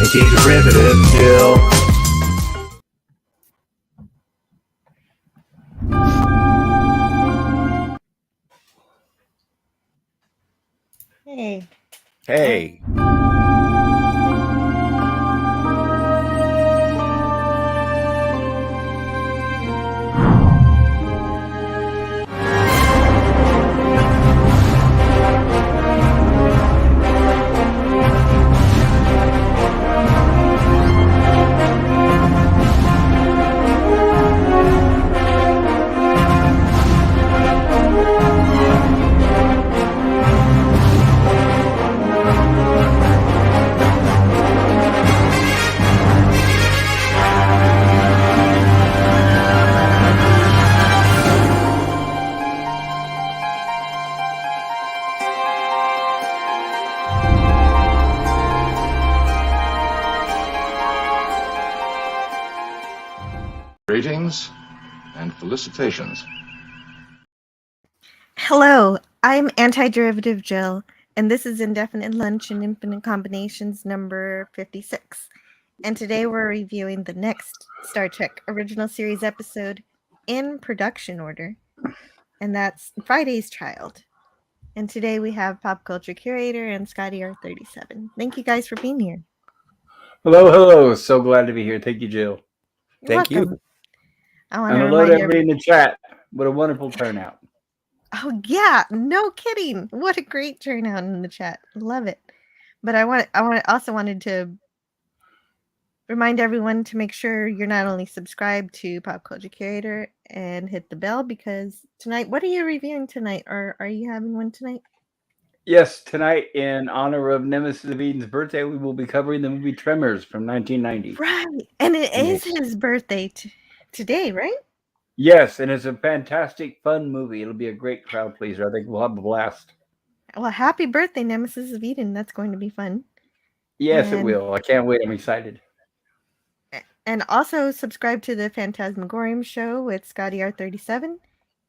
Antiderivative Jill. Hey. Hey. Greetings and felicitations. Hello, I'm Antiderivative Jill, and this is Indefinite Lunch and Infinite Combinations number 56. And today we're reviewing the next Star Trek Original Series episode in production order, and that's Friday's Child. And today we have Pop Culture Curator and Scotty R37. Thank you guys for being here. Hello. So glad to be here. Thank you, Jill. You're Thank welcome. you. I want And to hello remind to everyone. everybody in the chat. What a wonderful turnout. Oh yeah, no kidding. What a great turnout in the chat. Love it. But I also wanted to remind everyone to make sure you're not only subscribed to Pop Culture Curator and hit the bell, because tonight, what are you reviewing tonight? Or are you having one tonight? Yes, tonight in honor of Nemesis of Eden's birthday, we will be covering the movie Tremors from 1990. Right. And it is Yes. his birthday today, right? Yes, and it's a fantastic, fun movie. It'll be a great crowd pleaser. I think we'll have a blast. Well, happy birthday, Nemesis of Eden. That's going to be fun. Yes, it And- will. I can't wait. I'm excited. And also subscribe to the Phantasmagorium show with Scotty R37.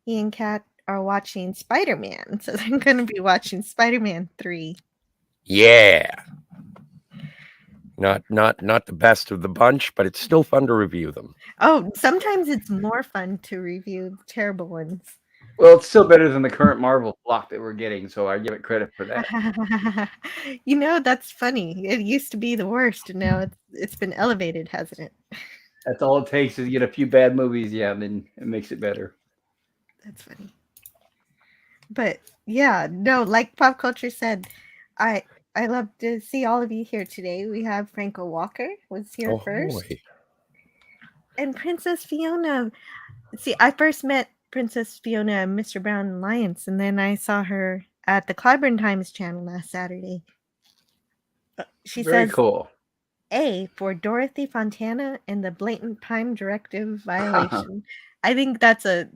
He and Kat are watching Spider-Man, so they're going to be watching Spider-Man 3. Yeah. Not the best of the bunch, but it's still fun to review them. Oh, sometimes it's more fun to review terrible ones. Well, it's still better than the current Marvel block that we're getting, so I give it credit for that. You know, that's funny. It used to be the worst, and now it's been elevated, hasn't it? That's all it takes is to get a few bad movies, and then it makes it better. That's funny. But yeah, no, like Pop Culture said, I love to see all of you here today. We have Franco Walker was here first. Boy. And Princess Fiona. See, I first met Princess Fiona and Mr. Brown Alliance, and then I saw her at the Clyburn Times channel last Saturday. She Very says cool. A for Dorothy Fontana and the blatant Prime Directive violation. I think that's a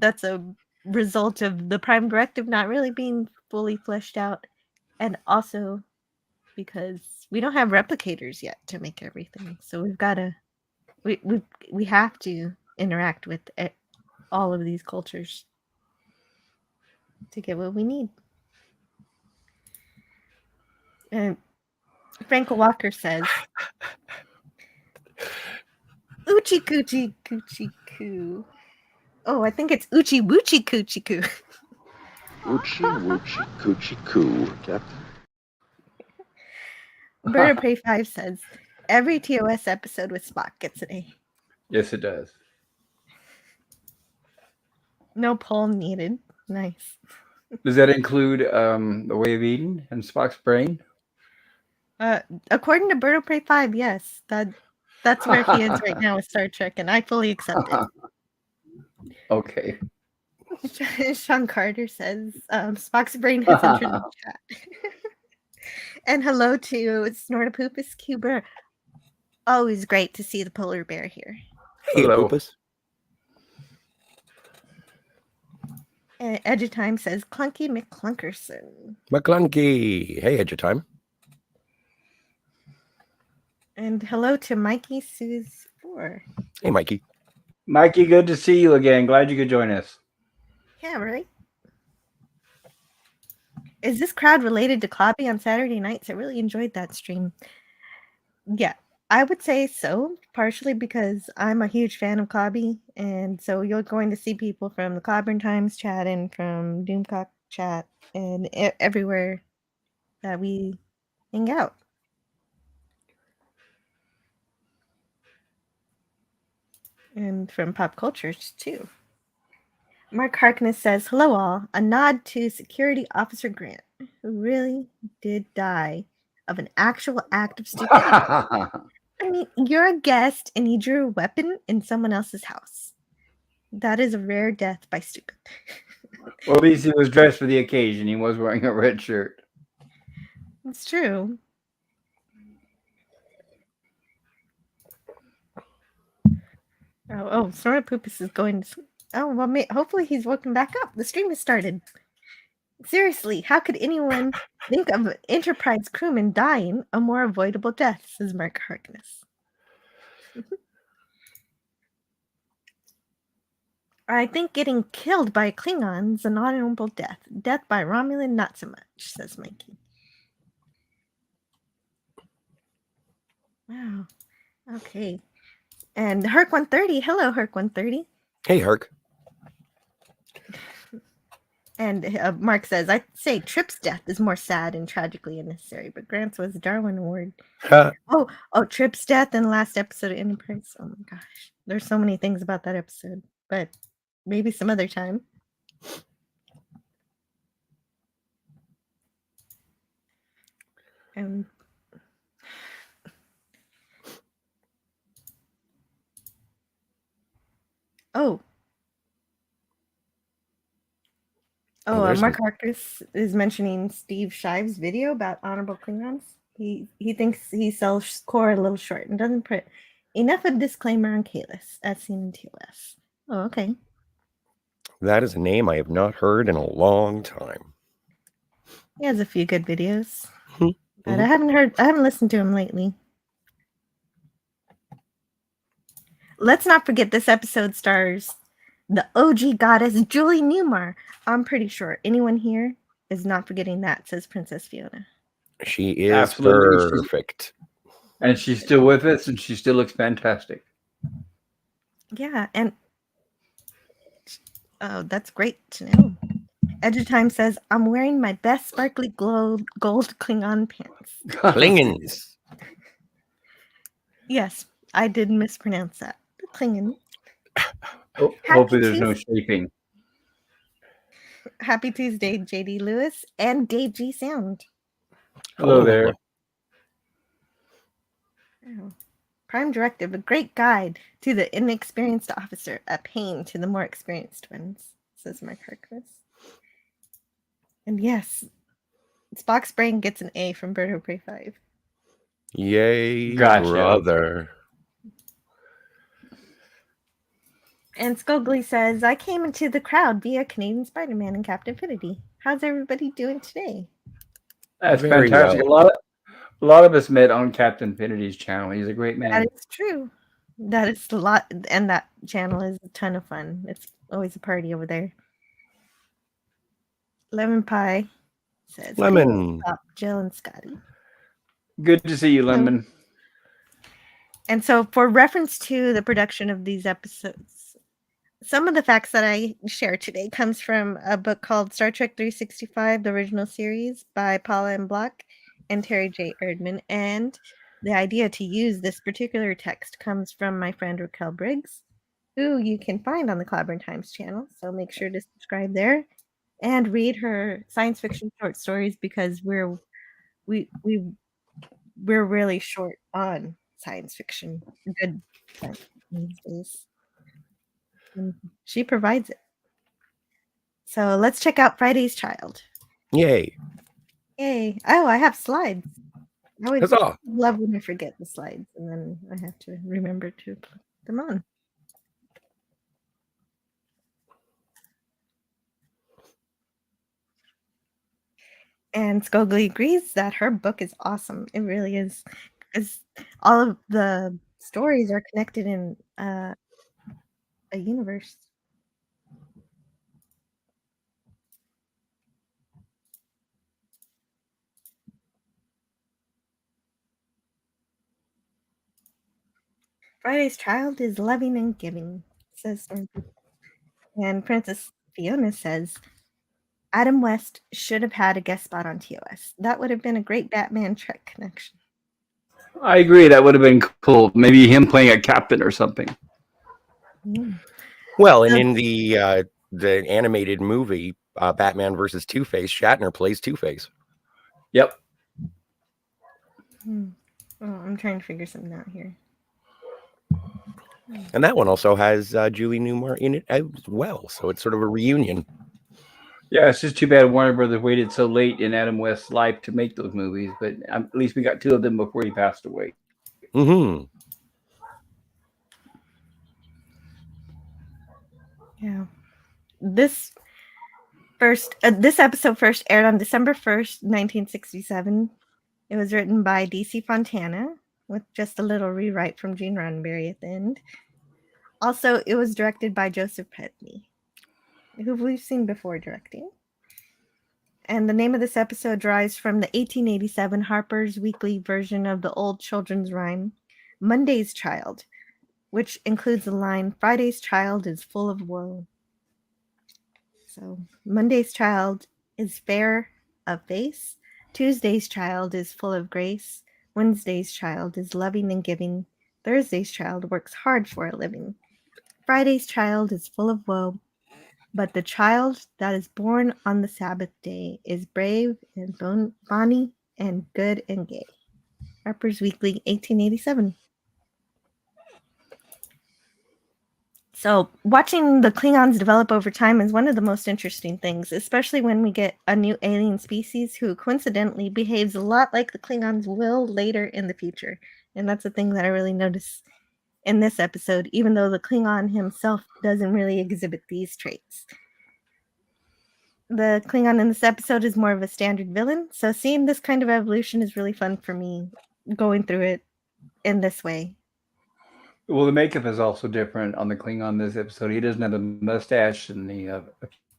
result of the Prime Directive not really being fully fleshed out, and also because we don't have replicators yet to make everything. So we've got to we have to interact with all of these cultures to get what we need. And Franco Walker says, Oochie coochie coochie coo. Oh, I think it's Oochie woochie coochie coo. Oochie woochie coochie coo, Captain. Bird of Prey 5 says, every TOS episode with Spock gets an A. Yes, it does. No poll needed. Nice. Does that include The Way of Eden and Spock's brain? According to Bird of Prey 5, yes. That's where he is right now with Star Trek, and I fully accept it. Okay. Sean Carter says, Spock's brain has entered the chat. And hello to Snortopoopus Cuber. Always great to see the polar bear here. Hey, Hello. Poopus. Edge of Time says, Clunky McClunkerson. McClunky. Hey, Edge of Time. And hello to Mikey Suze 4. Hey, Mikey. Mikey, good to see you again. Glad you could join us. Yeah, right? Is this crowd related to Clobby on Saturday nights? I really enjoyed that stream. Yeah, I would say so, partially because I'm a huge fan of Clobby, and so you're going to see people from the Clobber Times chat and from Doomcock chat and everywhere that we hang out. And from pop cultures too. Mark Harkness says, "Hello all, a nod to Security Officer Grant, who really did die of an actual act of stupidity. I mean, you're a guest and you drew a weapon in someone else's house. That is a rare death by stupid." Well, at least he was dressed for the occasion. He was wearing a red shirt. It's true. Oh, Snortopoopas is going to sleep. Oh, well, hopefully he's woken back up. The stream has started. Seriously, how could anyone think of Enterprise crewmen dying a more avoidable death, says Mark Harkness. I think getting killed by a Klingon is an honorable death. Death by Romulan, not so much, says Mikey. Wow. Okay. And Herc130. Hello, Herc130. Hey, Herc. And Mark says, I'd say Trip's death is more sad and tragically unnecessary, but Grant's was a Darwin Award. Oh, Trip's death in the last episode of Enterprise. Oh my gosh. There's so many things about that episode, but maybe some other time. And Mark Harkness is mentioning Steve Shive's video about honorable Klingons. He thinks he sells core a little short and doesn't put enough of a disclaimer on Kalis, as seen in TOS. Oh, okay. That is a name I have not heard in a long time. He has a few good videos, but I haven't listened to him lately. Let's not forget this episode stars the OG goddess Julie Newmar. I'm pretty sure anyone here is not forgetting that, says Princess Fiona. She is Absolutely. perfect. And she's still with us, and she still looks fantastic. Yeah, and oh, that's great to know. Edge of Time says, I'm wearing my best sparkly gold Klingon pants. Klingons. Yes, I did mispronounce that. Klingon. Hopefully there's no shaping. Happy Tuesday, JD Lewis and Dave G Sound. Hello there. Oh. Prime Directive, a great guide to the inexperienced officer, a pain to the more experienced ones, says Mark Harkness. And yes, Spock's brain gets an A from Bird of Prey 5. Yay, gotcha. Brother. And Skogly says, I came into the crowd via Canadian Spider-Man and Captain Infinity. How's everybody doing today? That's Very fantastic. well. A lot of us met on Captain Infinity's channel. He's a great man. That is true. That is a lot, and that channel is a ton of fun. It's always a party over there. Lemon Pie says, Lemon. Stop, Jill and Scotty. Good to see you, Lemon. And so, for reference to the production of these episodes, some of the facts that I share today comes from a book called Star Trek 365, the original series by Paula M. Block and Terry J. Erdman. And the idea to use this particular text comes from my friend Raquel Briggs, who you can find on the Clobber Times channel. So make sure to subscribe there and read her science fiction short stories, because we're really short on science fiction, good science fiction these days. And she provides it. So let's check out Friday's Child. Yay. Yay. Oh, I have slides. I would Huzzah. love when I forget the slides, and then I have to remember to put them on. And Skogly agrees that her book is awesome. It really is. Because all of the stories are connected in a universe. Friday's child is loving and giving, says Stormzy. And Princess Fiona says, Adam West should have had a guest spot on TOS. That would have been a great Batman Trek connection. I agree. That would have been cool. Maybe him playing a captain or something. Well, and in the animated movie Batman versus Two-Face, Shatner plays Two-Face. Yep. Oh, I'm trying to figure something out here. And that one also has Julie Newmar in it as well. So it's sort of a reunion. Yeah, it's just too bad Warner Brothers waited so late in Adam West's life to make those movies, but at least we got 2 of them before he passed away. Mm-hmm. Yeah. This episode first aired on December 1st, 1967. It was written by D.C. Fontana with just a little rewrite from Gene Roddenberry at the end. Also, it was directed by Joseph Pedney, who we've seen before directing. And the name of this episode derives from the 1887 Harper's Weekly version of the old children's rhyme, Monday's Child, which includes the line, Friday's child is full of woe. So, Monday's child is fair of face, Tuesday's child is full of grace, Wednesday's child is loving and giving, Thursday's child works hard for a living. Friday's child is full of woe, but the child that is born on the Sabbath day is brave and bonny and good and gay. Harper's Weekly, 1887. So, watching the Klingons develop over time is one of the most interesting things, especially when we get a new alien species who coincidentally behaves a lot like the Klingons will later in the future. And that's a thing that I really notice in this episode, even though the Klingon himself doesn't really exhibit these traits. The Klingon in this episode is more of a standard villain, so seeing this kind of evolution is really fun for me, going through it in this way. Well, the makeup is also different on the Klingon this episode. He doesn't have the mustache and a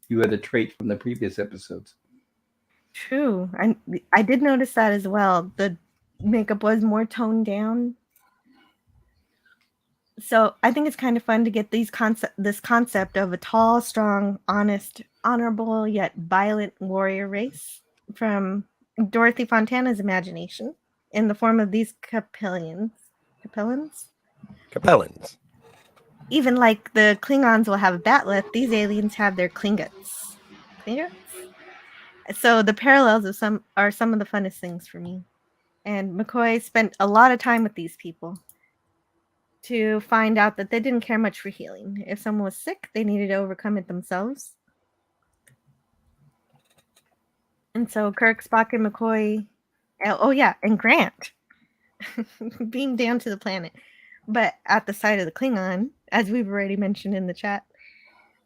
few other traits from the previous episodes. True. I did notice that as well. The makeup was more toned down. So I think it's kind of fun to get this concept of a tall, strong, honest, honorable, yet violent warrior race from Dorothy Fontana's imagination in the form of these Capellans. Capellans. Even like the Klingons will have a bat'leth, these aliens have their Klingons. So the parallels of some of the funnest things for me. And McCoy spent a lot of time with these people to find out that they didn't care much for healing. If someone was sick, they needed to overcome it themselves. And so Kirk, Spock, and McCoy, and Grant beamed down to the planet. But at the side of the Klingon, as we've already mentioned in the chat,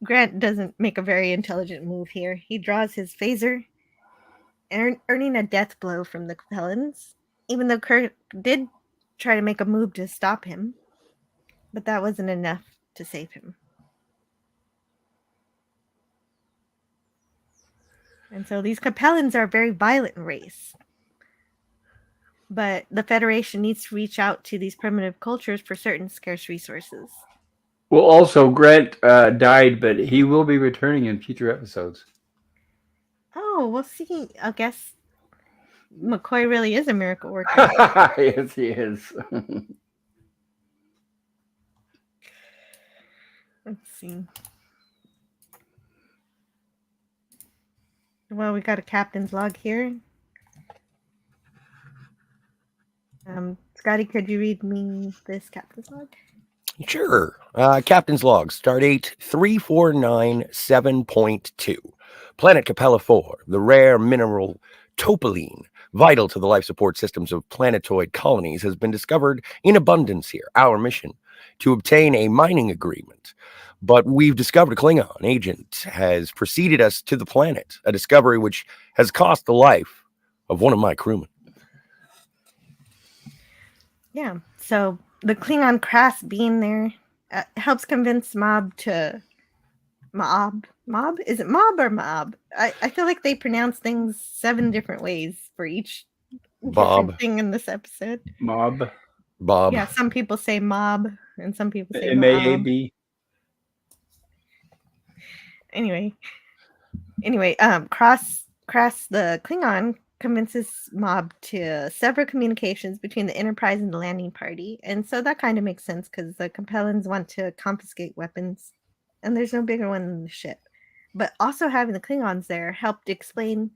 Grant doesn't make a very intelligent move here. He draws his phaser, earning a death blow from the Capellans, even though Kirk did try to make a move to stop him. But that wasn't enough to save him. And so these Capellans are a very violent race. But the Federation needs to reach out to these primitive cultures for certain scarce resources. Well, also, Grant died, but he will be returning in future episodes. Oh, we'll see. I guess McCoy really is a miracle worker. Yes, he is. Let's see. Well, we got a captain's log here. Scotty, could you read me this captain's log? Sure. Captain's log, stardate 3497.2. Planet Capella 4, the rare mineral topaline, vital to the life support systems of planetoid colonies, has been discovered in abundance here. Our mission, to obtain a mining agreement. But we've discovered a Klingon agent has preceded us to the planet, a discovery which has cost the life of one of my crewmen. Yeah, so the Klingon Crass being there helps convince Mob? Is it Mob or Mob? I feel like they pronounce things 7 different ways for each different thing in this episode. Mob. Bob. Yeah, some people say Mob. and some people say Maab. Anyway, Cross the Klingon convinces Mob to sever communications between the Enterprise and the landing party, and so that kind of makes sense because the Capellans want to confiscate weapons, and there's no bigger one than the ship. But also having the Klingons there helped explain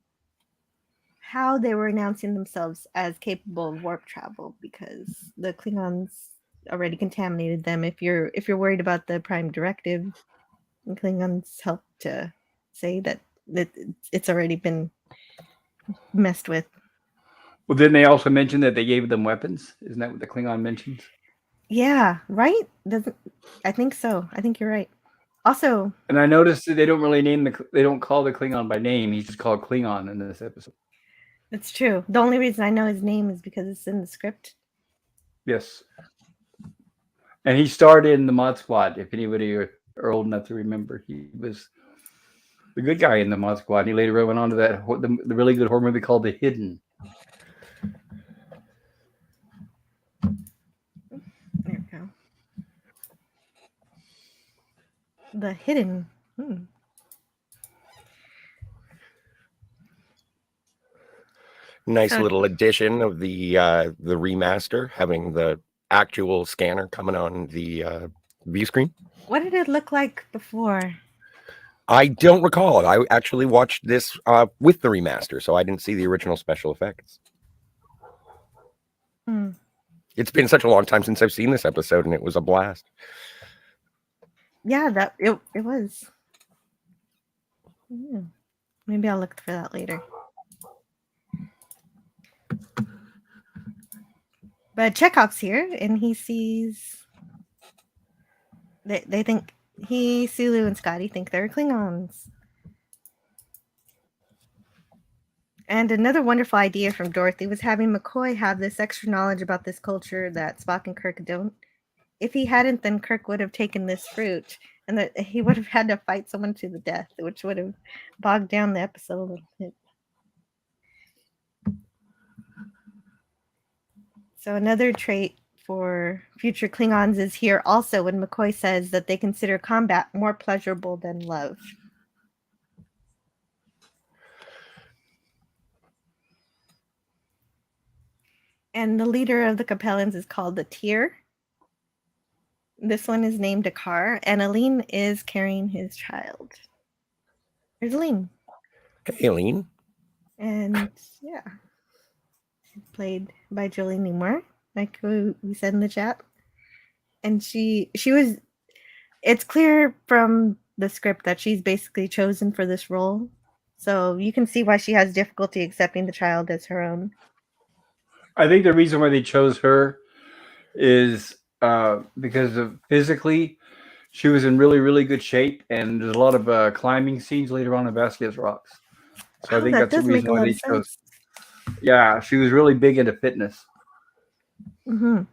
how they were announcing themselves as capable of warp travel, because the Klingons already contaminated them. If you're worried about the Prime Directive, the Klingons help to say that it's already been messed with. Well, didn't they also mention that they gave them weapons? Isn't that what the Klingon mentions? Yeah, right? I think so. I think you're right. Also, and I noticed that they don't really they don't call the Klingon by name. He's just called Klingon in this episode. it's true. The only reason I know his name is because it's in the script. Yes. And he starred in the Mod Squad. If anybody are old enough to remember, he was the good guy in the Mod Squad. He later went on to the really good horror movie called The Hidden. There we go. The Hidden. Nice little addition of the remaster, having the actual scanner coming on the view screen. What did it look like before? I don't recall. I actually watched this with the remaster, so I didn't see the original special effects. It's been such a long time since I've seen this episode, and it was a blast. Yeah, it was. Yeah. Maybe I'll look for that later. But Chekhov's here, and he sees. They think Sulu and Scotty think they're Klingons. And another wonderful idea from Dorothy was having McCoy have this extra knowledge about this culture that Spock and Kirk don't. If he hadn't, then Kirk would have taken this fruit, and that he would have had to fight someone to the death, which would have bogged down the episode a little bit. So another trait for future Klingons is here also when McCoy says that they consider combat more pleasurable than love. And the leader of the Capellans is called the Tyr. This one is named Dakar, and Aline is carrying his child. There's Aline. Hey, Aline. And yeah, played by Julie Newmar, like we said in the chat. And she was. It's clear from the script that she's basically chosen for this role, so you can see why she has difficulty accepting the child as her own. I think the reason why they chose her is because of physically, she was in really, really good shape, and there's a lot of climbing scenes later on in Vasquez Rocks. So I think that's the reason why they chose. Yeah, she was really big into fitness. Mm-hmm.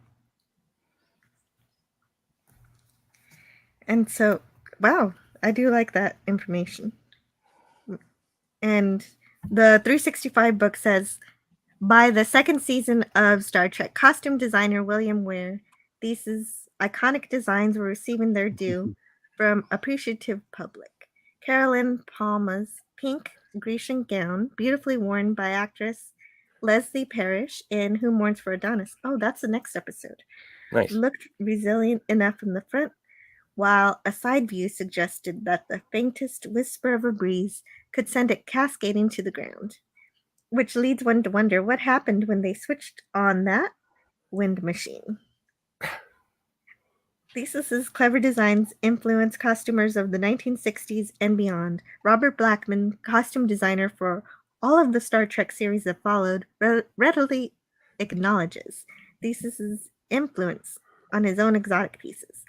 And so, wow, I do like that information. And the 365 book says, by the second season of Star Trek, costume designer William Ware, these iconic designs were receiving their due from appreciative public. Carolyn Palma's pink Grecian gown, beautifully worn by actress Leslie Parrish in Who Mourns for Adonis. Oh, that's the next episode. Nice. Looked resilient enough in the front, while a side view suggested that the faintest whisper of a breeze could send it cascading to the ground, which leads one to wonder what happened when they switched on that wind machine. Thesis's clever designs influenced costumers of the 1960s and beyond. Robert Blackman, costume designer for all of the Star Trek series that followed, readily acknowledges Thesis's influence on his own exotic pieces.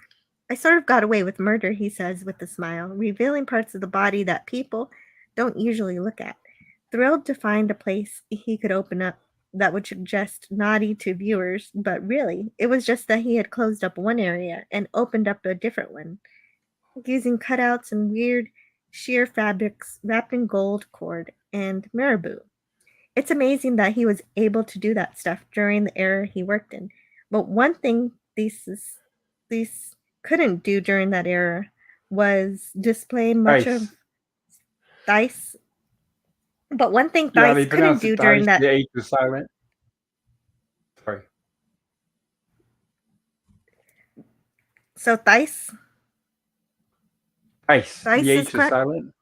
I sort of got away with murder, he says with a smile, revealing parts of the body that people don't usually look at. Thrilled to find a place he could open up that would suggest naughty to viewers, but really, it was just that he had closed up one area and opened up a different one, using cutouts and weird sheer fabrics wrapped in gold cord and marabou. It's amazing that he was able to do that stuff during the era he worked in. But one thing Thesis these couldn't do during that era was display much Dice. of Dice. But one thing Yeah, Dice they couldn't pronounce do it during dice. that. The H is silent. Sorry. So Dice Tice. Dice The is H is correct. silent.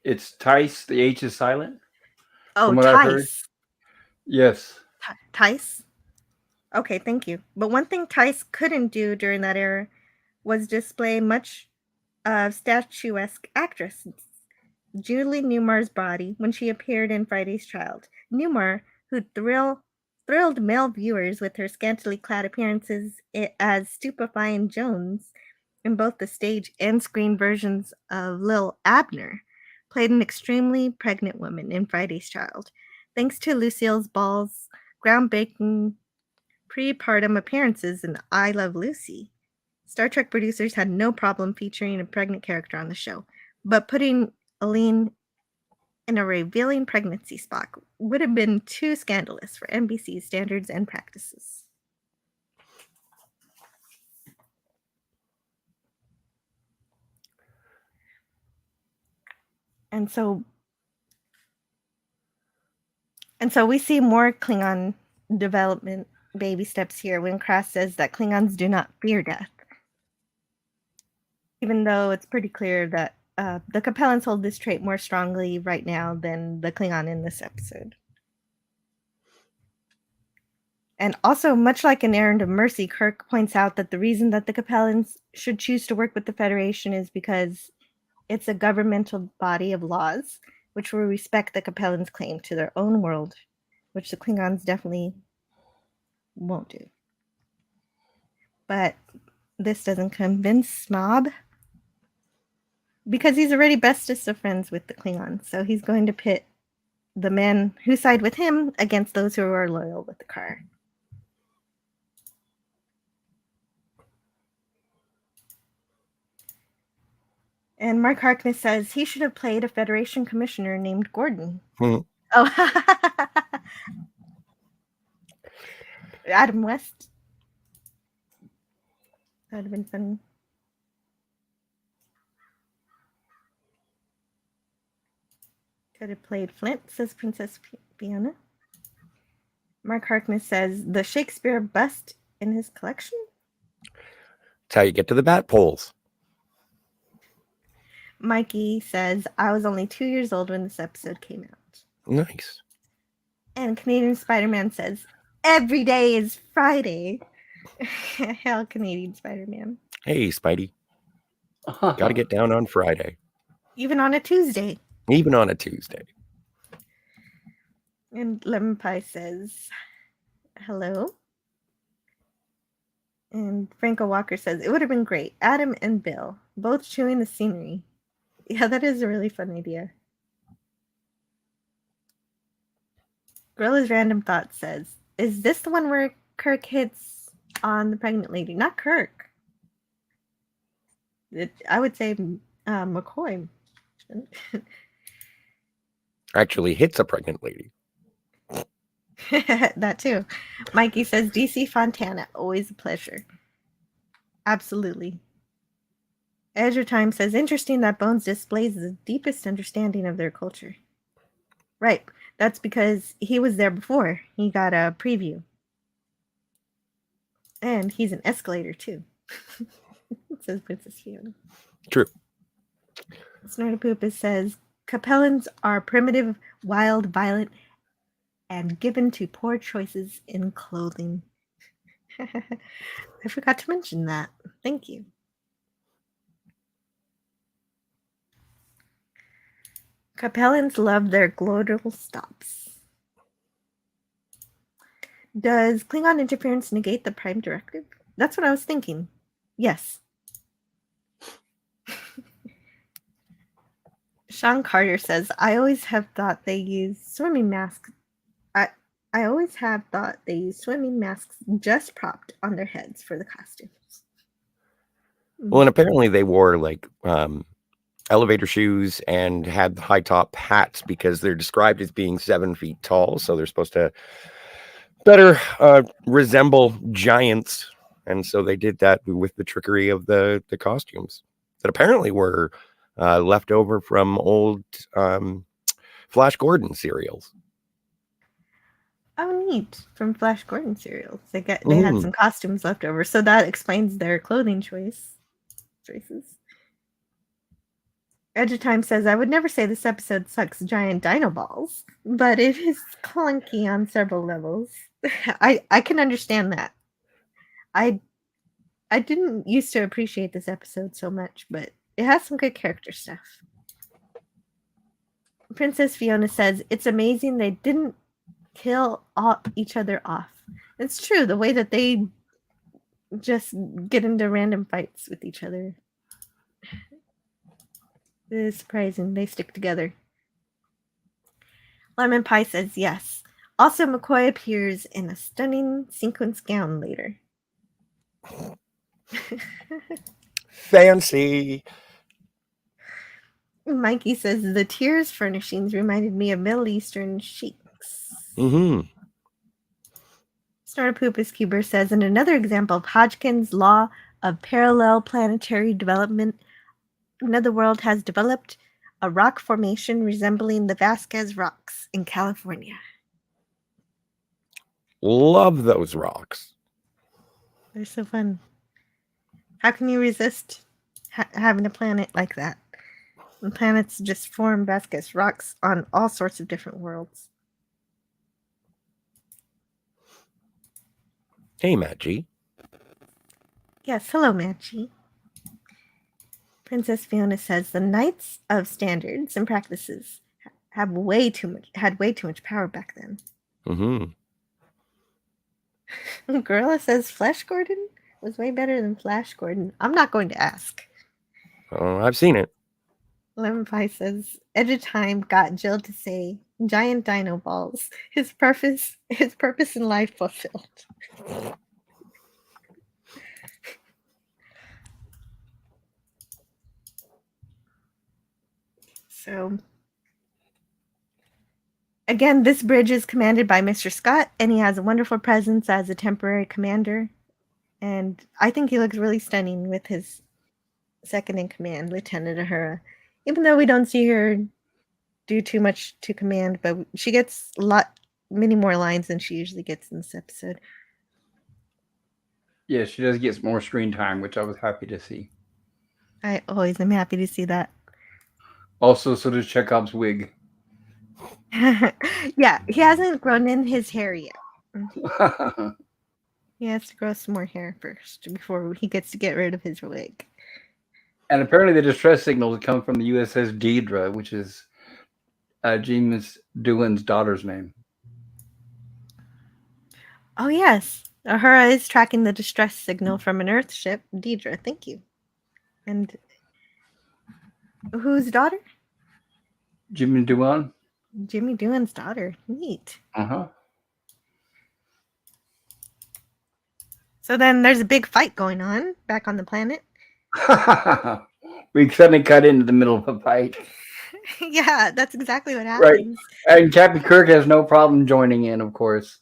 It's Tice. The H is silent. Oh, From what I've heard. Tice. Yes. Tice. Okay, thank you. But one thing Tice couldn't do during that era was display much of statuesque actress Julie Newmar's body when she appeared in Friday's Child. Newmar, who thrilled male viewers with her scantily clad appearances as stupefying Jones in both the stage and screen versions of Lil Abner, played an extremely pregnant woman in Friday's Child. Thanks to Lucille Ball's groundbreaking prepartum appearances in I Love Lucy, Star Trek producers had no problem featuring a pregnant character on the show, but putting Aline in a revealing pregnancy spot would have been too scandalous for NBC's standards and practices. And so we see more Klingon development baby steps here when Krass says that Klingons do not fear death. Even though it's pretty clear that the Capellans hold this trait more strongly right now than the Klingon in this episode. And also, much like an Errand of Mercy, Kirk points out that the reason that the Capellans should choose to work with the Federation is because it's a governmental body of laws which will respect the Capellans' claim to their own world, which the Klingons definitely won't do. But this doesn't convince Smob, because he's already bestest of friends with the Klingons, so he's going to pit the men who side with him against those who are loyal with the Kar. And Mark Harkness says he should have played a Federation commissioner named Gordon. Hmm. Oh, Adam West. That would have been funny. Could have played Flint, says Princess Fiona. Mark Harkness says the Shakespeare bust in his collection. That's how you get to the bat poles. Mikey says, I was only 2 years old when this episode came out. Nice. And Canadian Spider-Man says, every day is Friday. Hell, Canadian Spider-Man. Hey, Spidey. Got to get down on Friday. Even on a Tuesday. Even on a Tuesday. And Lemon Pie says, hello. And Franco Walker says, it would have been great. Adam and Bill, both chewing the scenery. Yeah, that is a really fun idea. Gorilla's Random Thought says, is this the one where Kirk hits on the pregnant lady? Not Kirk. I would say McCoy. Actually hits a pregnant lady. That too. Mikey says, DC Fontana, always a pleasure. Absolutely. Ezra Time says, interesting that Bones displays the deepest understanding of their culture. Right. That's because he was there before. He got a preview. And he's an escalator too. Says Princess Fiona. True. Snortapoopa says, Capellans are primitive, wild, violent, and given to poor choices in clothing. I forgot to mention that. Thank you. Capellans love their glottal stops. Does Klingon interference negate the Prime Directive? That's what I was thinking. Yes. Sean Carter says, I always have thought they use swimming masks. I always have thought they use swimming masks just propped on their heads for the costumes. Well, and apparently they wore like elevator shoes and had high top hats because they're described as being 7 feet tall. So they're supposed to better resemble giants And so they did that with the trickery of the costumes that apparently were left over from old Flash Gordon serials. Oh, neat. From Flash Gordon serials. They had some costumes left over, so that explains their clothing choices. Edge of Time says, I would never say this episode sucks giant dino balls, but it is clunky on several levels. I can understand that. I didn't used to appreciate this episode so much, but it has some good character stuff. Princess Fiona says, it's amazing they didn't kill each other off. It's true, the way that they just get into random fights with each other. It is surprising they stick together. Lemon Pie says yes. Also, McCoy appears in a stunning sequence gown later. Fancy. Mikey says the tears furnishings reminded me of Middle Eastern sheiks. Snortopoopus Cuber says, in another example of Hodgkin's law of parallel planetary development, another world has developed a rock formation resembling the Vasquez Rocks in California. Love those rocks. They're so fun. How can you resist having a planet like that? And planets just form Vasquez Rocks on all sorts of different worlds. Hey, Matt G. Yes, hello, Matt G. Princess Fiona says the Knights of Standards and Practices had way too much power back then. Gorilla says Flash Gordon was way better than Flash Gordon. I'm not going to ask. Oh, I've seen it. Lemon Pie says Edge of Time got Jill to say giant dino balls. His purpose in life fulfilled. So, again, this bridge is commanded by Mr. Scott, and he has a wonderful presence as a temporary commander. And I think he looks really stunning with his second in command, Lieutenant Uhura. Even though we don't see her do too much to command, but she gets many more lines than she usually gets in this episode. Yeah, she does get more screen time, which I was happy to see. I always am happy to see that. Also, so does Chekhov's wig. Yeah, he hasn't grown in his hair yet. He has to grow some more hair first before he gets to get rid of his wig. And apparently the distress signals come from the USS Deidre, which is James Doohan's daughter's name. Oh, yes. Uhura is tracking the distress signal from an Earth ship. Deidre, thank you. And whose daughter? Jimmy Doohan. Jimmy Doohan's daughter. Neat. So then there's a big fight going on back on the planet. We suddenly cut into the middle of a fight. Yeah, that's exactly what happens. Right. And Captain Kirk has no problem joining in, of course.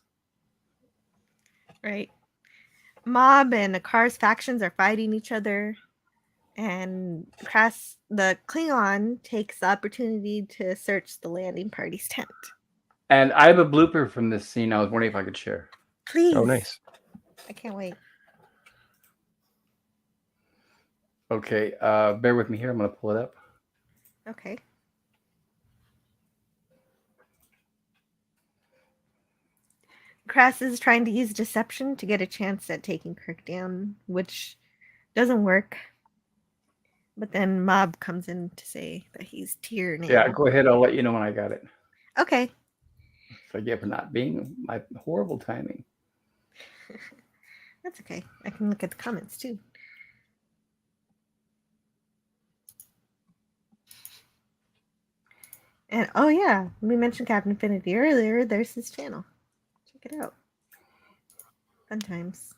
Right. Mob and Akar's factions are fighting each other. And the Klingon takes the opportunity to search the landing party's tent. And I have a blooper from this scene. I was wondering if I could share. Please. Oh, nice. I can't wait. Okay, bear with me here. I'm going to pull it up. Okay. Krass is trying to use deception to get a chance at taking Kirk down, which doesn't work. But then Mob comes in to say that he's Tyr now. Yeah, go ahead. I'll let you know when I got it. Okay. Forgive for not being my horrible timing. That's okay. I can look at the comments too. And oh yeah, we mentioned Captain Infinity earlier. There's his channel. Check it out. Fun times.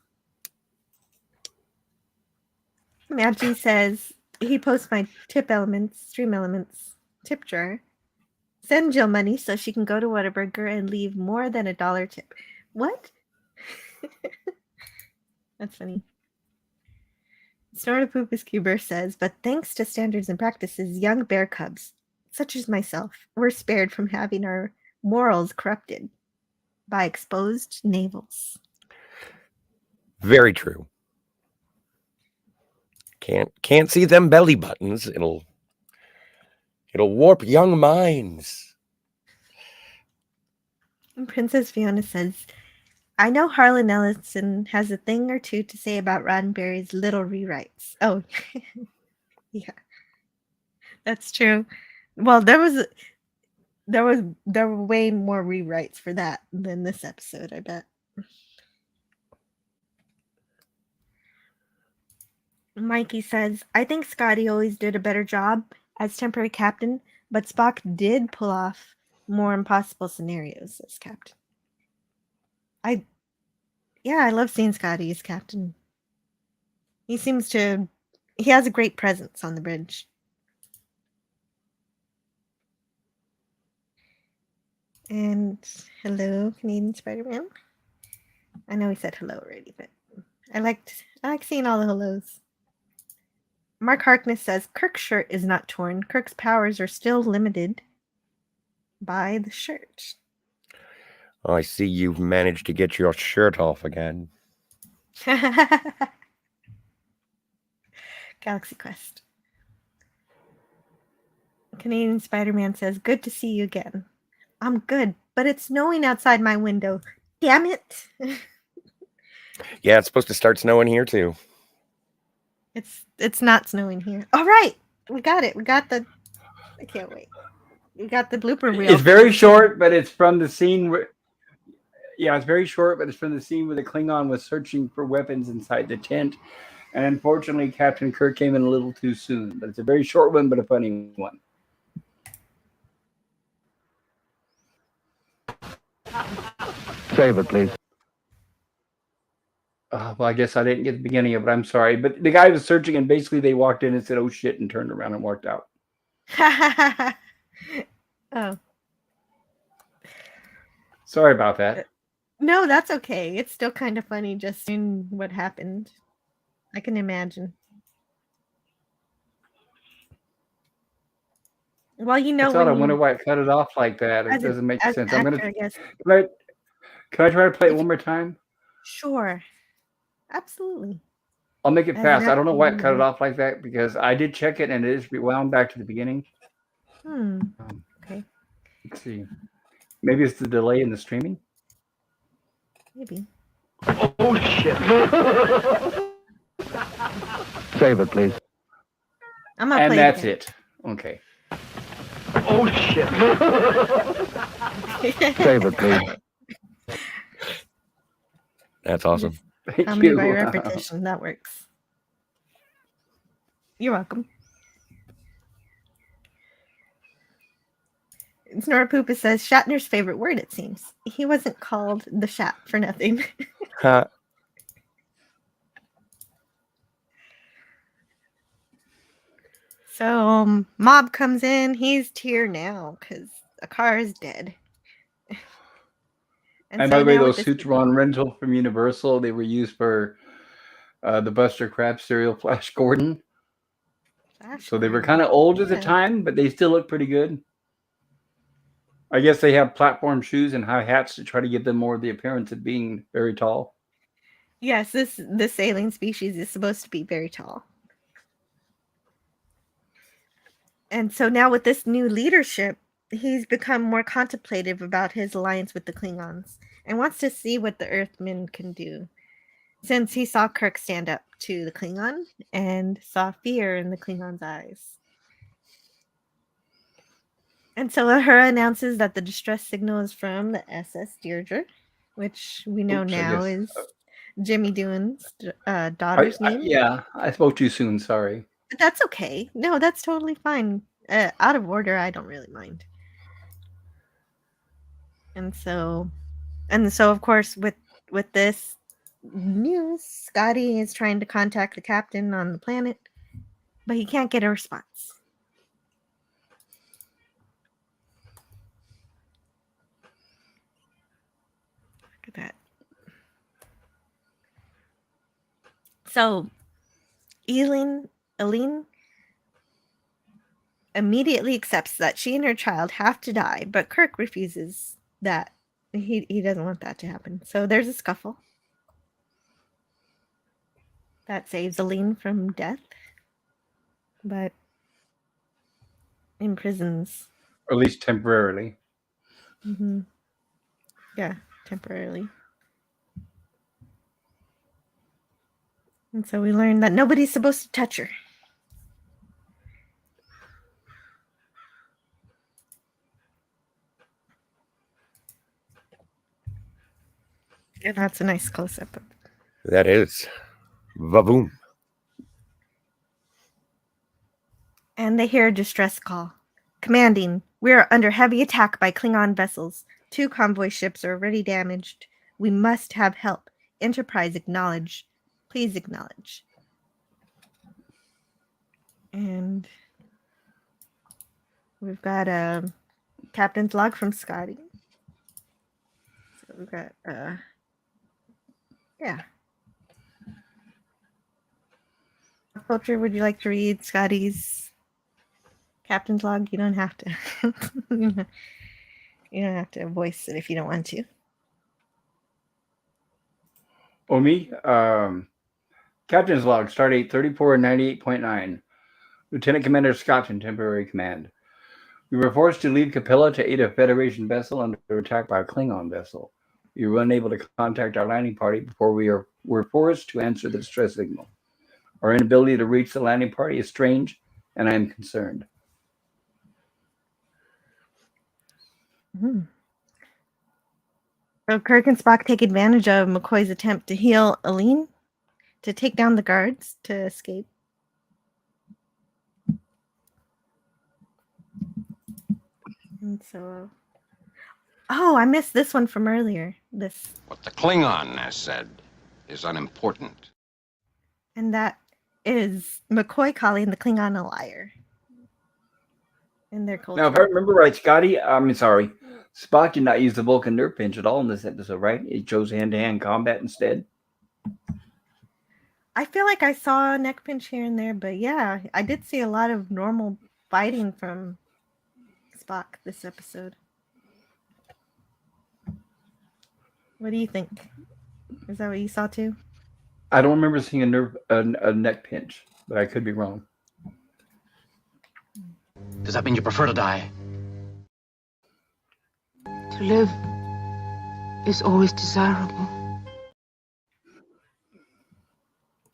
Maggie says he posts my stream elements tip jar. Send Jill money so she can go to Whataburger and leave more than $1 tip. What? That's funny. Snortopoopas Cuber says, but thanks to standards and practices, young bear cubs, such as myself, were spared from having our morals corrupted by exposed navels. Very true. Can't see them belly buttons. It'll warp young minds. And Princess Fiona says, I know Harlan Ellison has a thing or two to say about Roddenberry's little rewrites. Oh, yeah, that's true. Well, there were way more rewrites for that than this episode, I bet. Mikey says, I think Scotty always did a better job as temporary captain, but Spock did pull off more impossible scenarios as captain. I love seeing Scotty as captain. He has a great presence on the bridge. And hello, Canadian Spider-Man. I know he said hello already, but I like seeing all the hellos. Mark Harkness says Kirk's shirt is not torn. Kirk's powers are still limited by the shirt. I see you've managed to get your shirt off again. Galaxy Quest. Canadian Spider-Man says, good to see you again. I'm good, but it's snowing outside my window. Damn it. Yeah, it's supposed to start snowing here too. It's not snowing here. All right. We got it. I can't wait. We got the blooper reel. It's very short, but it's from the scene where... Yeah, it's very short, but it's from the scene where the Klingon was searching for weapons inside the tent. And unfortunately, Captain Kirk came in a little too soon. But it's a very short one, but a funny one. Save it, please. Well, I guess I didn't get the beginning of it. I'm sorry. But the guy was searching, and basically they walked in and said, oh, shit, and turned around and walked out. Oh. Sorry about that. No, that's okay. It's still kind of funny just seeing what happened. I can imagine. Well, you know, I wonder why it cut it off like that. It doesn't make sense. I'm gonna. I guess. Can I try to play it one more time? Sure. Absolutely. I'll make it As fast. an I don't know why it actor, cut it off like that because I did check it and it is rewound back to the beginning. Okay. Let's see. Maybe it's the delay in the streaming. Maybe. Oh, shit. Save it, please. I'm gonna And play that's again. it. Okay. Oh, shit. Save it, please. That's awesome. Thank Comedy you. by repetition. That works. You're welcome. Snorapoopa says Shatner's favorite word, it seems. He wasn't called the Shat for nothing. So Mob comes in. He's tear now because a car is dead. And so by the way, now with those suits were on rental from Universal. They were used for the Buster Crabbe serial Flash Gordon. So they were kind of old at the time, but they still look pretty good. I guess they have platform shoes and high hats to try to give them more of the appearance of being very tall. Yes, this alien species is supposed to be very tall. And so now with this new leadership, he's become more contemplative about his alliance with the Klingons and wants to see what the Earthmen can do. Since he saw Kirk stand up to the Klingon and saw fear in the Klingon's eyes. And so Uhura announces that the distress signal is from the SS Deirdre, which we know now is Jimmy Doohan's daughter's name. Yeah, I spoke too soon. Sorry. But that's okay. No, that's totally fine. Out of order, I don't really mind. And so of course, with this news, Scotty is trying to contact the captain on the planet, but he can't get a response. Look at that. So Eileen immediately accepts that she and her child have to die, but Kirk refuses that. He doesn't want that to happen. So there's a scuffle that saves Eileen from death, but imprisons. Or at least temporarily. Mm-hmm. Yeah, temporarily. And so we learn that nobody's supposed to touch her. And that's a nice close-up. That is. Vavoom. And they hear a distress call. Commanding, we are under heavy attack by Klingon vessels. 2 convoy ships are already damaged. We must have help. Enterprise acknowledge. Please acknowledge. And we've got a captain's log from Scotty. So we've got, yeah. Culture, would you like to read Scotty's captain's log? You don't have to. You don't have to voice it if you don't want to. Oh, me? Captain's log, stardate 3498.9. Lieutenant Commander Scotton, temporary command. We were forced to leave Capella to aid a Federation vessel under attack by a Klingon vessel. We were unable to contact our landing party before we were forced to answer the distress signal. Our inability to reach the landing party is strange, and I am concerned. Mm-hmm. So Kirk and Spock take advantage of McCoy's attempt to heal Eileen to take down the guards to escape. And so, I missed this one from earlier. What the Klingon has said is unimportant. And that is McCoy calling the Klingon a liar. In their culture. Now, if I remember right, Spock did not use the Vulcan nerve pinch at all in this episode, right? It chose hand-to-hand combat instead. I feel like I saw a neck pinch here and there, but yeah, I did see a lot of normal fighting from Spock this episode. What do you think? Is that what you saw too? I don't remember seeing a neck pinch, but I could be wrong. Does that mean you prefer to die? To live is always desirable.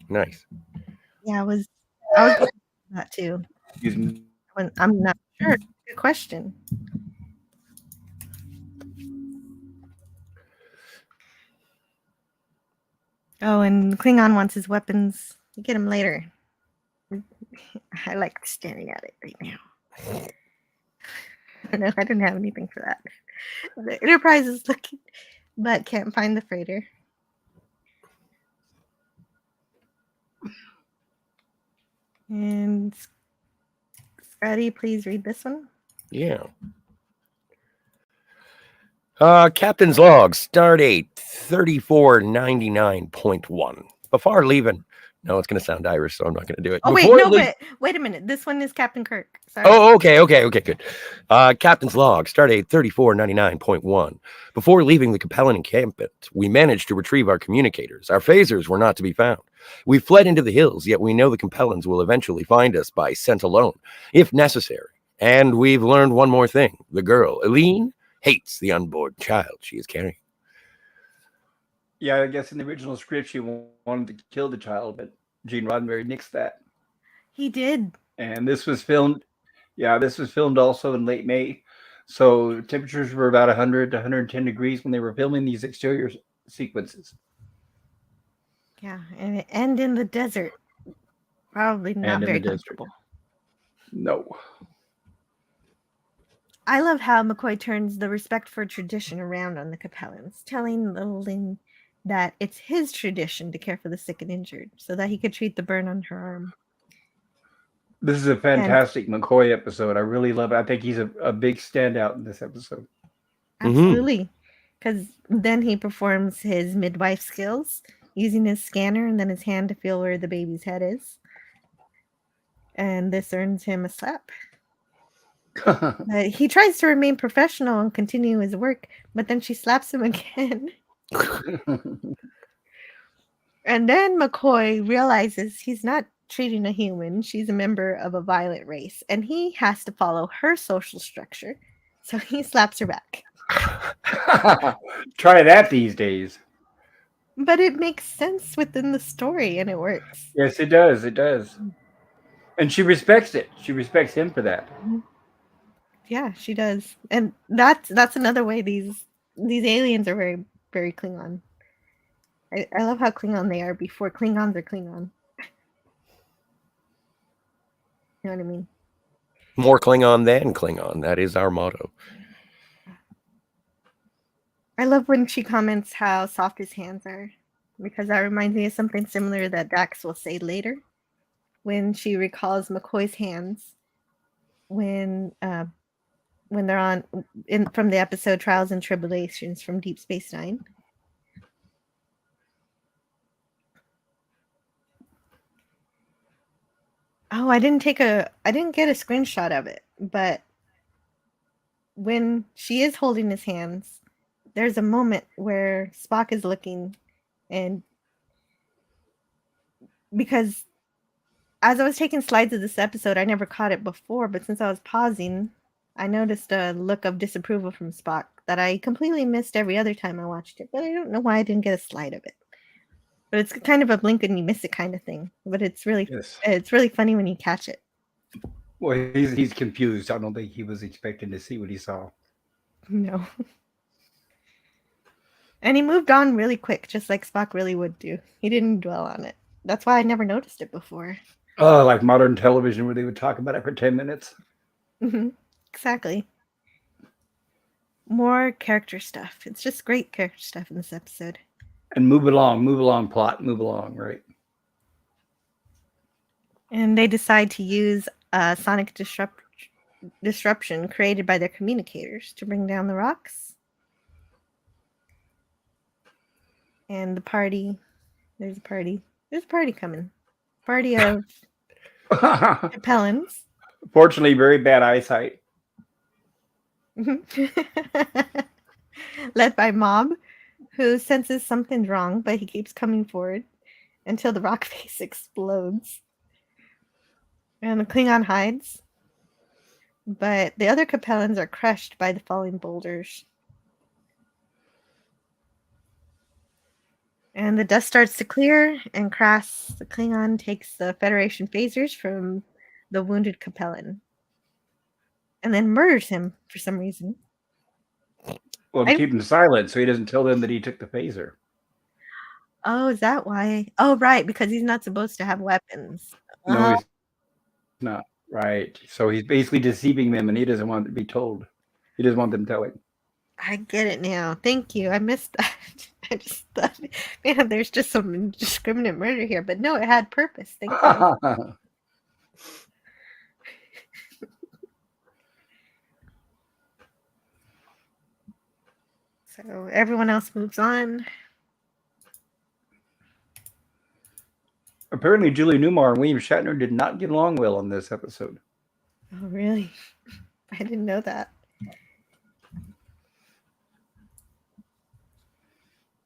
Nice. Yeah, I was thinking that too. Excuse me. I'm not sure. Good question. Oh, and Klingon wants his weapons. You get him later. I like staring at it right now. No, I didn't have anything for that. The Enterprise is looking, but can't find the freighter. And Scotty, please read this one. Yeah. Captain's log, stardate 3499.1. Before leaving, no, it's going to sound Irish, so I'm not going to do it. Oh, but wait a minute. This one is Captain Kirk. Sorry. Oh, okay, good. Captain's log, stardate 3499.1. Before leaving the Capellan encampment, we managed to retrieve our communicators. Our phasers were not to be found. We fled into the hills, yet we know the Capellans will eventually find us by scent alone, if necessary. And we've learned one more thing. The girl, Eileen, hates the unborn child she is carrying. Yeah, I guess in the original script she wanted to kill the child, but Gene Roddenberry nixed that. He did. And this was filmed. Yeah, this was filmed also in late May. So temperatures were about 100 to 110 degrees when they were filming these exterior sequences. Yeah, and in the desert. Probably not very comfortable. No. I love how McCoy turns the respect for tradition around on the Capellans, telling Eileen that it's his tradition to care for the sick and injured so that he could treat the burn on her arm. This is a fantastic McCoy episode. I really love it. I think he's a big standout in this episode. Absolutely. Because then he performs his midwife skills using his scanner and then his hand to feel where the baby's head is. and this earns him a slap. He tries to remain professional and continue his work, but then she slaps him again. And then McCoy realizes he's not treating a human, she's a member of a violent race, and he has to follow her social structure. So he slaps her back. Try that these days. But it makes sense within the story and it works. Yes, it does. It does. And she respects it. She respects him for that. Yeah, she does. And that's another way these aliens are very, very Klingon. I love how Klingon they are before Klingons are Klingon. You know what I mean? More Klingon than Klingon. That is our motto. I love when she comments how soft his hands are, because that reminds me of something similar that Dax will say later when she recalls McCoy's hands when they're on from the episode Trials and Tribulations from Deep Space Nine. Oh, I didn't get a screenshot of it, but when she is holding his hands, there's a moment where Spock is looking, and because as I was taking slides of this episode, I never caught it before, but since I was pausing, I noticed a look of disapproval from Spock that I completely missed every other time I watched it, but I don't know why I didn't get a slide of it. But it's kind of a blink and you miss it kind of thing. But it's really funny when you catch it. Well, he's confused. I don't think he was expecting to see what he saw. No. And he moved on really quick, just like Spock really would do. He didn't dwell on it. That's why I never noticed it before. Oh, like modern television where they would talk about it for 10 minutes. Mm-hmm. Exactly. More character stuff. It's just great character stuff in this episode. And move along, plot, move along, right? And they decide to use sonic disruption created by their communicators to bring down the rocks. And there's a party coming. Party of Capellans. Fortunately, very bad eyesight. Led by Mob, who senses something's wrong, but he keeps coming forward until the rock face explodes. And the Klingon hides. But the other Capellans are crushed by the falling boulders. And the dust starts to clear, and Krass, the Klingon, takes the Federation phasers from the wounded Capellan. And then murders him for some reason. Well, to keep him silent so he doesn't tell them that he took the phaser. Oh, is that why? Oh, right, because he's not supposed to have weapons. No, he's not. Right. So he's basically deceiving them, and he doesn't want to be told. He doesn't want them telling. I get it now. Thank you. I missed that. I just thought, man, there's just some indiscriminate murder here. But no, it had purpose. Thank you. So everyone else moves on. Apparently, Julie Newmar and William Shatner did not get along well on this episode. Oh, really? I didn't know that.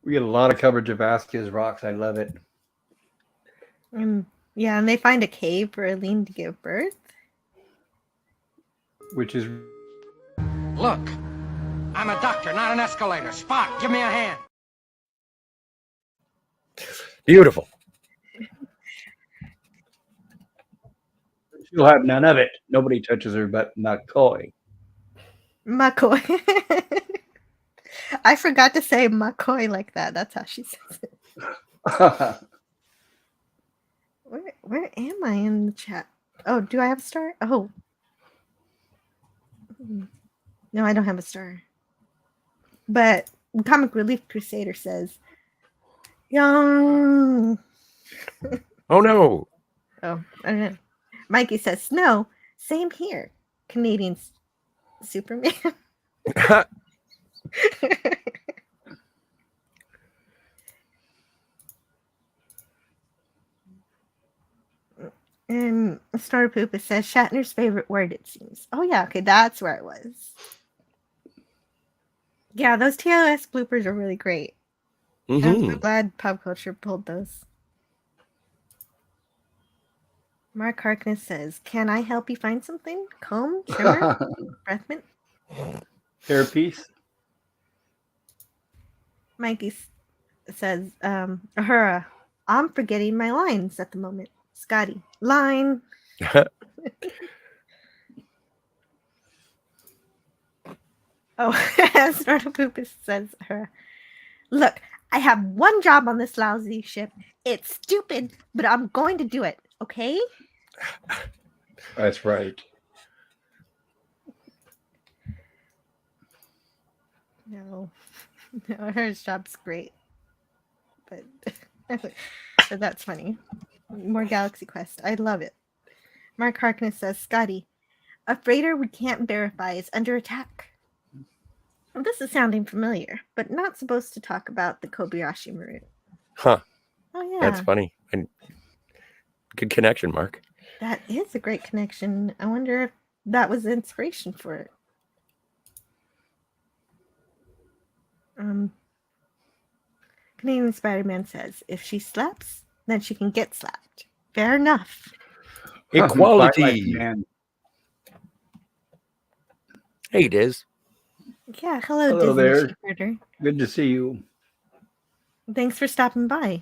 We get a lot of coverage of Vasquez Rocks. I love it. Yeah, and they find a cave for Eileen to give birth. Which is... Look, I'm a doctor, not an escalator. Spock, give me a hand. Beautiful. She'll have none of it. Nobody touches her but McCoy. McCoy. I forgot to say McCoy like that. That's how she says it. Where am I in the chat? Oh, do I have a star? Oh. No, I don't have a star. But Comic Relief Crusader says, young. Oh, no. Oh, I don't know. Mikey says, snow. Same here. Canadian Superman. And Star Poopa says Shatner's favorite word, it seems. Oh, yeah. Okay, that's where I was. Yeah, those TOS bloopers are really great. I'm Mm-hmm. so glad Pop Culture pulled those. Mark Harkness says, can I help you find something? Comb? Trimmer? Breath mint? Hairpiece. Mikey says, Ahura, I'm forgetting my lines at the moment. Scotty, line. Oh, Snortopoopa says, Ahura, look, I have one job on this lousy ship. It's stupid, but I'm going to do it, okay? That's right. No, her job's great, but but that's funny. More Galaxy Quest. I love it. Mark Harkness says, Scotty, a freighter we can't verify is under attack. Well, this is sounding familiar, but not supposed to talk about the Kobayashi Maru. Huh. Oh, yeah. That's funny. And good connection, Mark. That is a great connection. I wonder if that was the inspiration for it. Canadian Spider-Man says, if she slaps, then she can get slapped. Fair enough. Equality. Man. Hey, Diz. Yeah, hello Hello Disney there. Sheepherder. Good to see you. Thanks for stopping by.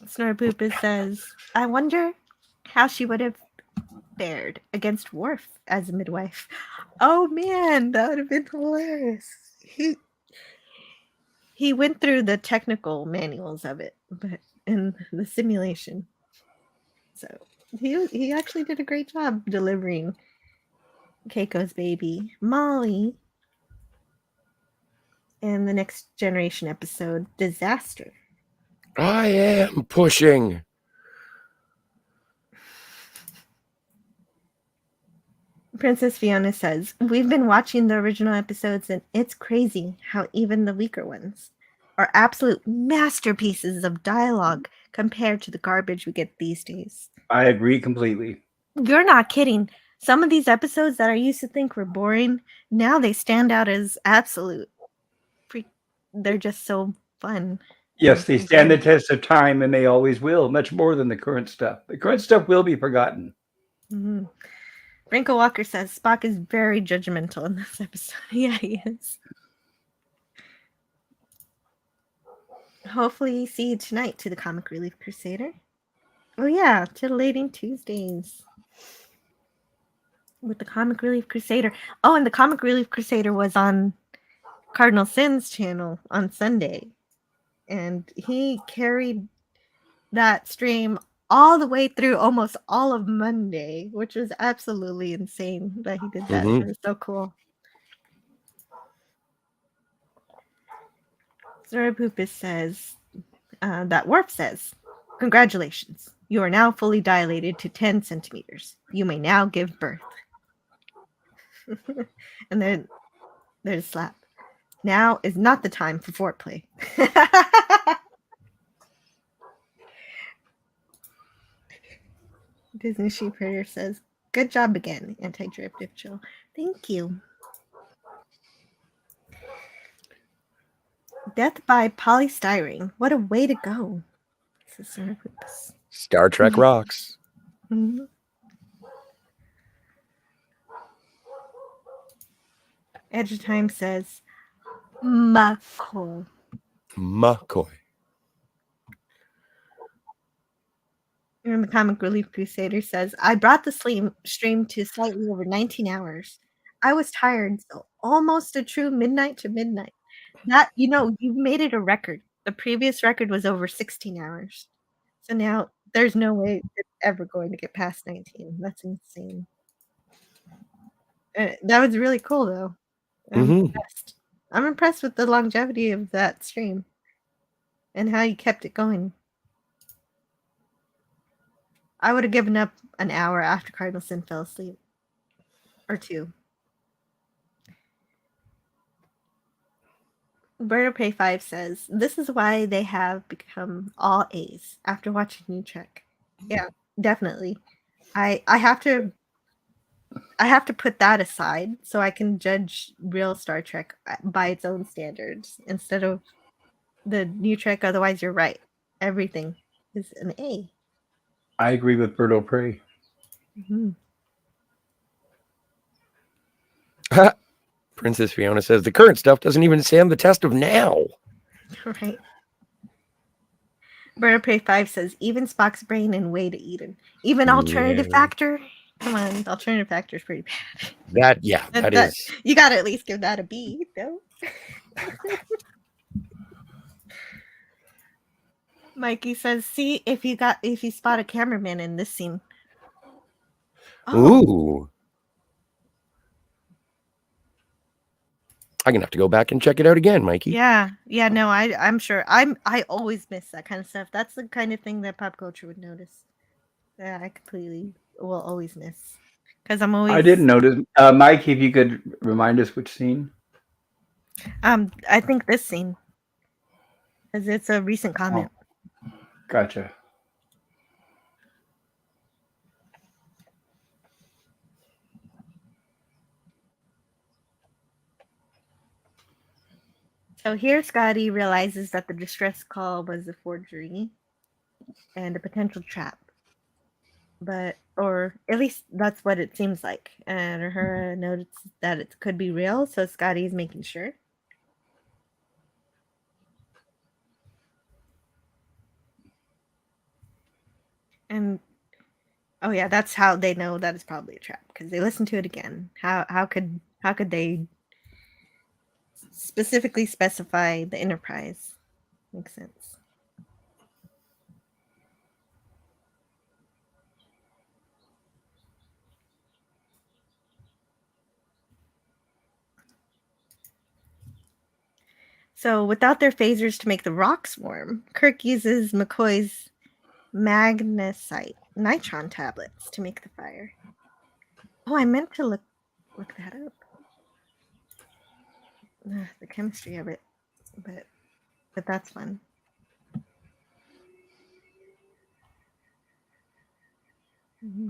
Snorpoopa says, I wonder how she would have fared against Worf as a midwife. Oh man, that would have been hilarious. He went through the technical manuals of it, but in the simulation. So he actually did a great job delivering Keiko's baby, Molly, in the Next Generation episode, Disaster. I am pushing. Princess Fiona says, we've been watching the original episodes and it's crazy how even the weaker ones are absolute masterpieces of dialogue compared to the garbage we get these days. I agree completely. You're not kidding. Some of these episodes that I used to think were boring, now they stand out as absolute. They're just so fun. Yes, they stand the test of time, and they always will, much more than the current stuff. The current stuff will be forgotten. Mm-hmm. Franco Walker says Spock is very judgmental in this episode. Yeah, he is. Hopefully see you tonight to the Comic Relief Crusader. Oh yeah, titillating Tuesdays with the Comic Relief Crusader. Oh, and the Comic Relief Crusader was on Cardinal Sin's channel on Sunday. And he carried that stream all the way through almost all of Monday, which was absolutely insane that he did that. Mhm. It was so cool. Zarapoopis says, that Worf says, congratulations. You are now fully dilated to 10 centimeters. You may now give birth. And then there's a slap. Now is not the time for foreplay. Disney Sheepherder says, good job again, anti-derivative chill. Thank you. Death by polystyrene. What a way to go. Star Trek rocks. Mm-hmm. Edge of Time says, McCoy. McCoy. And the Comic Relief Crusader says, I brought the stream to slightly over 19 hours. I was tired, so almost a true midnight to midnight. That, you've made it a record. The previous record was over 16 hours. So now there's no way it's ever going to get past 19. That's insane. That was really cool, though. I'm impressed with the longevity of that stream and how you kept it going. I would have given up an hour after Cardinal Sin fell asleep. Or 2. Bird 5 says, this is why they have become all A's after watching New Trek. Yeah, definitely. I have to put that aside so I can judge real Star Trek by its own standards instead of the New Trek. Otherwise, you're right. Everything is an A. I agree with Birdo Prey. Mm-hmm. Princess Fiona says the current stuff doesn't even stand the test of now. Right. Bird 5 says, even Spock's brain and way to Eden. Even alternative factor? Come on, alternative factor is pretty bad. That is. You gotta at least give that a B, no? Mikey says, see if you spot a cameraman in this scene. Oh. Ooh. I'm gonna have to go back and check it out again, Mikey. Yeah, no, I'm sure. I always miss that kind of stuff. That's the kind of thing that pop culture would notice. Yeah, I completely will always miss. Because I'm always. I didn't notice. Mike, if you could remind us which scene. I think this scene, because it's a recent comment. Oh, gotcha. So here Scotty realizes that the distress call was a forgery and a potential trap. Or at least that's what it seems like. And her notices that it could be real, so Scotty's making sure. And oh yeah, that's how they know that it's probably a trap, because they listen to it again. How could they specifically specify the Enterprise? Makes sense. So without their phasers to make the rocks warm, Kirk uses McCoy's magnesite nitron tablets to make the fire. Oh, I meant to look that up. The chemistry of it, but that's fun. Mm-hmm.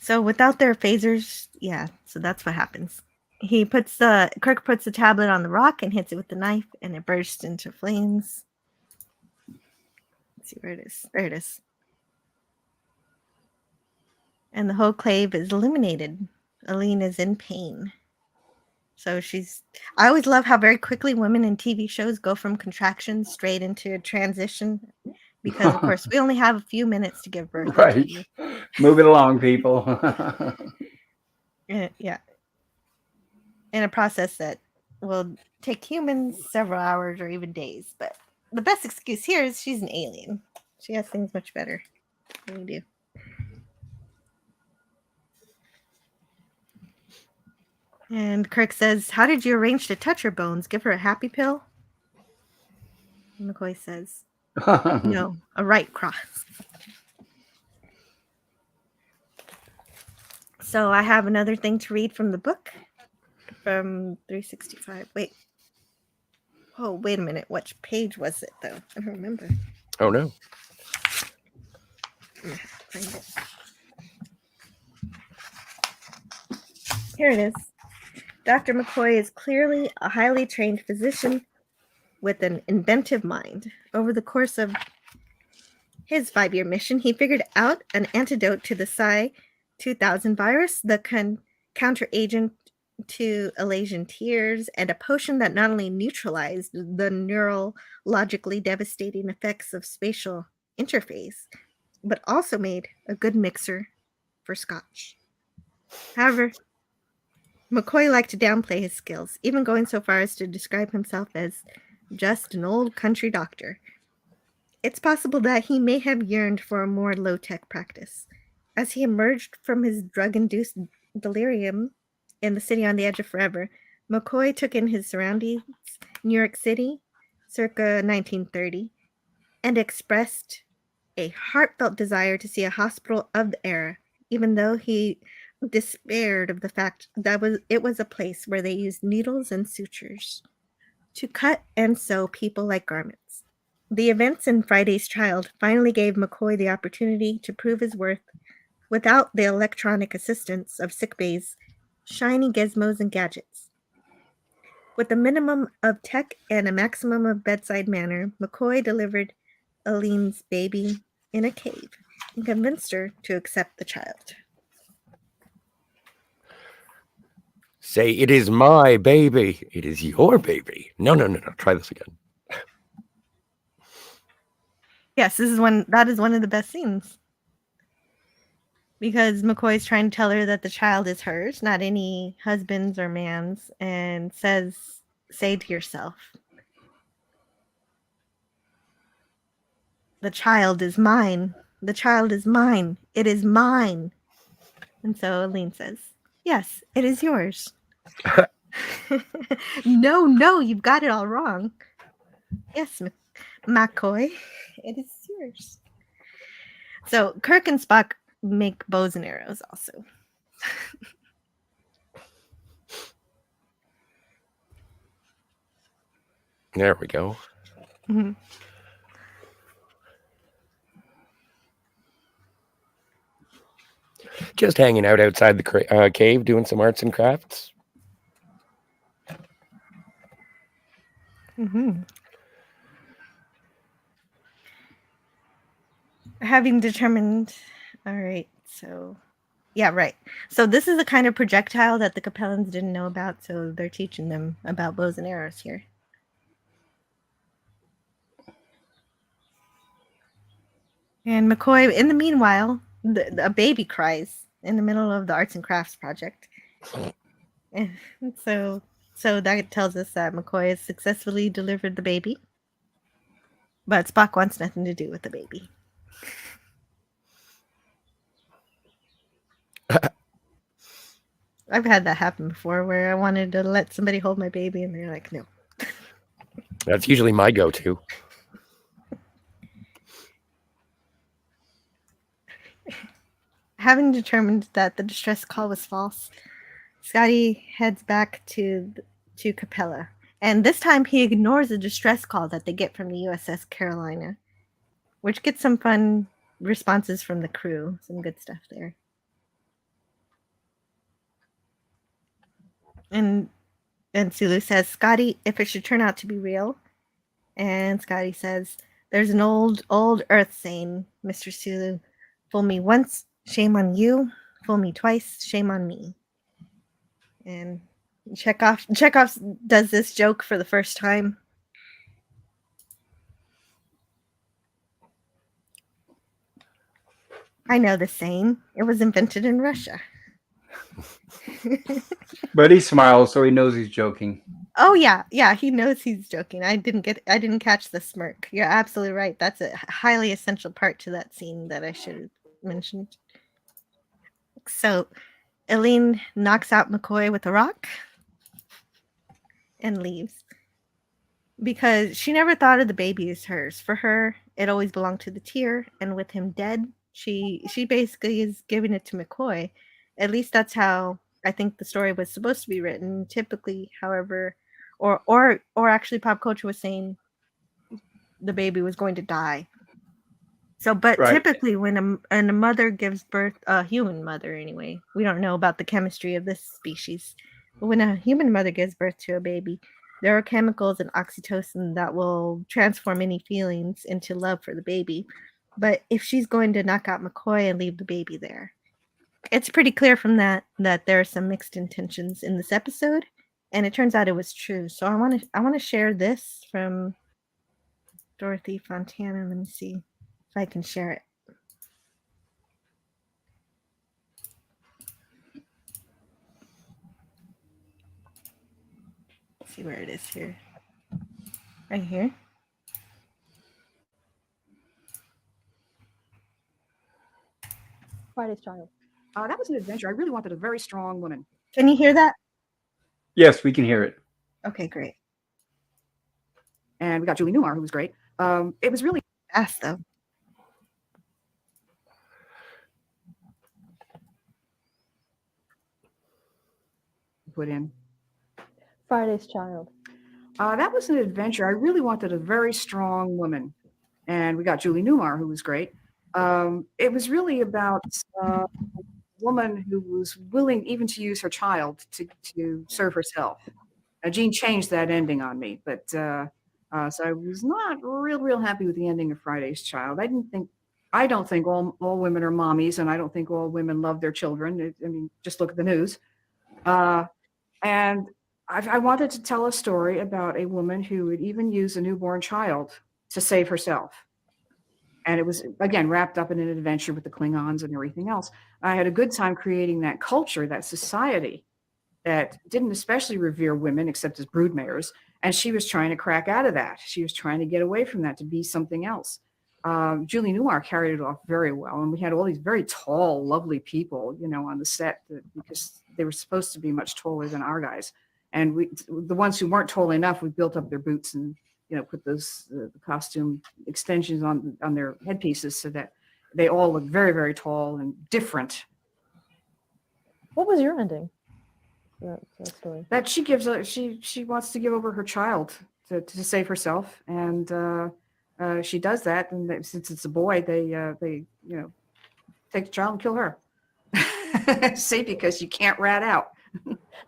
So without their phasers, yeah, so that's what happens. Kirk puts the tablet on the rock and hits it with the knife, and it bursts into flames. Let's see where it is. There it is. And the whole clave is illuminated. Aline is in pain. So I always love how very quickly women in TV shows go from contractions straight into a transition, because of course we only have a few minutes to give birth. Right. Move it along, people. Yeah. In a process that will take humans several hours or even days. But the best excuse here is she's an alien. She has things much better than we do. And Kirk says, how did you arrange to touch her bones? Give her a happy pill? And McCoy says, no, a right cross. So I have another thing to read from the book from 365. Wait a minute. Which page was it, though? I don't remember. Oh, no. Find it. Here it is. Dr. McCoy is clearly a highly trained physician with an inventive mind. Over the course of his 5-year mission, he figured out an antidote to the Psi 2000 virus, the counteragent to Elasian tears, and a potion that not only neutralized the neurologically devastating effects of spatial interface, but also made a good mixer for scotch. However, McCoy liked to downplay his skills, even going so far as to describe himself as just an old country doctor. It's possible that he may have yearned for a more low-tech practice. As he emerged from his drug-induced delirium in the city on the edge of forever, McCoy took in his surroundings, New York City, circa 1930, and expressed a heartfelt desire to see a hospital of the era, even though despaired of the fact that it was a place where they used needles and sutures to cut and sew people like garments. The events in Friday's Child finally gave McCoy the opportunity to prove his worth without the electronic assistance of sickbay's shiny gizmos and gadgets. With a minimum of tech and a maximum of bedside manner, McCoy delivered Aline's baby in a cave and convinced her to accept the child. Say, it is my baby. It is your baby. No. Try this again. Yes, that is one of the best scenes. Because McCoy's trying to tell her that the child is hers, not any husband's or man's, and say to yourself, the child is mine. The child is mine. It is mine. And so Aline says, yes, it is yours. No, you've got it all wrong. Yes, McCoy, it is yours. So Kirk and Spock make bows and arrows also. There we go. Mm-hmm. Just hanging out outside the cave doing some arts and crafts. Mm-hmm. Having determined, all right, so, yeah, right. So this is the kind of projectile that the Capellans didn't know about, so they're teaching them about bows and arrows here. And McCoy, in the meanwhile, a baby cries in the middle of the arts and crafts project. And so that tells us that McCoy has successfully delivered the baby. But Spock wants nothing to do with the baby. I've had that happen before where I wanted to let somebody hold my baby and they're like, no. That's usually my go-to. Having determined that the distress call was false, Scotty heads back to Capella. And this time he ignores a distress call that they get from the USS Carolina, which gets some fun responses from the crew. Some good stuff there. And Sulu says, Scotty, if it should turn out to be real. And Scotty says, there's an old Earth saying, Mr. Sulu, fool me once, shame on you. Fool me twice, shame on me. And Chekhov does this joke for the first time. I know the saying. It was invented in Russia. But he smiles, so he knows he's joking. Oh yeah, he knows he's joking. I didn't catch the smirk. You're absolutely right. That's a highly essential part to that scene that I should have mentioned. So, Aline knocks out McCoy with a rock and leaves because she never thought of the baby as hers. For her, it always belonged to the tier, and with him dead, she basically is giving it to McCoy. At least that's how I think the story was supposed to be written. Typically, however, or actually pop culture was saying the baby was going to die. So, but Right. Typically when a mother gives birth, a human mother anyway, we don't know about the chemistry of this species, but when a human mother gives birth to a baby, there are chemicals in oxytocin that will transform any feelings into love for the baby. But if she's going to knock out McCoy and leave the baby there, it's pretty clear from that there are some mixed intentions in this episode, and it turns out it was true. So I want to share this from Dorothy Fontana. Let me see if I can share it. Let's see where it is here. Right here. Friday's Child. That was an adventure. I really wanted a very strong woman. Can you hear that? Yes, we can hear it. Okay, great. And we got Julie Newmar, who was great. It was really fast, though. put in. Friday's Child. That was an adventure. I really wanted a very strong woman, and we got Julie Newmar, who was great. It was really about a woman who was willing even to use her child to serve herself. Jean changed that ending on me, but so I was not real happy with the ending of Friday's Child. I don't think all women are mommies, and I don't think all women love their children. I mean, just look at the news. And I wanted to tell a story about a woman who would even use a newborn child to save herself. And it was, again, wrapped up in an adventure with the Klingons and everything else. I had a good time creating that culture, that society that didn't especially revere women except as broodmares. And she was trying to crack out of that. She was trying to get away from that to be something else. Julie Newmar carried it off very well. And we had all these very tall, lovely people, on the set because they were supposed to be much taller than our guys. And the ones who weren't tall enough, we built up their boots and, put those the costume extensions on their headpieces so that they all look very, very tall and different. What was your ending? That story. That she wants to give over her child to save herself, and she does that. And since it's a boy, they take the child and kill her. See, because you can't rat out.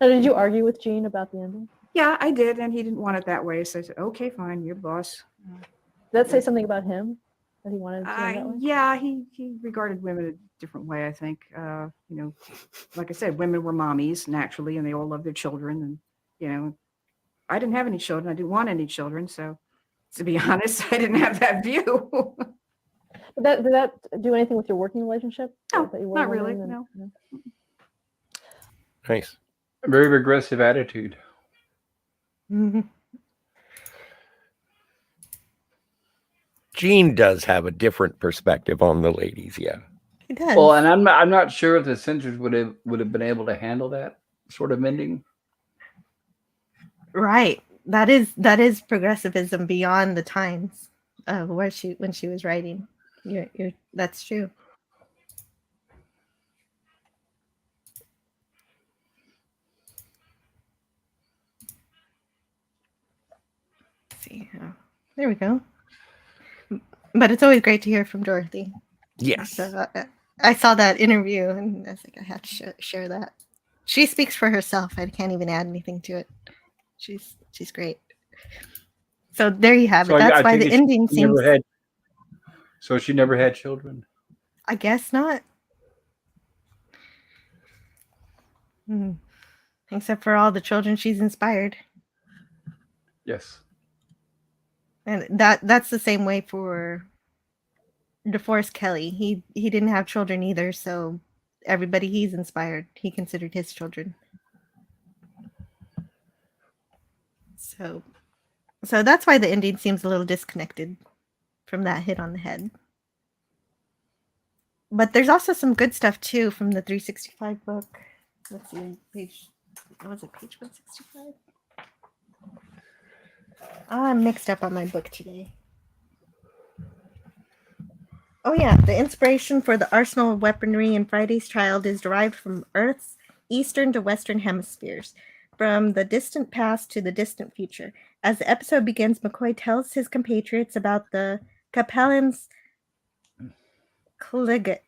Now, did you argue with Gene about the ending? Yeah, I did, and he didn't want it that way. So I said, "Okay, fine, you're the boss." Did that say something about him that he wanted to end that way? Yeah, he regarded women a different way. I think, like I said, women were mommies naturally, and they all love their children. And I didn't have any children. I didn't want any children. So, to be honest, I didn't have that view. Did that do anything with your working relationship? No, not really. No. Nice. A very regressive attitude. Mm-hmm. Gene does have a different perspective on the ladies, yeah. He does. Well, and I'm not sure if the censors would have been able to handle that sort of ending. Right. That is progressivism beyond the times of when she was writing. That's true. Let's see. There we go. But it's always great to hear from Dorothy. Yes. So, I saw that interview and I was like, I have to share that. She speaks for herself. I can't even add anything to it. She's great. So there you have it. That's why the ending seems. So she never had children. I guess not. Except for all the children she's inspired. Yes. And that's the same way for DeForest Kelly. He didn't have children either, so everybody he's inspired, he considered his children. So that's why the ending seems a little disconnected from that hit on the head. But there's also some good stuff too from the 365 book. Let's see, page 165? I'm mixed up on my book today. Oh yeah, the inspiration for the arsenal of weaponry in Friday's Child is derived from Earth's eastern to western hemispheres, from the distant past to the distant future. As the episode begins, McCoy tells his compatriots about the Capellan's Kligot,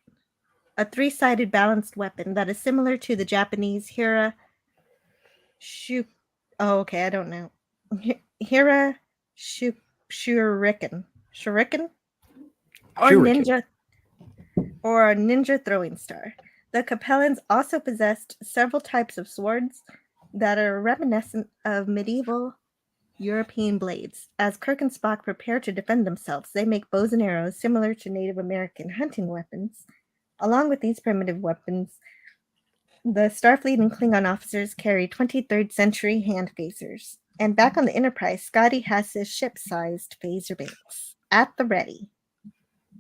a three-sided balanced weapon that is similar to the Japanese Hira Shuriken. Or ninja throwing star. The Capellans also possessed several types of swords that are reminiscent of medieval European blades. As Kirk and Spock prepare to defend themselves, they make bows and arrows similar to Native American hunting weapons. Along with these primitive weapons, the Starfleet and Klingon officers carry 23rd century hand phasers. And back on the Enterprise, Scotty has his ship-sized phaser banks at the ready.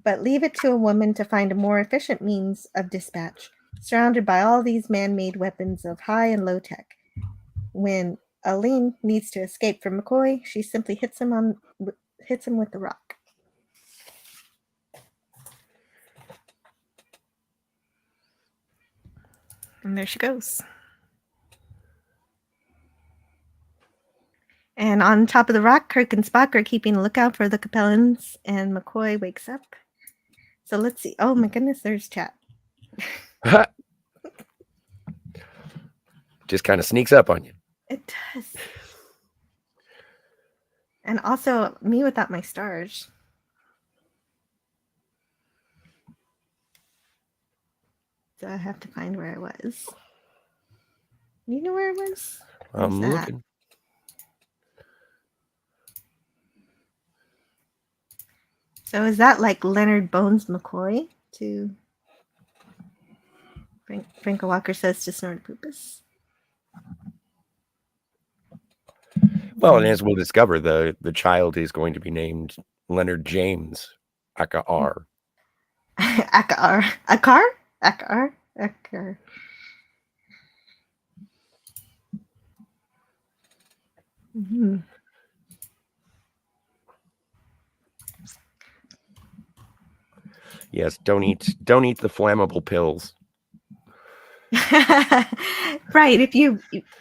But leave it to a woman to find a more efficient means of dispatch, surrounded by all these man-made weapons of high and low tech. When Aline needs to escape from McCoy, she simply hits him with the rock. And there she goes. And on top of the rock, Kirk and Spock are keeping a lookout for the Capellans, and McCoy wakes up. So let's see. Oh my goodness, there's chat. Just kind of sneaks up on you. It does. And also, me without my stars. So I have to find where I was. You know where I was? I'm Where's that? looking. So is that like Leonard Bones McCoy to Frank Walker says to Snort Poopus? Well, and as we'll discover, the child is going to be named Leonard James aka R. Akar. Akar? Akar? Akar. Mm-hmm. Yes, don't eat the flammable pills. Right.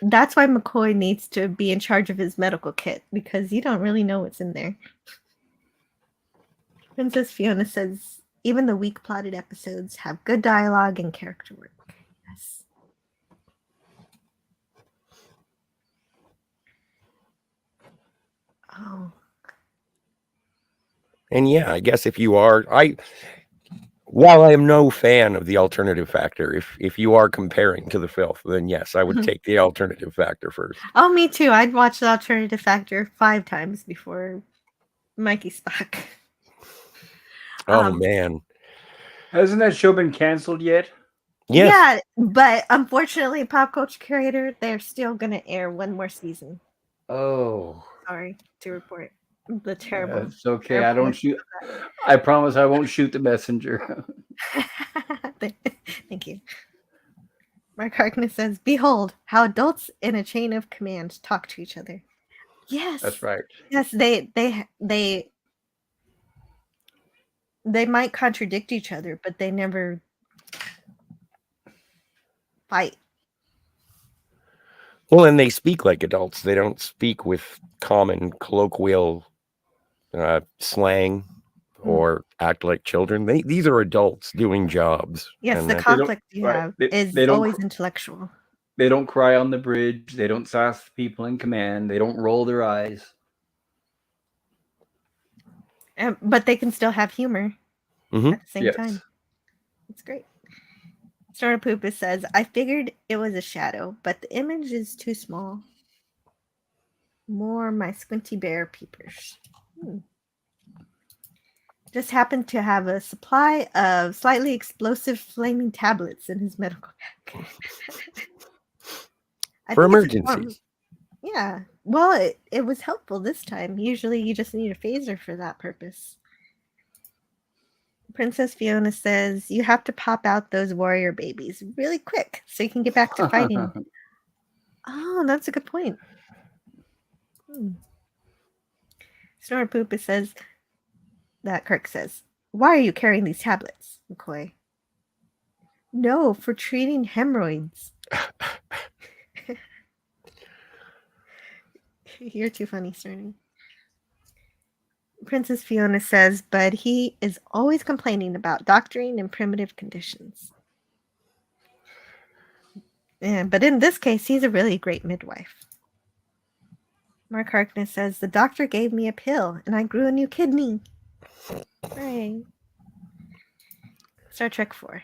That's why McCoy needs to be in charge of his medical kit, because you don't really know what's in there. Princess Fiona says, even the weak plotted episodes have good dialogue and character work. Yes. Oh. And yeah, I guess if you are, while I am no fan of the alternative factor, if you are comparing to the filth, then yes, I would take the alternative factor first. Oh, me too. I'd watch the alternative factor 5 times before Mikey Spock. Oh man. Hasn't that show been canceled yet? Yes. Yeah, but unfortunately, Pop Culture Curator, they're still going to air one more season. Oh. Sorry to report the terrible. It's okay. I don't shoot. I promise I won't shoot the messenger. Thank you. Mark Harkness says, behold, how adults in a chain of command talk to each other. Yes. That's right. Yes, they might contradict each other, but they never fight. Well, and they speak like adults. They don't speak with common colloquial slang or act like children. These are adults doing jobs. Yes, and the conflict you have is always intellectual. They don't cry on the bridge. They don't sass people in command. They don't roll their eyes. But they can still have humor at the same time. It's great. Snorter Poopus says, I figured it was a shadow, but the image is too small. More my squinty bear peepers. Just happened to have a supply of slightly explosive flaming tablets in his medical bag. For emergencies. Yeah. Well, it was helpful this time. Usually you just need a phaser for that purpose. Princess Fiona says, you have to pop out those warrior babies really quick so you can get back to fighting. Oh, that's a good point. Snore Poopa says that Kirk says, why are you carrying these tablets, McCoy? No, for treating hemorrhoids. You're too funny, Sterling. Princess Fiona says, but he is always complaining about doctoring and primitive conditions. Yeah, but in this case, he's a really great midwife. Mark Harkness says, the doctor gave me a pill and I grew a new kidney. Hooray. Star Trek 4.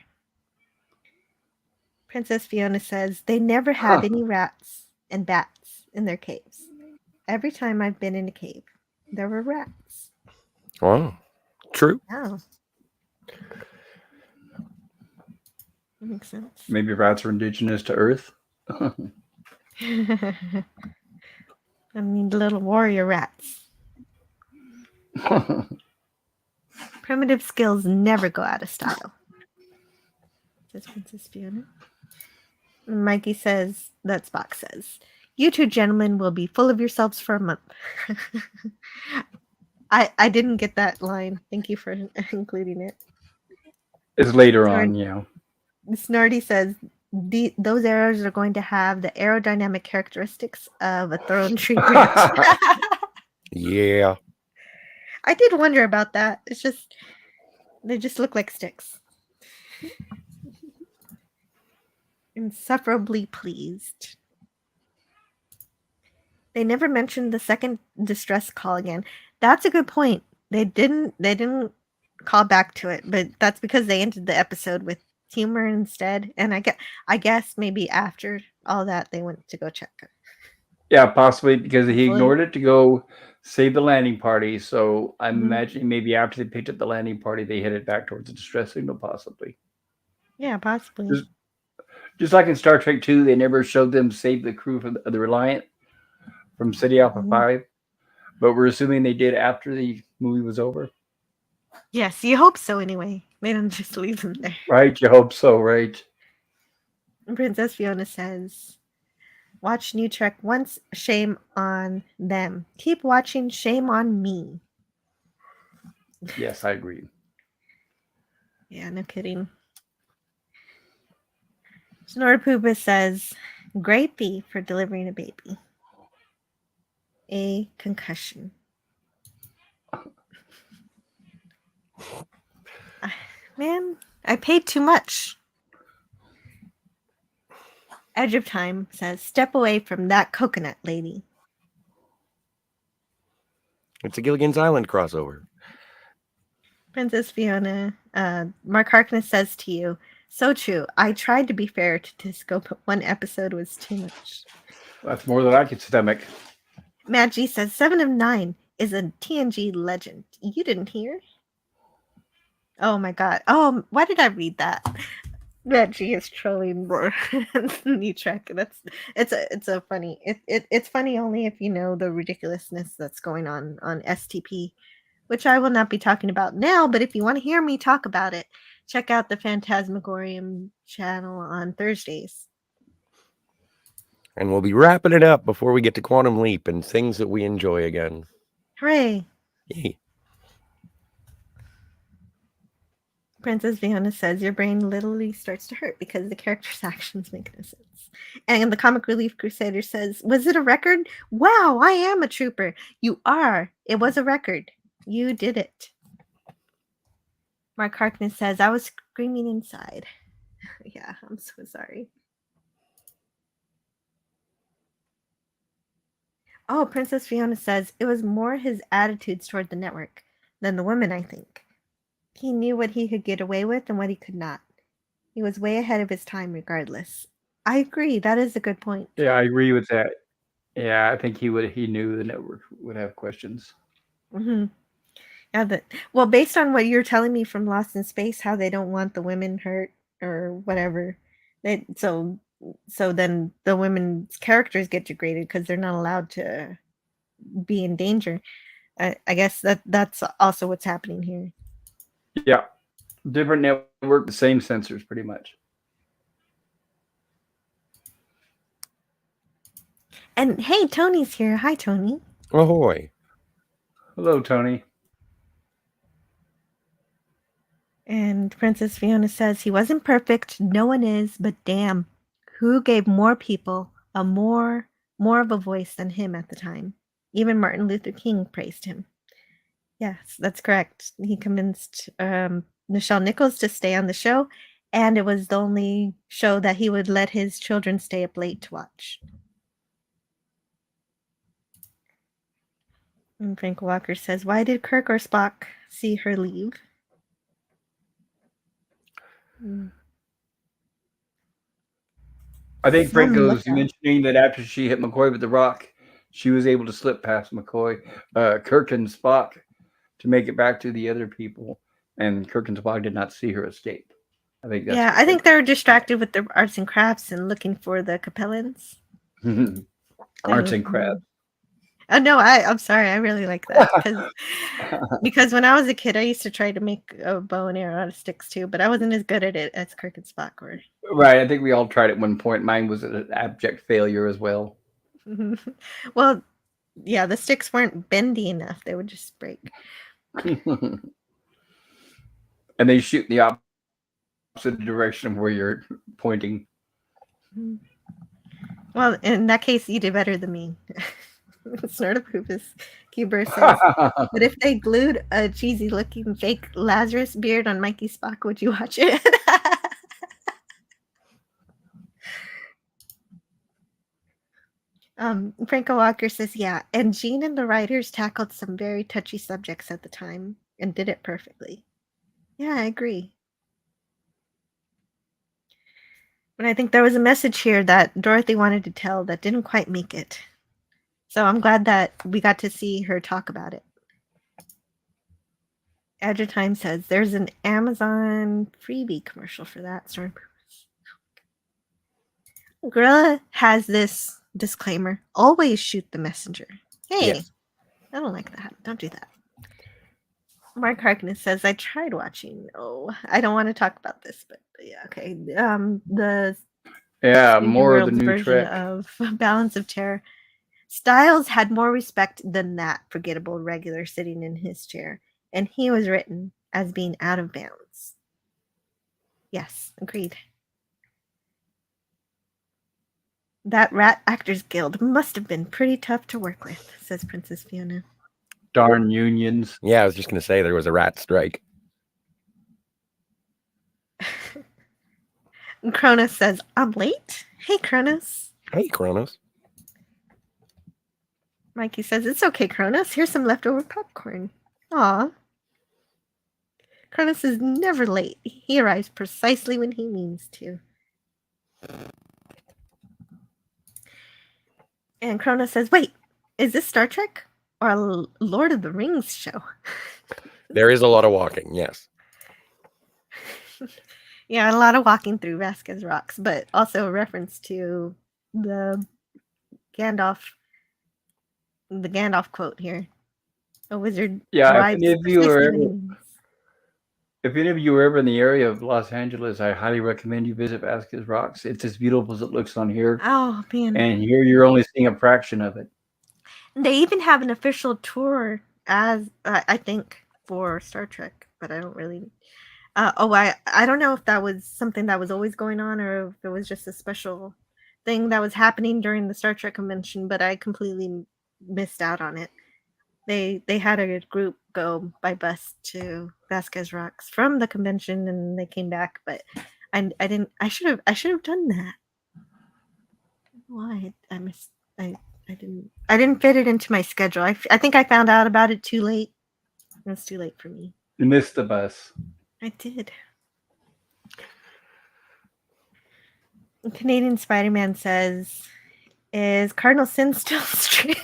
Princess Fiona says, they never have any rats and bats in their caves. Every time I've been in a cave, there were rats. Oh, true. Oh. That makes sense. Maybe rats are indigenous to Earth. I mean, little warrior rats. Primitive skills never go out of style. Says Princess Fiona. And Mikey says, that Spock says, you two gentlemen will be full of yourselves for a month. I didn't get that line. Thank you for including it. It's later on, yeah. Snarty says, those arrows are going to have the aerodynamic characteristics of a thrown tree branch. Yeah. I did wonder about that. It's just they just look like sticks. Insufferably pleased. They never mentioned the second distress call again. That's a good point. They didn't call back to it, but that's because they ended the episode with humor instead. And I guess maybe after all that they went to go check. Yeah, possibly because he Hopefully. ignored it to go save the landing party. So I'm Mhm. imagining maybe after they picked up the landing party, they headed back towards the distress signal, possibly. Yeah, possibly. Just like in Star Trek 2, they never showed them save the crew from the Reliant from City Alpha Mhm. 5, but we're assuming they did after the movie was over. Yes, you hope so anyway. They don't just leave them there. Right? You hope so, right? Princess Fiona says, watch New Trek once, shame on them. Keep watching, shame on me. Yes, I agree. Yeah, no kidding. Snorpoopa says, great fee for delivering a baby. A concussion. Man, I paid too much. Edge of Time says, step away from that coconut lady. It's a Gilligan's Island crossover. Princess Fiona, Mark Harkness says to you, so true. I tried to be fair to Disco, but one episode was too much. That's more than I could stomach. Matt G says 7 of 9 is a TNG legend. You didn't hear? Oh my god. Oh, why did I read that? Matt G is trolling more New Trek. It's a funny. It's funny only if you know the ridiculousness that's going on STP, which I will not be talking about now. But if you want to hear me talk about it, check out the Phantasmagorium channel on Thursdays. And we'll be wrapping it up before we get to Quantum Leap and things that we enjoy again. Hooray! Yay. Princess Fiona says your brain literally starts to hurt because the character's actions make no sense. And the Comic Relief Crusader says, was it a record? Wow, I am a trooper. You are. It was a record. You did it. Mark Harkness says, I was screaming inside. Yeah, I'm so sorry. Oh, Princess Fiona says, it was more his attitudes toward the network than the women, I think. He knew what he could get away with and what he could not. He was way ahead of his time regardless. I agree. That is a good point. Yeah, I agree with that. Yeah, I think he knew the network would have questions. Mm-hmm. Yeah, well, based on what you're telling me from Lost in Space, how they don't want the women hurt or whatever, so then the women's characters get degraded because they're not allowed to be in danger. I guess that's also what's happening here. Yeah, different network, the same sensors, pretty much. And hey, Tony's here. Hi, Tony. Ahoy. Hello, Tony. And Princess Fiona says he wasn't perfect. No one is, but damn, who gave more people a more of a voice than him at the time? Even Martin Luther King praised him. Yes, that's correct. He convinced Nichelle Nichols to stay on the show, and it was the only show that he would let his children stay up late to watch. And Frank Walker says, why did Kirk or Spock see her leave? I think Franco's mentioning that after she hit McCoy with the rock, she was able to slip past McCoy, Kirk and Spock to make it back to the other people, and Kirk and Spock did not see her escape. I think that's I think they were distracted with their arts and crafts and looking for the Capellans. Arts and crafts. Oh no, I'm sorry. I really like that because when I was a kid, I used to try to make a bow and arrow out of sticks too, but I wasn't as good at it as Kirk and Spock were. Right. I think we all tried at one point. Mine was an abject failure as well. Well, yeah, the sticks weren't bendy enough; they would just break. And they shoot in the opposite direction of where you're pointing. Well, in that case, you did better than me. Snort of Hoopus Cuber says, but if they glued a cheesy looking fake Lazarus beard on Mikey Spock, would you watch it? Franco Walker says, yeah, and Gene and the writers tackled some very touchy subjects at the time and did it perfectly. Yeah, I agree. But I think there was a message here that Dorothy wanted to tell that didn't quite make it. So I'm glad that we got to see her talk about it. Edger Time says there's an Amazon freebie commercial for that. Sorry. Gorilla has this disclaimer: always shoot the messenger. Hey, Yes. I don't like that. Don't do that. Mark Harkness says I tried watching. Oh, I don't want to talk about this, but yeah, okay. The Yeah, Steven more of the World's new version Trek. of Balance of Terror. Styles had more respect than that forgettable regular sitting in his chair, and he was written as being out of bounds. Yes, agreed. That Rat Actors Guild must have been pretty tough to work with, says Princess Fiona. Darn unions. Yeah, I was just going to say there was a rat strike. Cronus says, I'm late? Hey, Cronus. Hey, Kronos. Mikey says, it's okay, Cronus. Here's some leftover popcorn. Aw. Cronus is never late. He arrives precisely when he means to. And Cronus says, wait, is this Star Trek or a Lord of the Rings show? There is a lot of walking, yes. Yeah, a lot of walking through Vasquez Rocks, but also a reference to the Gandalf quote here. A wizard Yeah, arrives precisely when he means. if any of you are ever in the area of Los Angeles, I highly recommend you visit Vasquez Rocks. It's as beautiful as it looks on here. Oh, man. And here you're only seeing a fraction of it. They even have an official tour as, I think, for Star Trek, but I don't really... I don't know if that was something that was always going on or if it was just a special thing that was happening during the Star Trek convention, but I completely missed out on it. They had a group go by bus to Vasquez Rocks from the convention and they came back, but I should have done that. Why? I didn't fit it into my schedule. I think I found out about it too late. It was too late for me. You missed the bus. I did. Canadian Spider-Man says, is Cardinal Sin still streaming?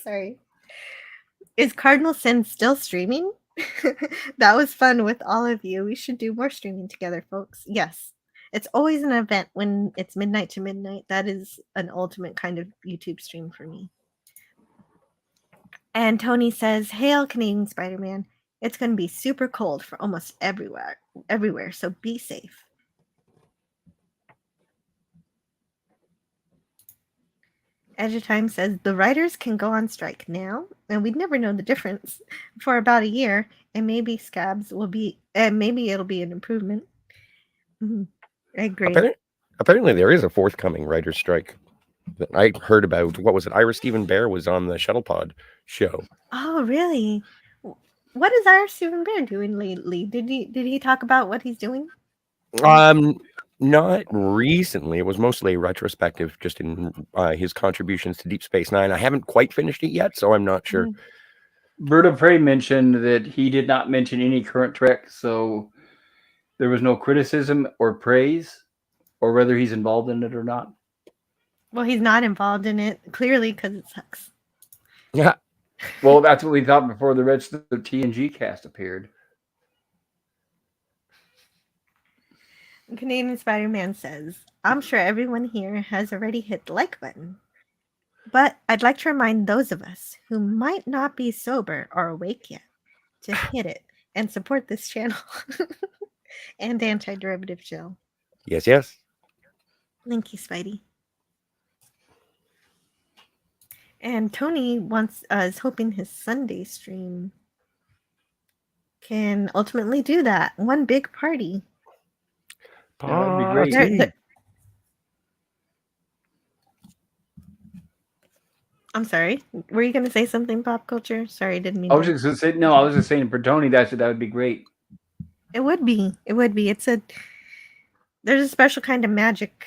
Sorry. Is Cardinal Sin still streaming? That was fun with all of you. We should do more streaming together, folks. Yes. It's always an event when it's midnight to midnight. That is an ultimate kind of YouTube stream for me. And Tony says, hail Canadian Spider-Man. It's going to be super cold for almost everywhere, so be safe. Edge of Time says, the writers can go on strike now, and we'd never know the difference for about a year, and maybe Scabs will be, and maybe it'll be an improvement. I agree. Apparently there is a forthcoming writer's strike that I heard about. What was it? Ira Stephen Bear was on the Shuttlepod show. Oh, really? What is Ira Stephen Bear doing lately? Did he talk about what he's doing? Not recently. It was mostly retrospective, just in his contributions to Deep Space Nine. I haven't quite finished it yet, so I'm not sure. Bird of Prey mentioned that he did not mention any current Trek, so there was no criticism or praise, or whether he's involved in it or not. Well, he's not involved in it, clearly, because it sucks. Yeah. Well, that's what we thought before the rest of the TNG cast appeared. Canadian Spider-Man says, I'm sure everyone here has already hit the like button. But I'd like to remind those of us who might not be sober or awake yet to hit it and support this channel and Anti-Derivative Jill. Yes, yes. Thank you, Spidey. And Tony is hoping his Sunday stream can ultimately do that. One big party. Yeah, that'd be great. I'm sorry. Were you going to say something, Pop Culture? Sorry, I didn't mean I was to. just saying, no, I was just saying for Tony, that would be great. It would be. It would be. There's a special kind of magic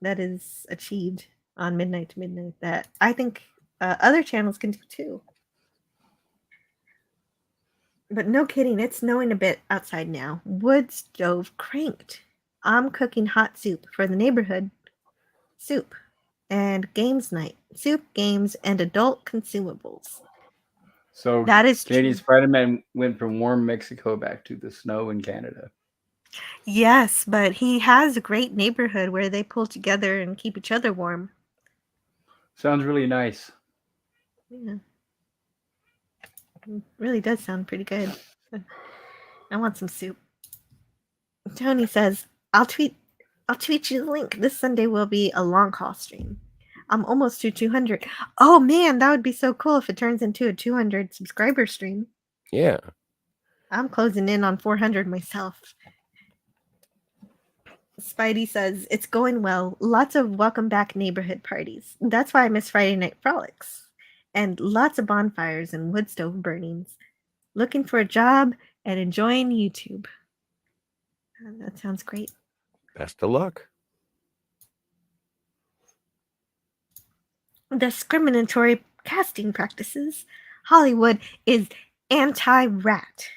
that is achieved on Midnight to Midnight that I think other channels can do too. But no kidding, it's snowing a bit outside now. Wood stove cranked. I'm cooking hot soup for the neighborhood. Soup and games night. Soup, games, and adult consumables. So that is Canadian true. Spider-Man went from warm Mexico back to the snow in Canada. Yes, but he has a great neighborhood where they pull together and keep each other warm. Sounds really nice. Yeah. It really does sound pretty good. I want some soup. Tony says, I'll tweet you the link. This Sunday will be a long haul stream. I'm almost to 200. Oh man, that would be so cool if it turns into a 200 subscriber stream. Yeah. I'm closing in on 400 myself. Spidey says, it's going well. Lots of welcome back neighborhood parties. That's why I miss Friday Night Frolics. And lots of bonfires and wood stove burnings. Looking for a job and enjoying YouTube. That sounds great. Best of luck. Discriminatory casting practices. Hollywood is anti-rat.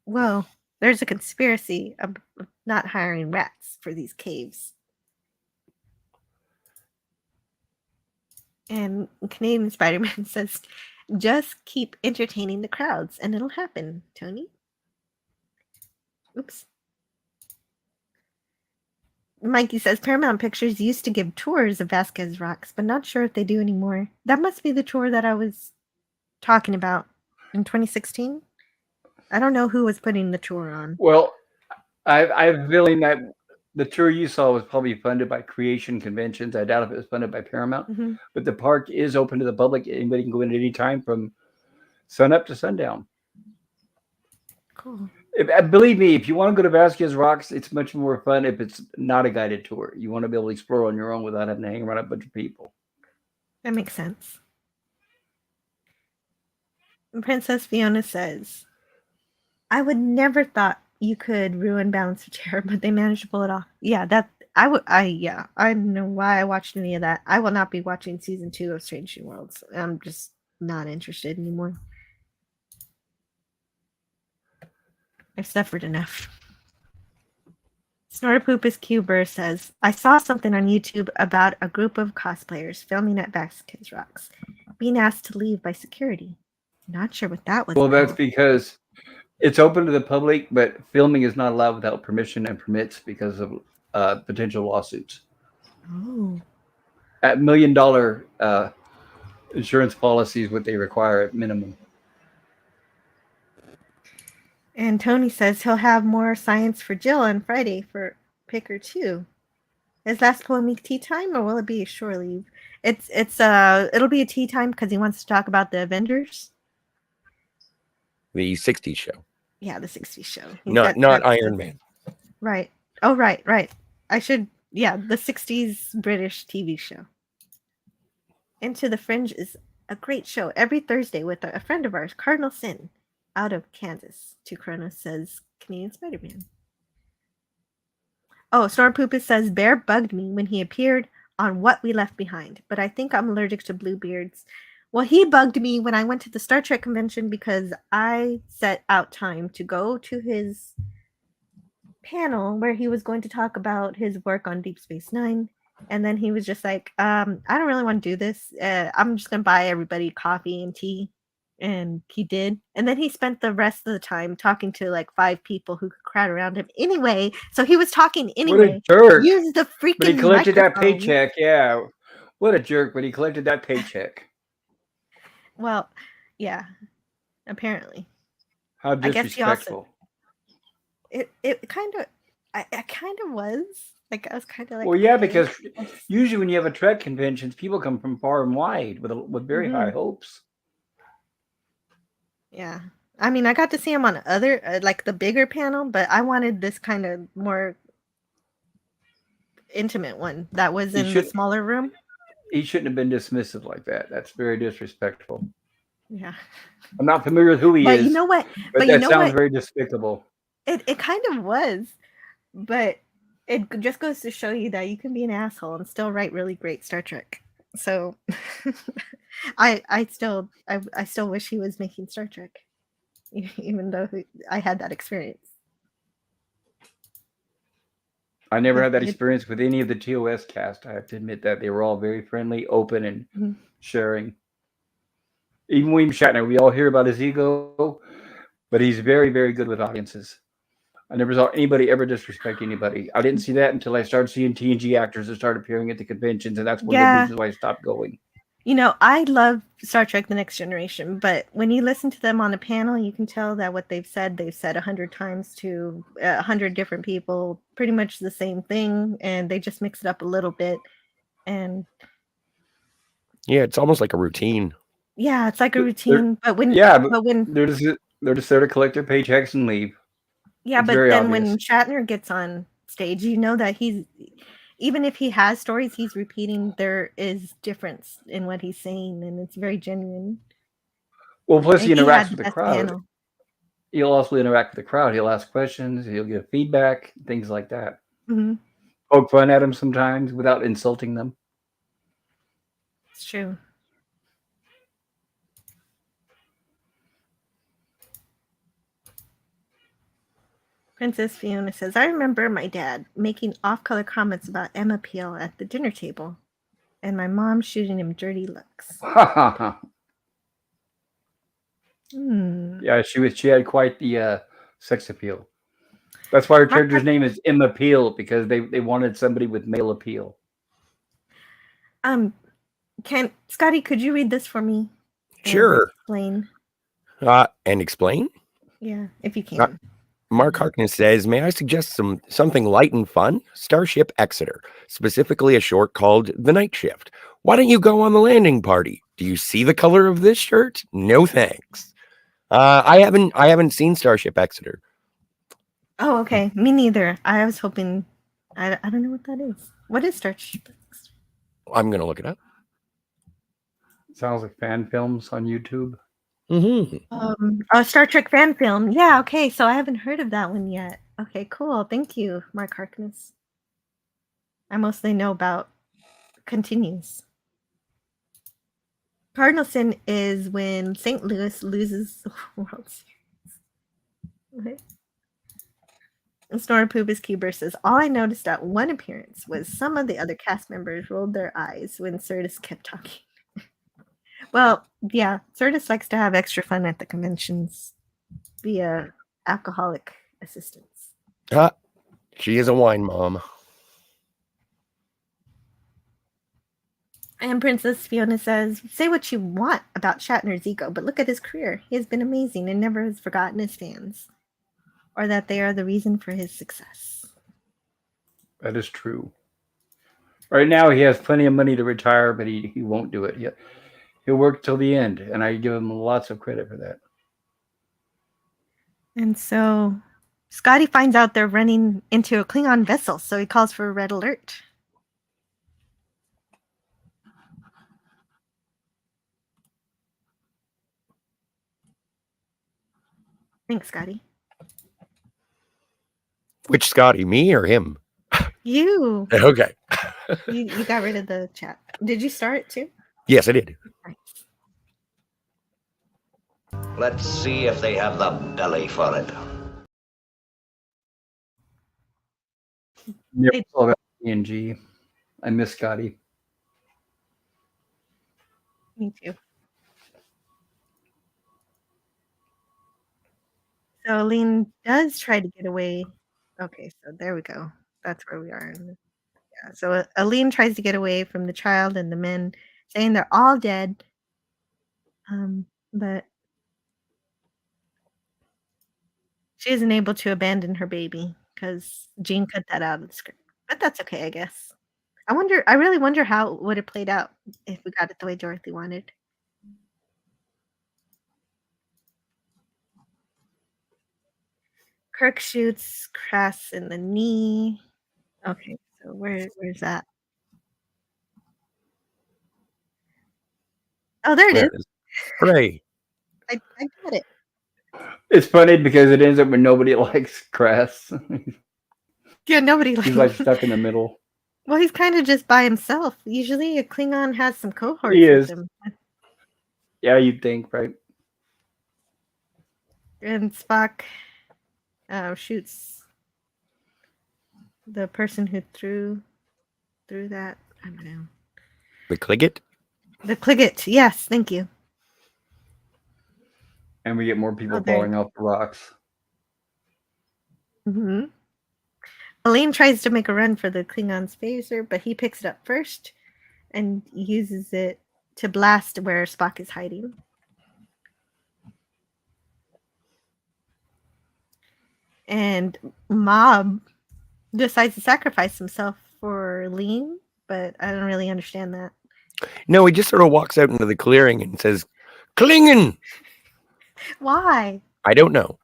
Well, there's a conspiracy of not hiring rats for these caves. And Canadian Spider-Man says, just keep entertaining the crowds and it'll happen, Tony. Oops. Mikey says Paramount Pictures used to give tours of Vasquez Rocks, but not sure if they do anymore. That must be the tour that I was talking about in 2016. I don't know who was putting the tour on. Well, I have a feeling that the tour you saw was probably funded by Creation Conventions. I doubt if it was funded by Paramount. Mm-hmm. But the park is open to the public. Anybody can go in at any time from sun up to sundown. Cool. Believe me, if you want to go to Vasquez Rocks, it's much more fun if it's not a guided tour. You want to be able to explore on your own without having to hang around a bunch of people. That makes sense. And Princess Fiona says, I would never thought you could ruin Balance of Terror, but they managed to pull it off. Yeah, I don't know why I watched any of that. I will not be watching season 2 of Strange New Worlds. I'm just not interested anymore. I've suffered enough. Snorterpoopus Cuber says, I saw something on YouTube about a group of cosplayers filming at Vasquez Rocks, being asked to leave by security. Not sure what that was Well, about. that's because it's open to the public, but filming is not allowed without permission and permits because of potential lawsuits. Oh. At $1 million insurance policies, what they require at minimum. And Tony says he'll have more science for Jill on Friday for Picker 2. Is last poem week tea time, or will it be a shore leave? It'll be a tea time because he wants to talk about the Avengers. The 60s show. Yeah, the 60s show. Not Iron Man. Right. Oh, right. The 60s British TV show. Into the Fringe is a great show every Thursday with a friend of ours, Cardinal Sin, out of Kansas. To Kronos says Canadian Spider-Man. Oh, Snorpoopus says Bear bugged me when he appeared on What We Left Behind, but I think I'm allergic to bluebeards. Well, he bugged me when I went to the Star Trek convention because I set out time to go to his panel where he was going to talk about his work on Deep Space Nine. And then he was just like, I don't really want to do this. I'm just going to buy everybody coffee and tea. And he did. And then he spent the rest of the time talking to like 5 people who could crowd around him anyway. So he was talking anyway. What a jerk. Use the freaking But he collected that microphone. paycheck. Yeah. What a jerk. But he collected that paycheck. Well, yeah. Apparently. How I guess he disrespectful. also, it kind of, I kind of was. Like, I was kind of like, Well, yeah, okay. because usually when you have a Trek conventions, people come from far and wide with very high hopes. Yeah. I mean, I got to see him on other, like the bigger panel, but I wanted this kind of more intimate one that was in the smaller room. he shouldn't have been dismissive like that. That's very disrespectful. Yeah. I'm not familiar with who he But is. you know what? But But that you know sounds what? very despicable. It kind of was, but it just goes to show you that you can be an asshole and still write really great Star Trek. So I still wish he was making Star Trek, even though I had that experience. I never had that It- experience with any of the TOS cast. I have to admit that they were all very friendly, open, and Mhm. sharing. Even William Shatner, we all hear about his ego, but he's very, very good with audiences. I never saw anybody ever disrespect anybody. I didn't see that until I started seeing TNG actors that started appearing at the conventions, and that's one of the Yeah. reasons why I stopped going. You know, I love Star Trek: The Next Generation, but when you listen to them on a panel, you can tell that what they've said 100 times to 100 different people, pretty much the same thing, and they just mix it up a little bit. And Yeah, it's almost like a routine. yeah, it's like a They're- routine. But when they're just there to collect their paychecks and leave. yeah, It's but very then obvious. when Shatner gets on stage, you know that even if he has stories he's repeating, there is difference in what he's saying, and it's very genuine. Well, plus And he he interacts had with the best crowd. panel. He'll also interact with the crowd. He'll ask questions. He'll give feedback, things like that. Mhm. Poke fun at them sometimes without insulting them. It's true. Princess Fiona says, I remember my dad making off-color comments about Emma Peel at the dinner table, and my mom shooting him dirty looks. Yeah, she had quite the sex appeal. That's why her character's name is Emma Peel, because they wanted somebody with male appeal. Scotty, could you read this for me? Sure. Explain. And explain? Yeah, if you can. Mark Harkness says, may I suggest something light and fun? Starship Exeter, specifically a short called The Night Shift. Why don't you go on the landing party? Do you see the color of this shirt? No thanks. I haven't seen Starship Exeter. Oh, okay. Me neither. I was hoping. I don't know what that is. What is Starship Exeter? I'm gonna look it up. Sounds like fan films on YouTube. A Star Trek fan film. Yeah, okay. So I haven't heard of that one yet. Okay, cool. Thank you, Mark Harkness. I mostly know about continues. Cardinal sin is when St. Louis loses the World Series. And Snora Poopus Cuber says, all I noticed at one appearance was some of the other cast members rolled their eyes when Sirtis kept talking. Well, yeah, Sirtis likes to have extra fun at the conventions via alcoholic assistance. She is a wine mom. And Princess Fiona says, say what you want about Shatner's ego, but look at his career. He has been amazing and never has forgotten his fans, or that they are the reason for his success. That is true. Right now, he has plenty of money to retire, but he won't do it. He'll work till the end, and I give him lots of credit for that. And so Scotty finds out they're running into a Klingon vessel, so he calls for a red alert. Thanks, Scotty. Which Scotty, me or him? You. Okay. You got rid of the chat. Did you start it too? Yes, I did. Nice. Let's see if they have the belly for it. Yeah, it's all about TNG. I miss Scotty. Me too. So Aline does try to get away. Okay, so there we go. That's where we are. Yeah. So Aline tries to get away from the child and the men, saying they're all dead. But she isn't able to abandon her baby because Gene cut that out of the script. But that's okay, I guess. I really wonder how it would have played out if we got it the way Dorothy wanted. Kirk shoots Crass in the knee. Okay, so where's that? Oh, there it There is. it is. Hooray. I got it. It's funny because it ends up when nobody likes Cress. Yeah, nobody He's likes. stuck in the middle. Well, he's kind of just by himself. Usually, a Klingon has some cohorts He with is. him. Yeah, you'd think, right? And Spock shoots the person who threw that. I don't know. The Kliggit? The Kliggit. Yes, thank you. And we get more people there you falling off the rocks. Mm-hmm. Elaine tries to make a run for the Klingon's phaser, but he picks it up first and uses it to blast where Spock is hiding. And Mob decides to sacrifice himself for Lean, but I don't really understand that. No, he just sort of walks out into the clearing and says, Klingen! Why? I don't know.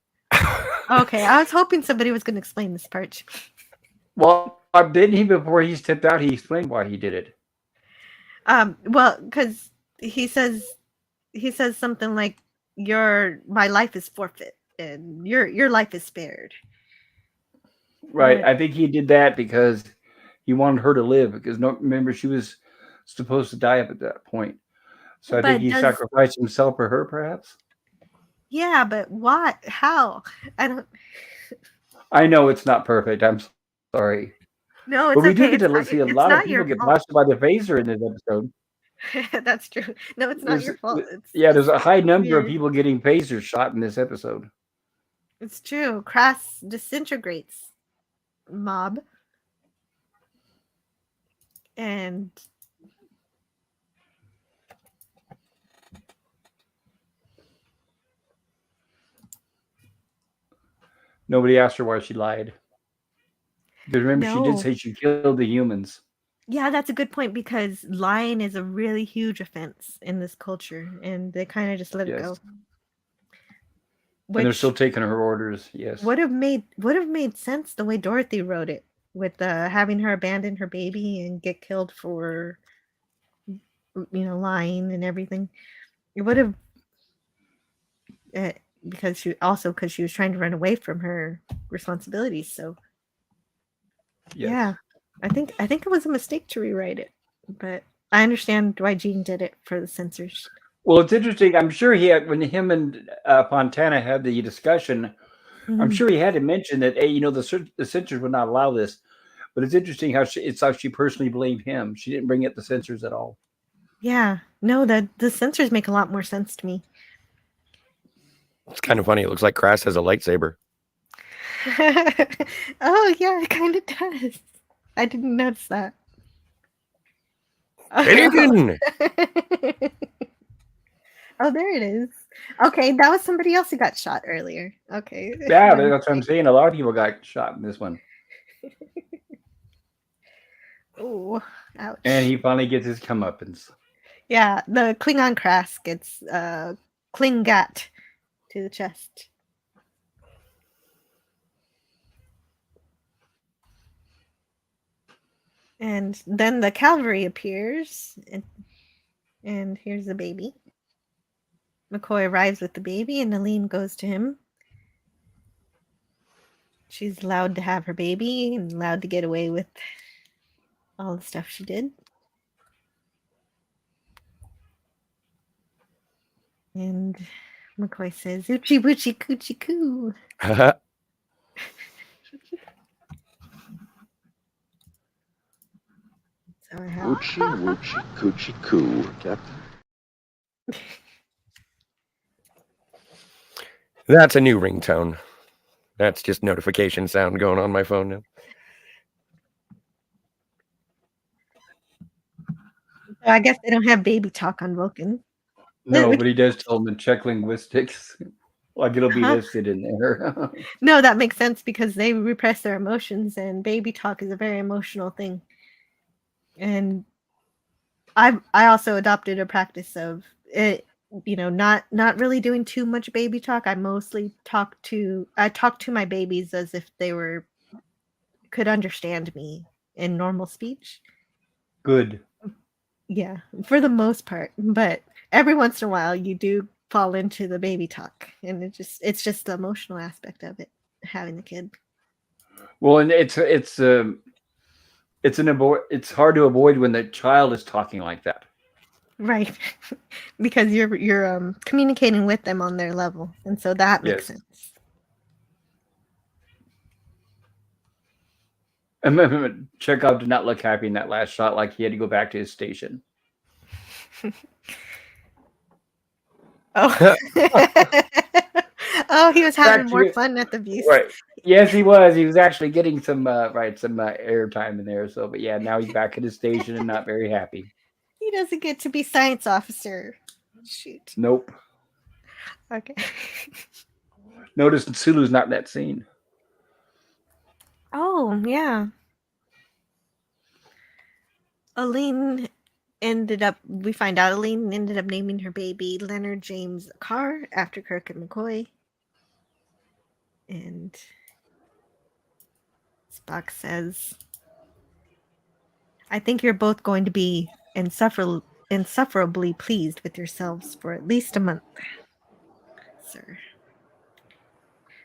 Okay, I was hoping somebody was going to explain this part. Well, didn't he, before he stepped out, he explained why he did it? Well, because he says something like, my life is forfeit and your life is spared. Right. I think he did that because he wanted her to live, because remember, she was supposed to die up at that point. So I think he sacrificed himself for her, perhaps. Yeah, but what? How? I know it's not perfect. I'm sorry. No, it's but we okay. do get to see a lot of people get blasted by the phaser in this episode. That's true. No, it's not your fault. There's a high number of people getting phaser shot in this episode. It's true. Crass disintegrates Mob. And nobody asked her why she lied. Because remember, she did say she killed the humans. Yeah, that's a good point, because lying is a really huge offense in this culture, and they kind of just let it go. And they're still taking her orders. Yes. Would have made sense the way Dorothy wrote it, with having her abandon her baby and get killed for, lying and everything. It would have, because she was trying to run away from her responsibilities. So, yeah, I think it was a mistake to rewrite it, but I understand why Gene did it for the censors. Well, it's interesting. I'm sure when him and Fontana had the discussion, I'm sure he had to mention that, hey, the censors would not allow this. But it's interesting how she personally blamed him. She didn't bring up the censors at all. Yeah, no, the censors make a lot more sense to me. It's kind of funny. It looks like Crass has a lightsaber. Oh, yeah, it kind of does. I didn't notice that. Oh, there it is. Okay, that was somebody else who got shot earlier. Okay. Yeah, that's what I'm saying. A lot of people got shot in this one. Oh, ouch. And he finally gets his comeuppance. Yeah, the Klingon Crass gets Klingat to the chest. And then the cavalry appears, and here's the baby. McCoy arrives with the baby, and Aline goes to him. She's allowed to have her baby and allowed to get away with all the stuff she did. And McCoy says, "Oochie boochie coochie coo." Oochie woochie coochie coo, Captain. That's a new ringtone. That's just notification sound going on my phone now. I guess they don't have baby talk on Vulcan. No, but he does tell them to check linguistics. Like it'll be listed in there. No, that makes sense, because they repress their emotions, and baby talk is a very emotional thing. And I also adopted a practice of it, not really doing too much baby talk. I mostly talk to my babies as if they could understand me in normal speech. Good. Yeah, for the most part. But every once in a while you do fall into the baby talk, and it's just the emotional aspect of it, having the kid. Well, and it's hard to avoid when the child is talking like that. Right. Because you're communicating with them on their level, and so that makes sense. And Chekhov did not look happy in that last shot, like he had to go back to his station. Oh. Oh, he was having more fun at the beast. Right. Yes, he was. He was actually getting some airtime in there. So, but yeah, now he's back at his station and not very happy. He doesn't get to be science officer. Shoot. Nope. Okay. Notice Sulu's not in that scene. Oh, yeah. We find out Aline ended up naming her baby Leonard James Carr after Kirk and McCoy. And Spock says, I think you're both going to be insufferably pleased with yourselves for at least a month, sir.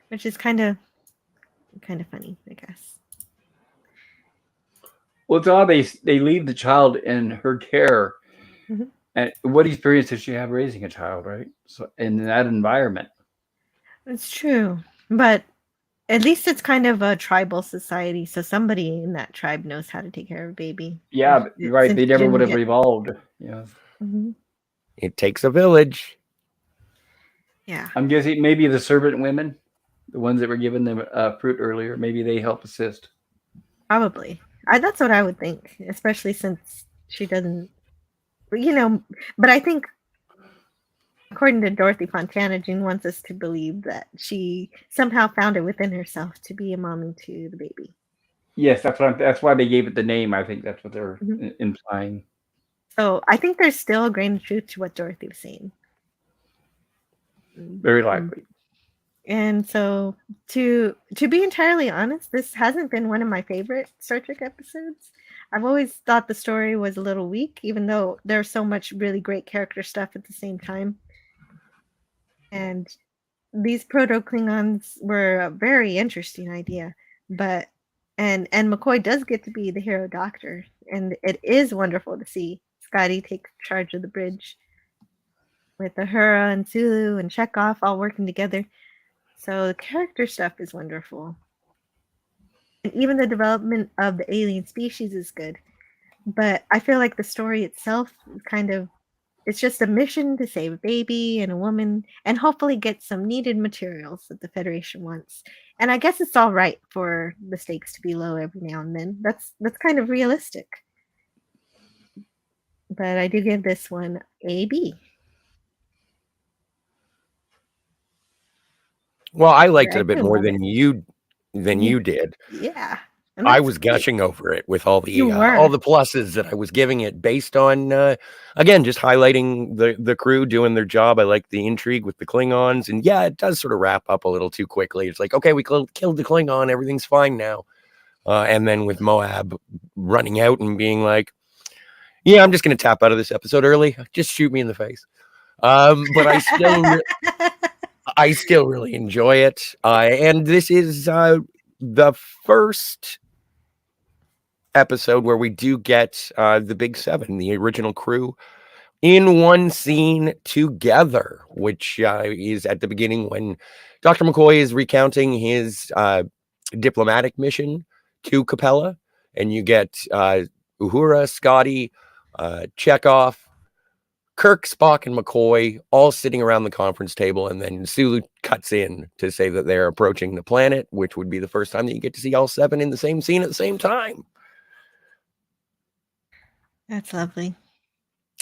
Which is kind of funny, I guess. Well, it's odd they leave the child in her care. Mm-hmm. And what experience does she have raising a child, right? So in that environment. It's true. But at least it's kind of a tribal society, so somebody in that tribe knows how to take care of a baby. Yeah, right. They never would have evolved. Yeah. Mm-hmm. It takes a village. Yeah. I'm guessing maybe the servant women, the ones that were given them fruit earlier, maybe they help assist. Probably. That's what I would think, especially since she doesn't, but I think, according to Dorothy Fontana, Jean wants us to believe that she somehow found it within herself to be a mommy to the baby. Yes, that's why they gave it the name. I think that's what they're implying. So I think there's still a grain of truth to what Dorothy was saying. Very likely. And so, to be entirely honest, this hasn't been one of my favorite Star Trek episodes. I've always thought the story was a little weak, even though there's so much really great character stuff at the same time. And these proto-Klingons were a very interesting idea, but and McCoy does get to be the hero doctor, and it is wonderful to see Scotty take charge of the bridge with Uhura and Sulu and Chekhov all working together. So the character stuff is wonderful. And even the development of the alien species is good. But I feel like the story itself it's just a mission to save a baby and a woman and hopefully get some needed materials that the Federation wants. And I guess it's all right for the stakes to be low every now and then. That's kind of realistic. But I do give this one a B. Well, I liked it a bit more than you did. Yeah. I was gushing over it with all the pluses that I was giving it based on again, just highlighting the crew doing their job. I like the intrigue with the Klingons, and yeah, it does sort of wrap up a little too quickly. It's like, okay, we killed the Klingon, everything's fine now. And then with Moab running out and being like, yeah, I'm just going to tap out of this episode early. Just shoot me in the face. But I still really enjoy it. And this is the first episode where we do get the Big Seven, the original crew, in one scene together, which is at the beginning when Dr. McCoy is recounting his diplomatic mission to Capella, and you get Uhura, Scotty, Chekhov, Kirk, Spock, and McCoy all sitting around the conference table, and then Sulu cuts in to say that they're approaching the planet, which would be the first time that you get to see all seven in the same scene at the same time. That's lovely.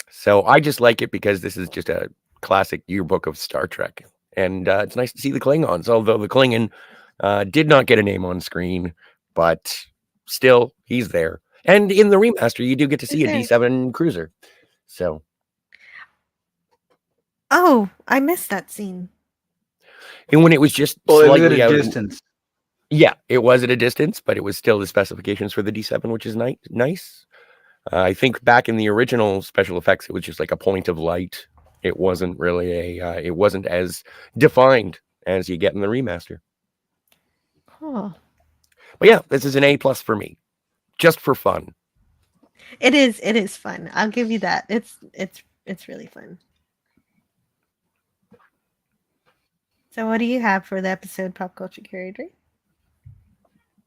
So I just like it because this is just a classic yearbook of Star Trek, and it's nice to see the Klingons, although the Klingon did not get a name on screen, but still, he's there. And in the remaster, you do get to see a D7 cruiser. So... Oh, I missed that scene. And when it was just slightly at out a distance. Yeah, it was at a distance, but it was still the specifications for the D7, which is nice. I think back in the original special effects, it was just like a point of light It wasn't really it wasn't as defined as you get in the remaster. Oh, But yeah, this is an A+ for me, just for fun. it is fun. I'll give you that. It's really fun. So what do you have for the episode, Pop Culture Curator?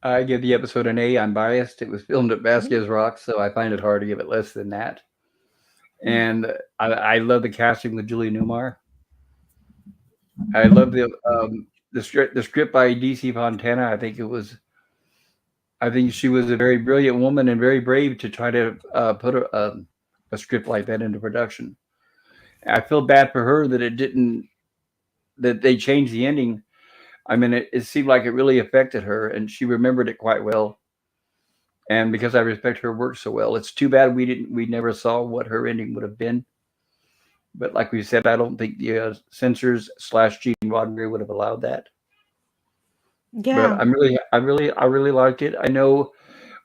I give the episode an A. I'm biased. It was filmed at Vasquez Rocks, so I find it hard to give it less than that. And I love the casting with Julie Newmar. I love the script by DC Fontana. I think she was a very brilliant woman and very brave to try to put a script like that into production. I feel bad for her that they changed the ending. I mean, it seemed like it really affected her, and she remembered it quite well. And because I respect her work so well, it's too bad we never saw what her ending would have been. But like we said, I don't think the censors / Gene Roddenberry would have allowed that. Yeah. But I really liked it. I know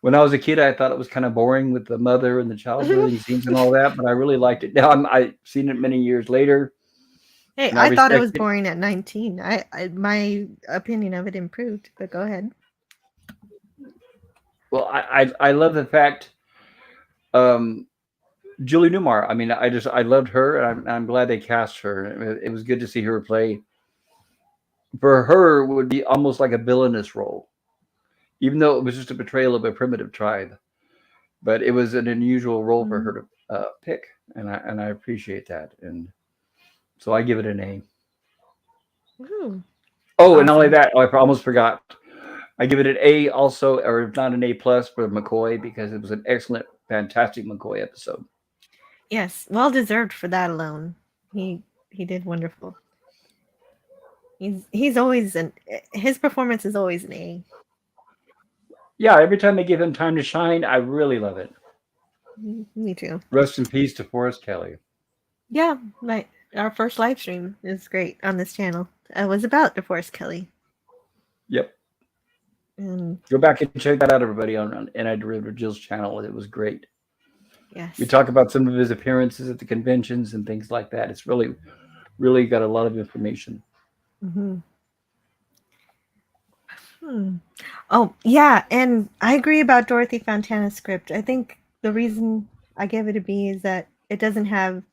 when I was a kid, I thought it was kind of boring with the mother and the childbearing scenes and all that, but I really liked it. Now I've seen it many years later. Hey, I thought it was boring at 19. My opinion of it improved, but go ahead. Well, I love the fact, Julie Newmar. I mean, I loved her, and I'm glad they cast her. It was good to see her play. For her, it would be almost like a villainous role, even though it was just a betrayal of a primitive tribe. But it was an unusual role for her to pick, and I appreciate that. And so I give it an A. Ooh. Oh, and not only that, I almost forgot. I give it an A also, or if not an A+ for McCoy, because it was an excellent, fantastic McCoy episode. Yes, well deserved for that alone. He did wonderful. He's always his performance is always an A. Yeah, every time they give him time to shine, I really love it. Me too. Rest in peace to Forrest Kelly. Yeah, our first live stream is great on this channel. It was about DeForest Kelly. Yep. And go back and check that out, everybody, on Anti-Derivative Jill's channel. It was great. Yes. We talk about some of his appearances at the conventions and things like that. It's really, really got a lot of information. Mm-hmm. Oh, yeah, and I agree about Dorothy Fontana's script. I think the reason I give it a B is that it doesn't have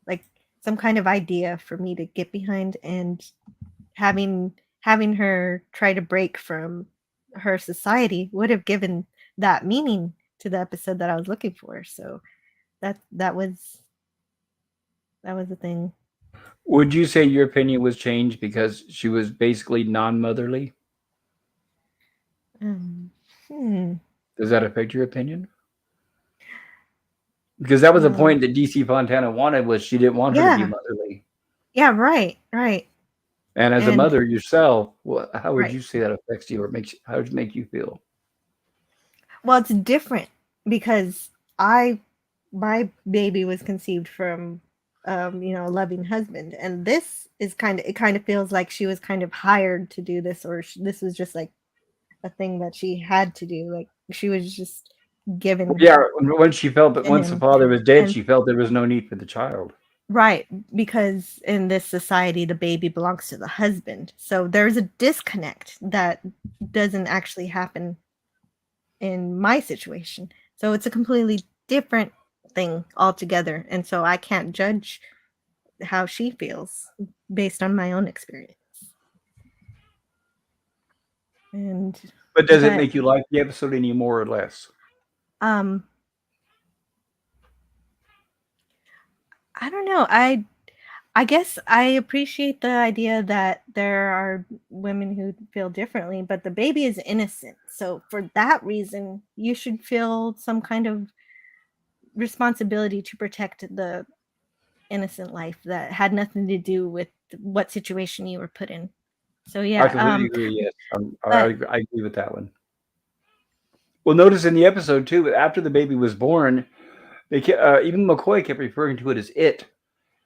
like some kind of idea for me to get behind, and having her try to break from her society would have given that meaning to the episode that I was looking for. So that was the thing. Would you say your opinion was changed because she was basically non-motherly? Does that affect your opinion? Because that was the point that DC Fontana wanted, was she didn't want her to be motherly. Yeah, right. And as a mother yourself, how would Right. you say that affects you, or how does it make you feel? Well, it's different because my baby was conceived from a loving husband, and this is it kind of feels like she was kind of hired to do this, or this was just like a thing that she had to do. Like she was just given. Yeah, when she felt that once the father was dead, she felt there was no need for the child. Right, because in this society, the baby belongs to the husband. So there's a disconnect that doesn't actually happen in my situation. So it's a completely different thing altogether. And so I can't judge how she feels based on my own experience. But does it make you like the episode any more or less? I don't know. I guess I appreciate the idea that there are women who feel differently, but the baby is innocent. So for that reason, you should feel some kind of responsibility to protect the innocent life that had nothing to do with what situation you were put in. So yeah, I completely agree. Yes, I agree with that one. Well, notice in the episode too, after the baby was born, they even McCoy kept referring to it as it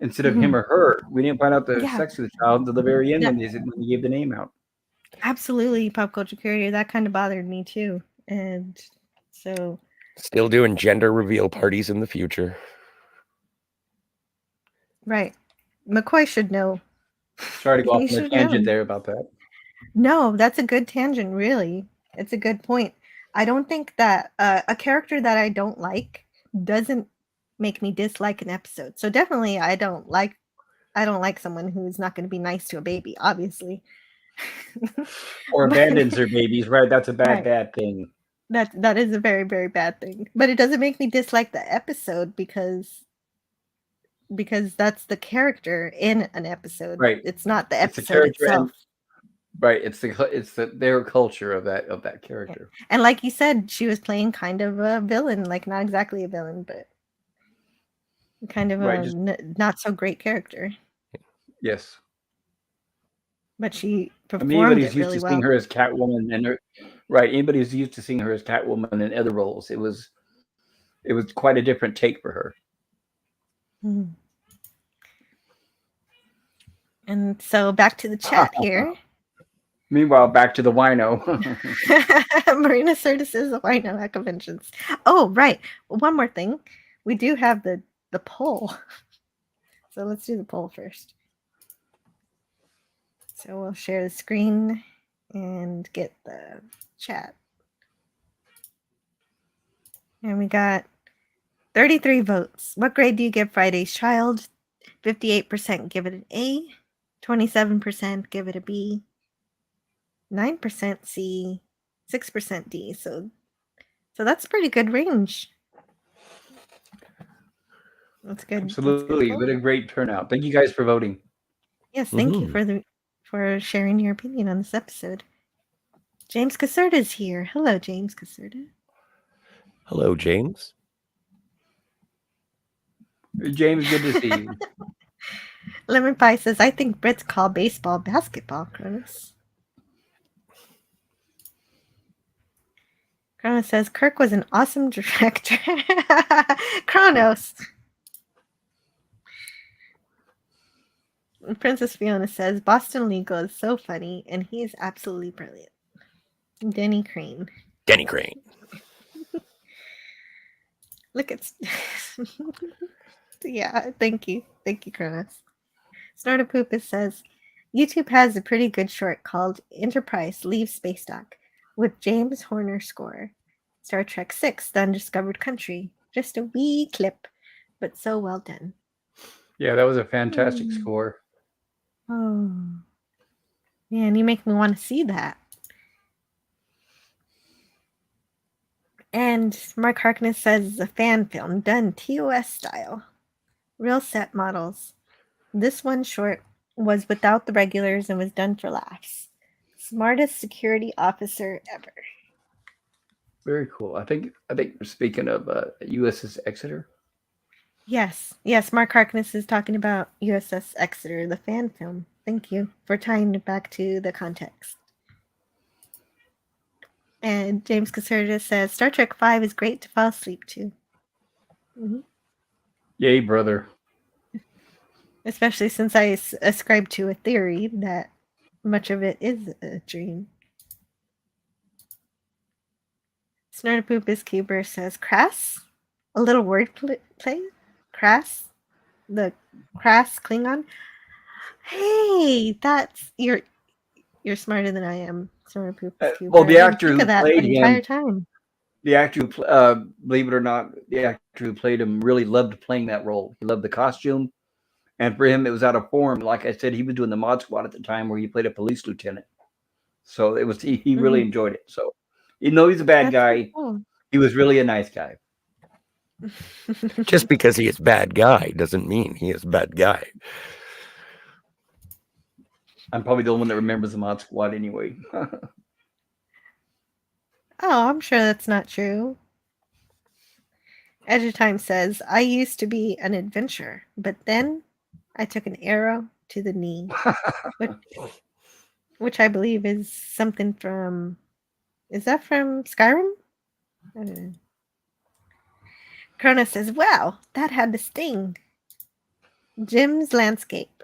instead of him or her. We didn't find out the sex of the child until the very end when they gave the name out. Absolutely, Pop Culture Curator. That kind of bothered me too, and so still doing gender reveal parties in the future. Right. McCoy should know. Sorry to go He off on a should tangent know. there about that. No, that's a good tangent, really. It's a good point. I don't think that a character that I don't like doesn't make me dislike an episode. So definitely I don't like someone who's not going to be nice to a baby, obviously. Or But- abandons their babies, right? That's a Right. bad thing. That is a very, very bad thing. But it doesn't make me dislike the episode because that's the character in an episode. Right. It's not the It's the episode character itself. Right. It's their culture of that character. And like you said, she was playing kind of a villain, like not exactly a villain, but kind of Right, a just- not so great character. Yes. But she I performed mean, anybody's it used really to well. seeing her as Catwoman, and anybody who's used to seeing her as Catwoman in other roles, it was quite a different take for her. Mhm. And so back to the chat here. Meanwhile, back to the wino. Marina Sirtis is a wino at conventions. Oh, right. One more thing. We do have the poll. So let's do the poll first. So we'll share the screen and get the chat. And we got 33 votes. What grade do you give Friday's Child? 58% give it an A. 27% give it a B. 9% C. 6% D. So that's a pretty good range. That's good. Absolutely. What a great turnout. Thank you guys for voting. Yes, thank you for sharing your opinion on this episode. James Caserta is here. Hello, James Caserta. Hello, James. James, good to see you. Lemon Pie says, I think Brits call baseball basketball, Cronus. Kronos says, Kirk was an awesome director. Kronos. Princess Fiona says, Boston Legal is so funny, and he is absolutely brilliant. Denny Crane. Denny Crane. Look at... Yeah, thank you. Thank you, Kronos. Snortapoopus says, YouTube has a pretty good short called Enterprise Leaves Space Dock with James Horner score. Star Trek VI, The Undiscovered Country. Just a wee clip, but so well done. Yeah, that was a fantastic score. Oh. Man, you make me want to see that. And Mark Harkness says a fan film done TOS style. Real set models. This one short was without the regulars and was done for laughs. Smartest security officer ever. Very cool. I think we're speaking of USS Exeter. Yes. Mark Harkness is talking about USS Exeter, the fan film. Thank you for tying it back to the context. And James Caserta says Star Trek V is great to fall asleep to. Mm-hmm. Yay, brother. Especially since I ascribe to a theory that much of it is a dream. Snortapoopus Cuber says crass? A little word play? Crass? The crass Klingon? Hey, that's you're smarter than I am, Snortapoopus Cuber. Well, the I didn't actor think who of that played the entire him, time. the actor who, believe it or not, the actor who played him really loved playing that role. He loved the costume. And for him, it was out of form. Like I said, he was doing the Mod Squad at the time where he played a police lieutenant. So it was he really enjoyed it. So even though he's a bad guy, cool. He was really a nice guy. Just because he is bad guy doesn't mean he is bad guy. I'm probably the one that remembers the Mod Squad anyway. Oh, I'm sure that's not true. Edge of Time says, I used to be an adventurer, but then I took an arrow to the knee. which I believe is something from... Is that from Skyrim? I don't know. Cronus says, wow, that had to sting. Jim's Landscape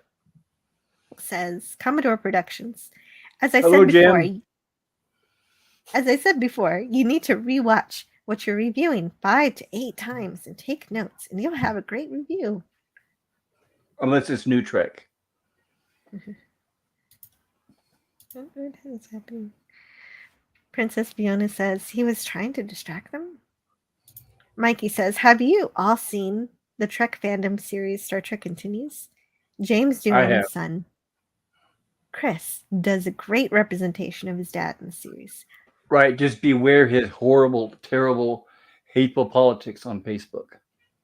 says, Commodore Productions. As I said before, you need to rewatch what you're reviewing 5 to 8 times and take notes, and you'll have a great review. unless it's New Trek. What is happening? Princess Fiona says he was trying to distract them. Mikey says, have you all seen the Trek fandom series Star Trek Continues? James I Doohan's have. son, Chris, does a great representation of his dad in the series. Right, just beware his horrible, terrible, hateful politics on Facebook.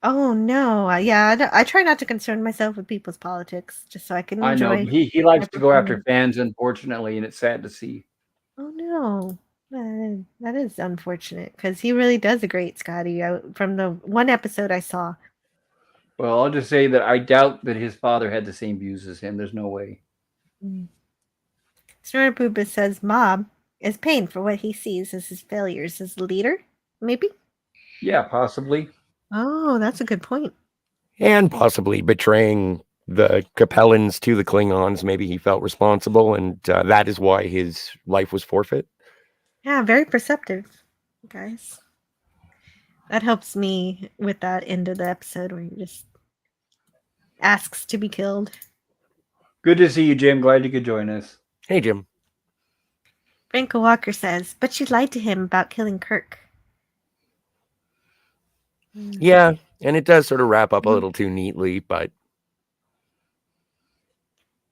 Oh, no. Yeah, I try not to concern myself with people's politics just so I can I know. enjoy He my likes to go after performance. fans, unfortunately, and it's sad to see. Oh, no. That is unfortunate because he really does a great Scotty. From the one episode I saw. Well, I'll just say that I doubt that his father had the same views as him. There's no way. Snorapoopa says Mob is paying for what he sees as his failures as a leader, maybe? Yeah, possibly. Oh, that's a good point. And possibly betraying the Capellans to the Klingons. Maybe he felt responsible, and that is why his life was forfeit. Yeah, very perceptive, guys. That helps me with that end of the episode where he just asks to be killed. Good to see you, Jim. Glad you could join us. Hey, Jim. Franco Walker says, but she lied to him about killing Kirk. Yeah, and it does sort of wrap up a little too neatly, but...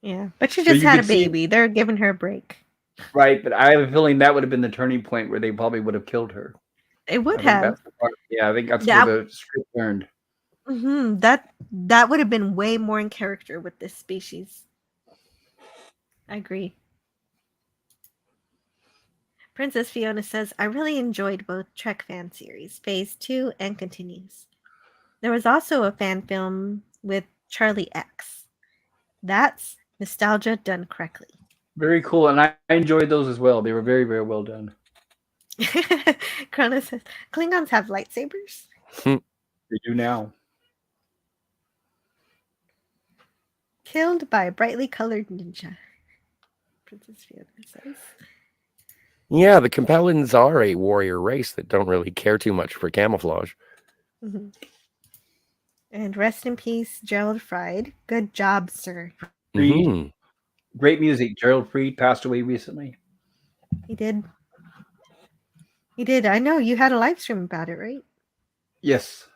Yeah, but she just had a baby. They're giving her a break. Right, but I have a feeling that would have been the turning point where they probably would have killed her. It would have. I think that's where the script turned. That would have been way more in character with this species. I agree. Princess Fiona says, I really enjoyed both Trek fan series, Phase 2 and Continues. There was also a fan film with Charlie X. That's nostalgia done correctly. Very cool, and I enjoyed those as well. They were very, very well done. Krona says, Klingons have lightsabers? They do now. Killed by a brightly colored ninja. Princess Fiona says. Yeah, the Capellans are a warrior race that don't really care too much for camouflage. Mm-hmm. And rest in peace, Gerald Fried. Good job, sir. Mm-hmm. Great music. Gerald Fried passed away recently. He did. He did. I know you had a live stream about it, right? Yes.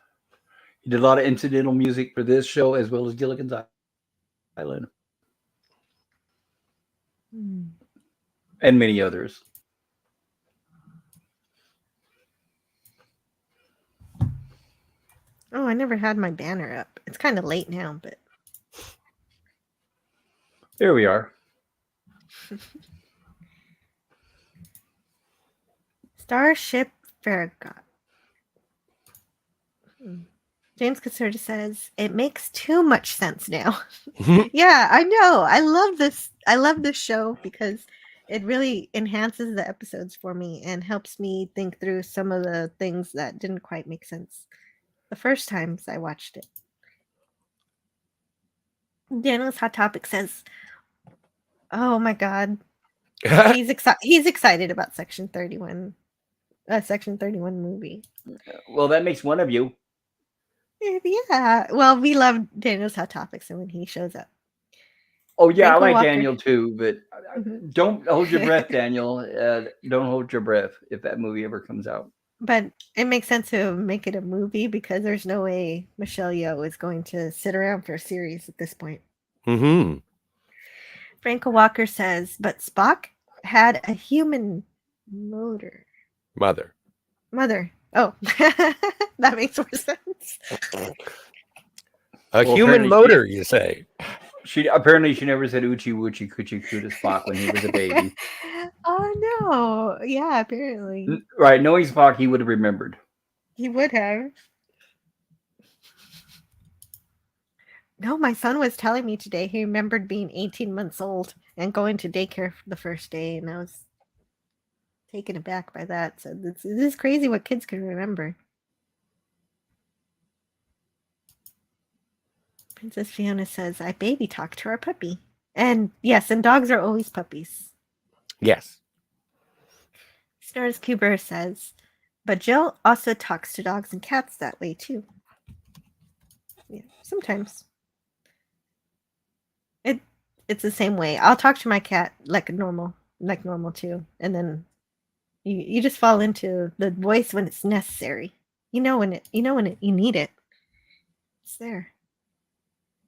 He did a lot of incidental music for this show as well as Gilligan's Island. And many others. Oh, I never had my banner up. It's kind of late now, but... There we are. Starship Farragut. James Caserta says, it makes too much sense now. Yeah, I know. I love this. I love this show because it really enhances the episodes for me and helps me think through some of the things that didn't quite make sense the first times I watched it. Daniel's Hot Topic says, oh my God. He's excited about Section 31 movie. Well, that makes one of you. Yeah. Well, we love Daniel's Hot Topics and when he shows up. Oh, yeah, Franco I like Walker. Daniel too, but don't hold your breath, Daniel. Don't hold your breath if that movie ever comes out. But it makes sense to make it a movie because there's no way Michelle Yeoh is going to sit around for a series at this point. Mm-hmm. Franco Walker says, but Spock had a human mother. Oh, that makes more sense. Human motor, you say? She never said Uchi Wuchi Coochie Coo to Spock when he was a baby. Oh no! Yeah, apparently. Right, knowing Spock, he would have remembered. He would have. No, my son was telling me today he remembered being 18 months old and going to daycare for the first day, and I was taken aback by that. So this is crazy what kids can remember. Princess Fiona says, I baby talk to our puppy. And yes, and dogs are always puppies. Yes. Snars Cuber says, but Jill also talks to dogs and cats that way too. Yeah, sometimes. It's the same way. I'll talk to my cat like normal too, and then you just fall into the voice when it's necessary. You know when you need it. It's there.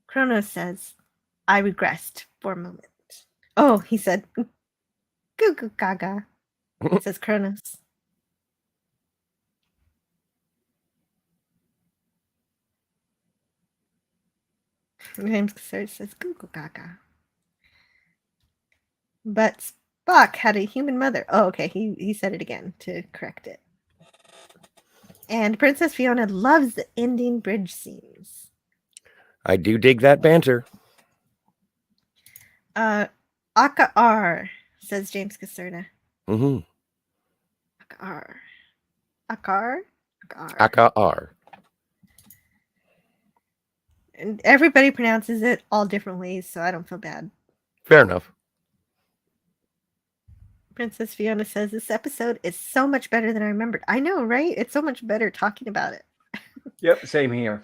Kronos says, "I regressed for a moment." Oh, he said, "Goo goo gaga," says Kronos. James Cassard says, "Goo goo gaga." But Spock had a human mother. Oh, okay. He said it again to correct it. And Princess Fiona loves the ending bridge scenes. I do dig that banter. Aka R, says James Caserta. Mm-hmm. Aka R. Akar? Aka R. And everybody pronounces it all different ways, so I don't feel bad. Fair enough. Princess Fiona says, this episode is so much better than I remembered. I know, right? It's so much better talking about it. Yep, same here.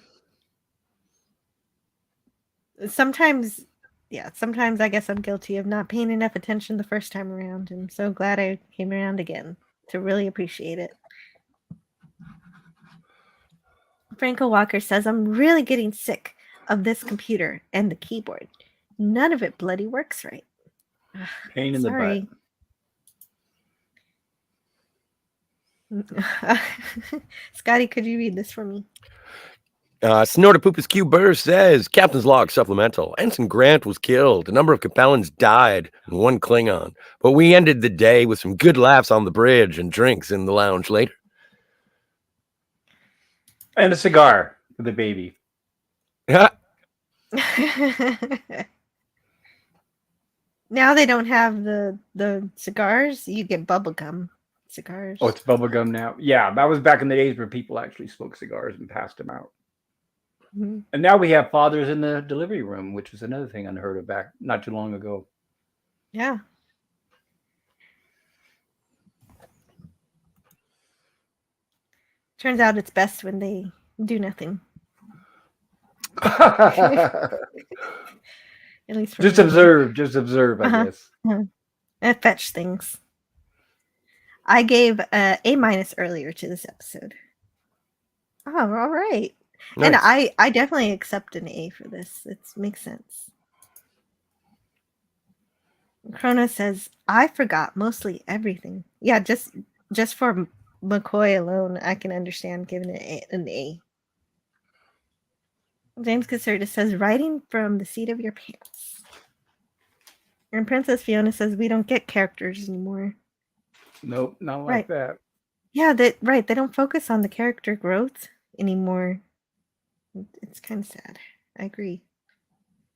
Sometimes I guess I'm guilty of not paying enough attention the first time around. And I'm so glad I came around again to really appreciate it. Franco Walker says, I'm really getting sick of this computer and the keyboard. None of it bloody works right. Pain in the butt. Scotty, could you read this for me? Snortapoopas Q Burst says, Captain's Log Supplemental. Ensign Grant was killed. A number of Capellans died, and one Klingon. But we ended the day with some good laughs on the bridge and drinks in the lounge later. And a cigar for the baby. Now they don't have the cigars. You get bubblegum cigars. Oh, it's bubblegum now. Yeah, that was back in the days where people actually smoked cigars and passed them out. Mm-hmm. And now we have fathers in the delivery room, which was another thing unheard of back not too long ago. Yeah. Turns out it's best when they do nothing. At least just observe, I guess. And fetch things. I gave A- earlier to this episode. Oh, all right. Nice. And I definitely accept an A for this. It makes sense. Chrono says, I forgot mostly everything. Yeah, just for McCoy alone, I can understand giving it an A. James Caserta says, writing from the seat of your pants. And Princess Fiona says, we don't get characters anymore. Nope, not like that. Yeah, they don't focus on the character growth anymore. It's kind of sad. I agree.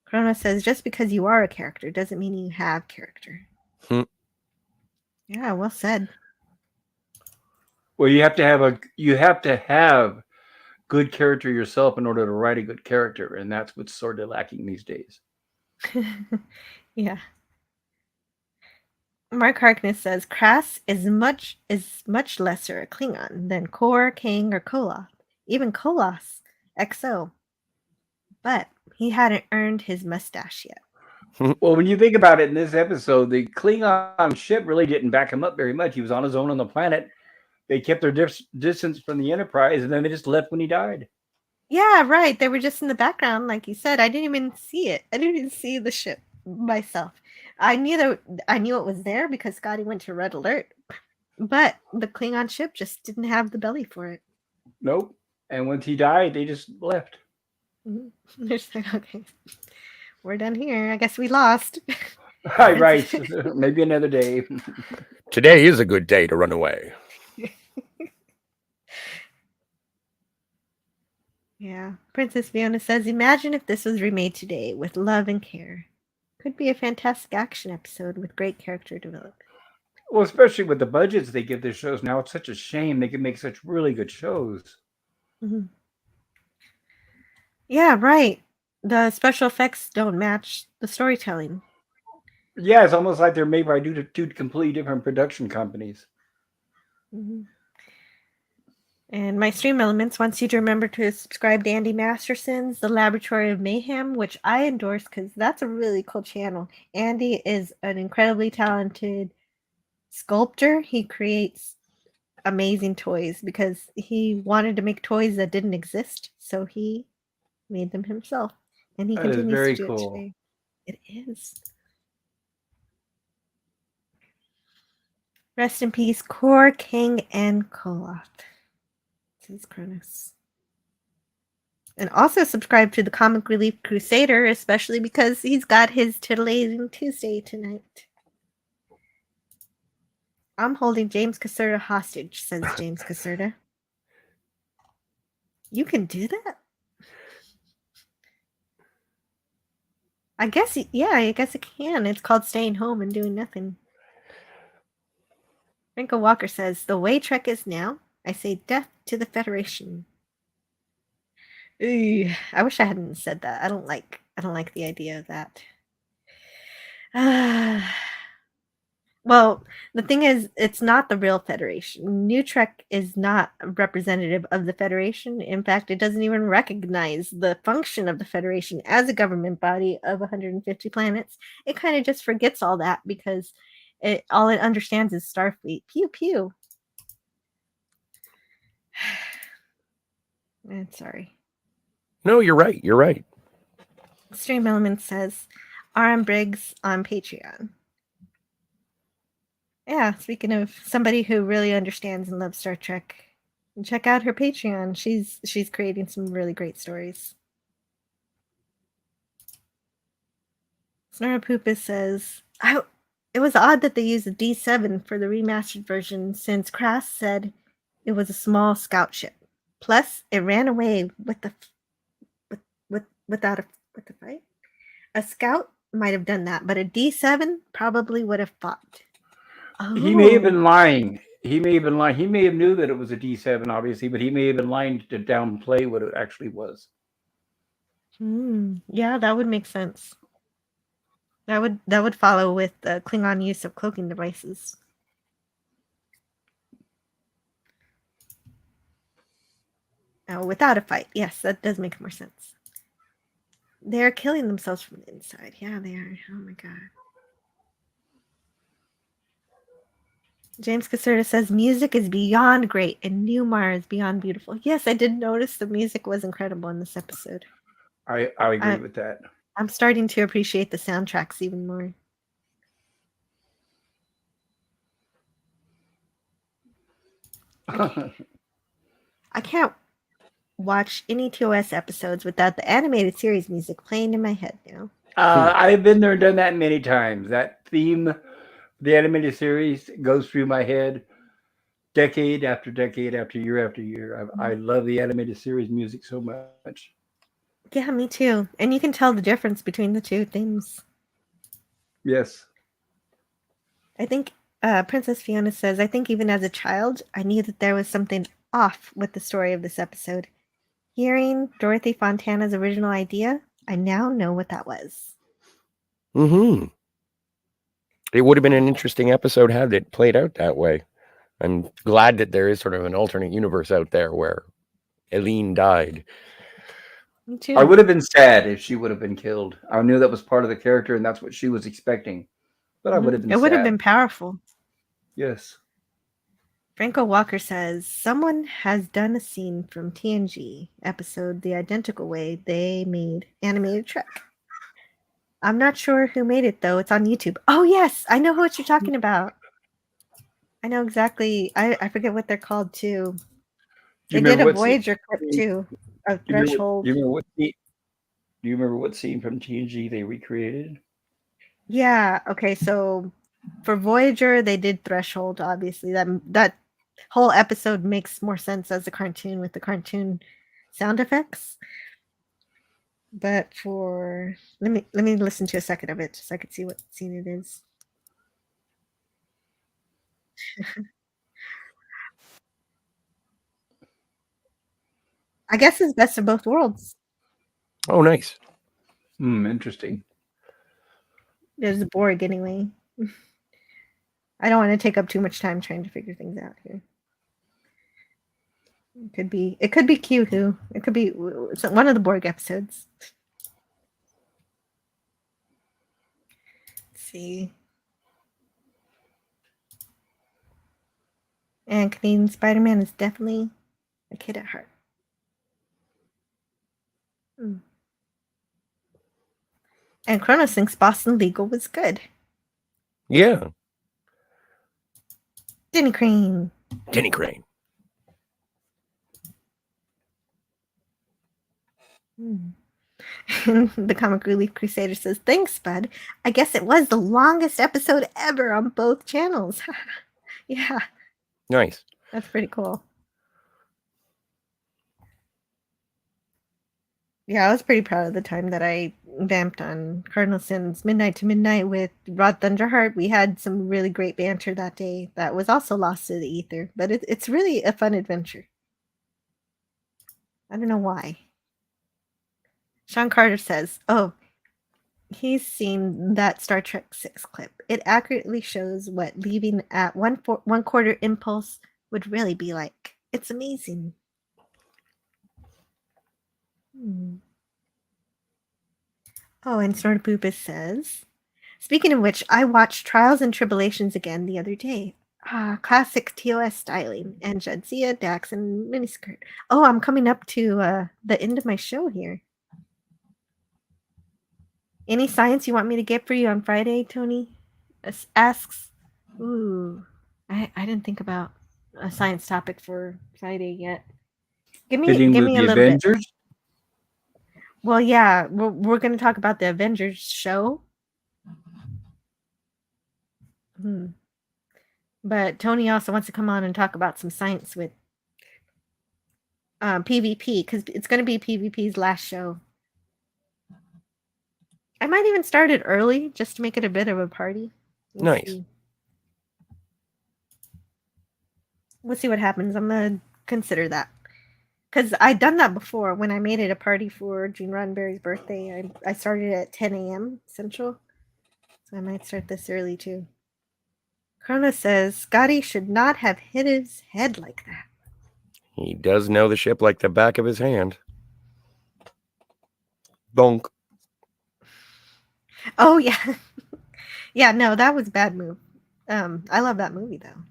Chrono says, just because you are a character doesn't mean you have character. Yeah, well said. Well, you have to have good character yourself in order to write a good character, and that's what's sort of lacking these days. Yeah. Mark Harkness says Krass is much lesser a Klingon than Kor, Kang, or Koloth. Even Kolos, XO. But he hadn't earned his mustache yet. Well, when you think about it, in this episode, the Klingon ship really didn't back him up very much. He was on his own on the planet. They kept their distance from the Enterprise, and then they just left when he died. Yeah, right. They were just in the background, like you said. I didn't even see it. I didn't even see the ship myself. I knew it was there because Scotty went to Red Alert, but the Klingon ship just didn't have the belly for it. Nope. And once he died, they just left. They're just like, okay, we're done here. I guess we lost. Right. Maybe another day. Today is a good day to run away. Yeah. Princess Fiona says, imagine if this was remade today with love and care. Could be a fantastic action episode with great character development. Well, especially with the budgets they give their shows now, it's such a shame they can make such really good shows. Mm-hmm. Yeah, right. The special effects don't match the storytelling. Yeah, it's almost like they're made by two completely different production companies. Mm-hmm. And my Stream Elements wants you to remember to subscribe to Andy Masterson's The Laboratory of Mayhem, which I endorse because that's a really cool channel. Andy is an incredibly talented sculptor. He creates amazing toys because he wanted to make toys that didn't exist, so he made them himself. And he That is continues very to do cool. it today. It is. Rest in peace, Core, King, and Koloth. Says Cronus. And also subscribe to the Comic Relief Crusader, especially because he's got his Titillating Tuesday tonight. I'm holding James Caserta hostage, says James Caserta. You can do that? I guess, yeah, I guess it can. It's called staying home and doing nothing. Franco Walker says, the way Trek is now, I say death to the Federation. Ooh, I wish I hadn't said that. I don't like the idea of that. Well, the thing is, it's not the real Federation. New Trek is not representative of the Federation. In fact, it doesn't even recognize the function of the Federation as a government body of 150 planets. It kind of just forgets all that because all it understands is Starfleet. Pew pew. Sorry. No, you're right. You're right. Stream Element says, RM Briggs on Patreon. Yeah, speaking of somebody who really understands and loves Star Trek, check out her Patreon. She's creating some really great stories. Snorapoopus says, it was odd that they used a D7 for the remastered version since Krass said it was a small scout ship. Plus, it ran away without a fight. A scout might have done that, but a D7 probably would have fought. Oh. He may have been lying. He may have been lying. He may have knew that it was a D7, obviously, but he may have been lying to downplay what it actually was. Yeah, that would make sense. That would follow with the Klingon use of cloaking devices. Now, without a fight, yes, that does make more sense. They're killing themselves from the inside. Yeah, they are. Oh my god. James Caserta says music is beyond great and Newmar is beyond beautiful. Yes, I did notice the music was incredible in this episode. I agree with that. I'm starting to appreciate the soundtracks even more. I can't watch any TOS episodes without the animated series music playing in my head now. I've been there and done that many times. That theme, the animated series, goes through my head decade after decade after year. I love the animated series music so much. Yeah, me too. And you can tell the difference between the two themes. Yes. I think Princess Fiona says, I think even as a child, I knew that there was something off with the story of this episode. Hearing Dorothy Fontana's original idea, I now know what that was. Mm-hmm. It would have been an interesting episode had it played out that way. I'm glad that there is sort of an alternate universe out there where Eileen died. Me too. I would have been sad if she would have been killed. I knew that was part of the character and that's what she was expecting. But I would have been sad. It would have been powerful. Yes. Franco Walker says, someone has done a scene from TNG episode the identical way they made animated Trek. I'm not sure who made it, though. It's on YouTube. Oh, yes. I know what you're talking about. I know exactly. I forget what they're called, too. They did a Voyager clip, too. A Threshold. Do you remember what scene from TNG they recreated? Yeah. Okay. So for Voyager, they did Threshold. Obviously, that whole episode makes more sense as a cartoon with the cartoon sound effects. But for let me listen to a second of it so I can see what scene it is. I guess it's Best of Both Worlds. Oh, nice. Interesting. There's a Borg anyway. I don't want to take up too much time trying to figure things out here. It could be. It could be Q Who. It could be one of the Borg episodes. Let's see. And Canadian Spider-Man is definitely a kid at heart. Hmm. And Kronos thinks Boston Legal was good. Yeah. Denny Crane. Denny Crane. The Comic Relief Crusader says, thanks, bud. I guess it was the longest episode ever on both channels. Yeah. Nice. That's pretty cool. Yeah, I was pretty proud of the time that I vamped on Cardinal Sins Midnight to Midnight with Rod Thunderheart. We had some really great banter that day that was also lost to the ether, but it's really a fun adventure. I don't know why. Sean Carter says, oh, he's seen that Star Trek 6 clip. It accurately shows what leaving at 1/4 impulse would really be like. It's amazing. Oh, and Snortapoopa says, speaking of which, I watched Trials and Tribulations again the other day. Classic TOS styling and Jadzia, Dax, and miniskirt. Oh, I'm coming up to the end of my show here. Any science you want me to get for you on Friday, Tony? Asks. Ooh, I didn't think about a science topic for Friday yet. Give me a little Avengers? bit. Well, yeah, we're going to talk about the Avengers show. But Tony also wants to come on and talk about some science with PvP, because it's going to be PvP's last show. I might even start it early just to make it a bit of a party. Nice. We'll see what happens. I'm going to consider that. Because I'd done that before when I made it a party for Gene Roddenberry's birthday. I started at 10 a.m. Central. So I might start this early too. Kronos says Scotty should not have hit his head like that. He does know the ship like the back of his hand. Bonk. Oh, yeah. Yeah, no, that was a bad move. I love that movie, though.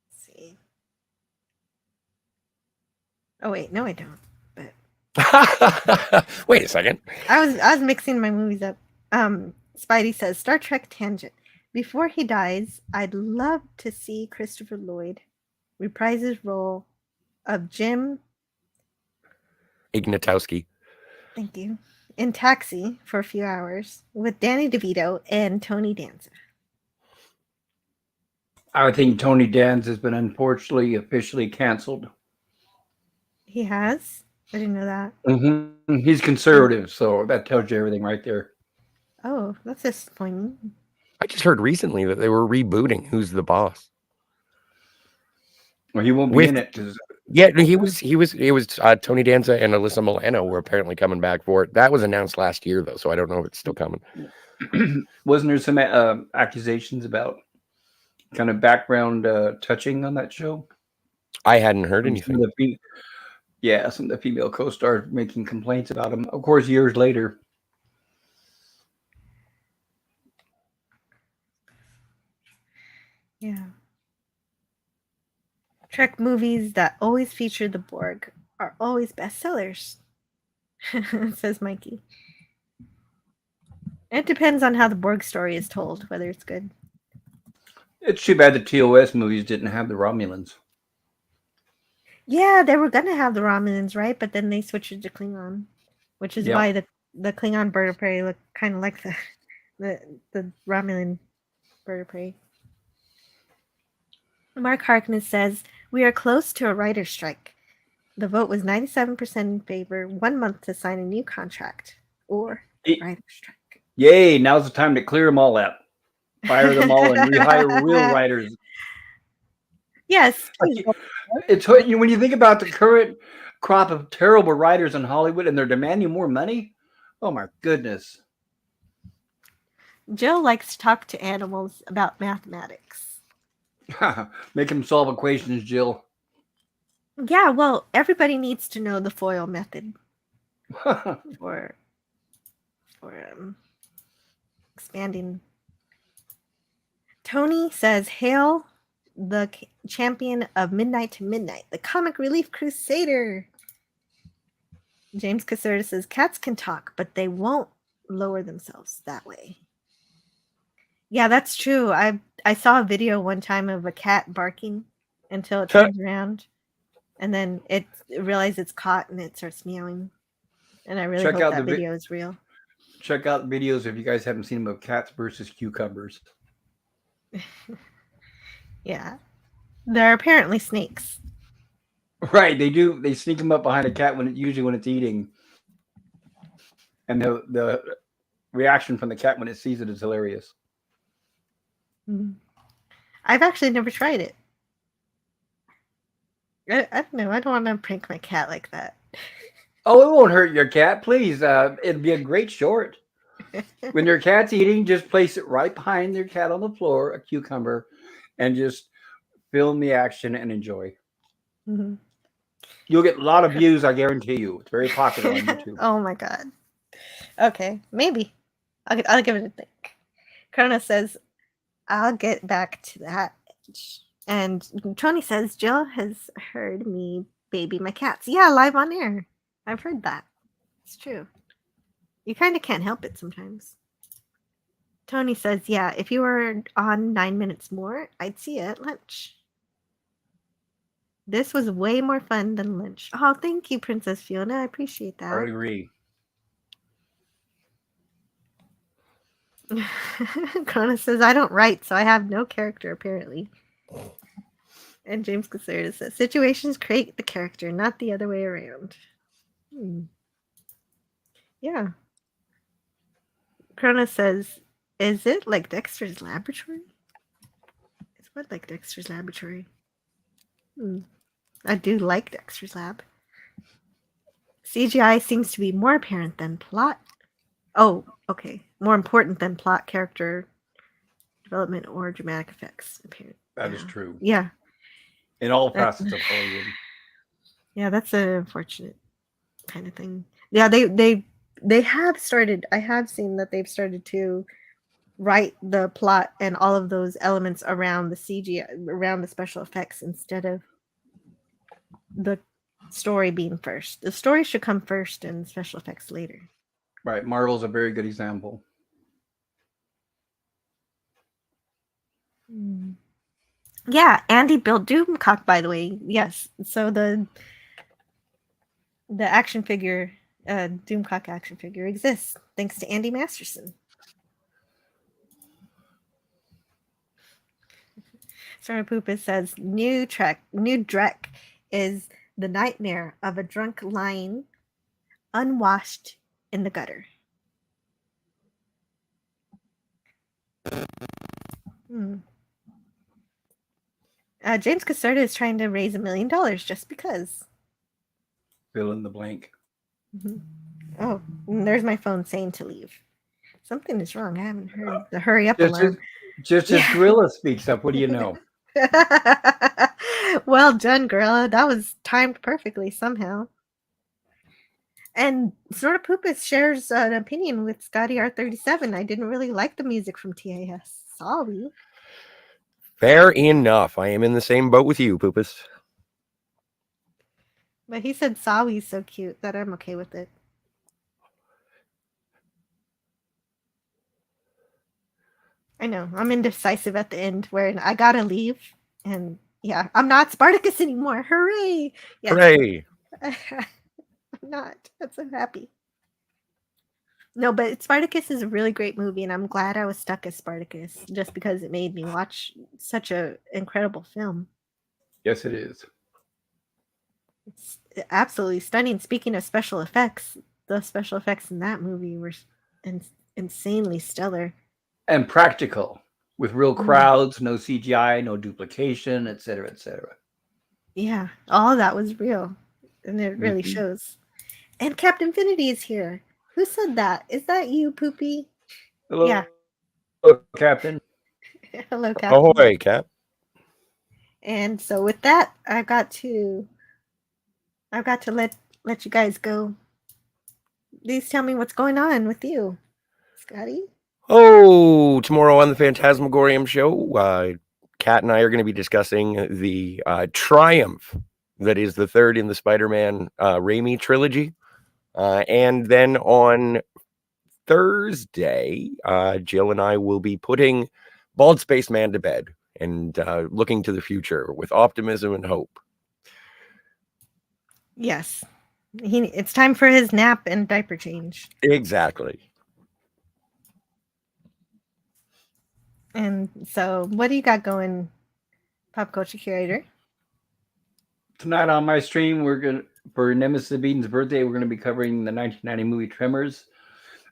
Let's see. Oh, wait. No, I don't. But wait a second. I was mixing my movies up. Spidey says, Star Trek tangent. Before he dies, I'd love to see Christopher Lloyd reprise his role of Jim Ignatowski. Thank you. In Taxi for a few hours with Danny DeVito and Tony Danza. I think Tony Danza has been unfortunately officially canceled. He has? I didn't know that. Mm-hmm. He's conservative, so that tells you everything right there. Oh, that's disappointing. I just heard recently that they were rebooting Who's the Boss. Well, he won't be in it. Yeah, he was. Tony Danza and Alyssa Milano were apparently coming back for it. That was announced last year, though, so I don't know if it's still coming. Wasn't there some accusations about kind of background touching on that show? I hadn't heard anything. Some of the female co-stars making complaints about him. Of course, years later. Yeah. Trek movies that always feature the Borg are always bestsellers, says Mikey. It depends on how the Borg story is told, whether it's good. It's too bad the TOS movies didn't have the Romulans. Yeah, they were going to have the Romulans, right? But then they switched it to Klingon, which is why the Klingon bird of prey look kind of like the Romulan bird of prey. Mark Harkness says, we are close to a writer's strike. The vote was 97% in favor, 1 month to sign a new contract, or writer's strike. Yay, now's the time to clear them all out. Fire them all and rehire real writers. Yes. It's when you think about the current crop of terrible writers in Hollywood and they're demanding more money. Oh, my goodness. Jill likes to talk to animals about mathematics. Make him solve equations, Jill. Yeah, well, everybody needs to know the FOIL method for expanding. Tony says, "Hail the champion of midnight to midnight, the comic relief crusader." James Caserta says, "Cats can talk, but they won't lower themselves that way." Yeah, that's true. I saw a video one time of a cat barking until it turns around, and then it realizes it's caught and it starts meowing. And I really Check hope out that the video is real. Check out videos if you guys haven't seen them of cats versus cucumbers. Yeah, they're apparently snakes. Right, they do. They sneak them up behind a cat usually when it's eating, and the reaction from the cat when it sees it is hilarious. I've actually never tried it. I don't know. I don't want to prank my cat like that. Oh, it won't hurt your cat. Please, it'd be a great short. When your cat's eating, just place it right behind your cat on the floor, a cucumber, and just film the action and enjoy. Mm-hmm. You'll get a lot of views, I guarantee you. It's very popular on YouTube. Oh my god. Okay, maybe. I'll give it a think. Krona says, "I'll get back to that." And Tony says, "Jill has heard me baby my cats." Yeah, live on air. I've heard that. It's true. You kind of can't help it sometimes. Tony says, "Yeah, if you were on 9 minutes more, I'd see you at lunch." This was way more fun than lunch. Oh, thank you, Princess Fiona. I appreciate that. I would agree. Krona says, "I don't write, so I have no character, apparently." And James Caserta says, "Situations create the character, not the other way around." Yeah. Krona says, "Is it like Dexter's Laboratory?" It's what, like Dexter's Laboratory? I do like Dexter's Lab. CGI seems to be more apparent than plot. Oh, okay. More important than plot, character development, or dramatic effects. Apparent. That is true. Yeah. In all facets of Hollywood. Yeah, that's an unfortunate kind of thing. Yeah, they have started. I have seen that they've started to write the plot and all of those elements around the CGI, around the special effects, instead of the story being first. The story should come first and special effects later. Right. Marvel's a very good example. Yeah, Andy built Doomcock, by the way. Yes. So the action figure, Doomcock action figure exists thanks to Andy Masterson. Sarah Poopis says, new Drek is the nightmare of a drunk lying unwashed in the gutter. James Caserta is trying to raise $1 million just because. Fill in the blank. Oh, there's my phone saying to leave. Something is wrong. I haven't heard the hurry up alarm. Just as Gorilla speaks up, what do you know? Well done, Gorilla. That was timed perfectly somehow. And Sort of Poopus shares an opinion with Scotty R37. I didn't really like the music from TAS. Sorry. Fair enough. I am in the same boat with you, Poopus. But he said Sawi's so cute that I'm okay with it. I know. I'm indecisive at the end where I gotta leave. And yeah, I'm not Spartacus anymore. Hooray! Yes. Hooray! I'm not. I'm so happy. No, but Spartacus is a really great movie, and I'm glad I was stuck as Spartacus just because it made me watch such an incredible film. Yes, it is. It's absolutely stunning. Speaking of special effects, the special effects in that movie were insanely stellar. And practical, with real crowds, no CGI, no duplication, etc., etc. Yeah, all that was real, and it really shows. And Captain Infinity is here. Who said that? Is that you, Poopy? Hello. Yeah. Hello, Captain. Hello, Captain. Ahoy, Cap. And so with that, I've got to let you guys go. Please tell me what's going on with you, Scotty. Oh, tomorrow on the Phantasmagorium show, Kat and I are going to be discussing the triumph that is the third in the Spider-Man Raimi trilogy. And then on Thursday, Jill and I will be putting Bald Spaceman to bed and looking to the future with optimism and hope. Yes. It's time for his nap and diaper change. Exactly. And so, what do you got going, Pop Culture Curator? Tonight on my stream, for Nemesis Beaton's birthday, we're going to be covering the 1990 movie Tremors.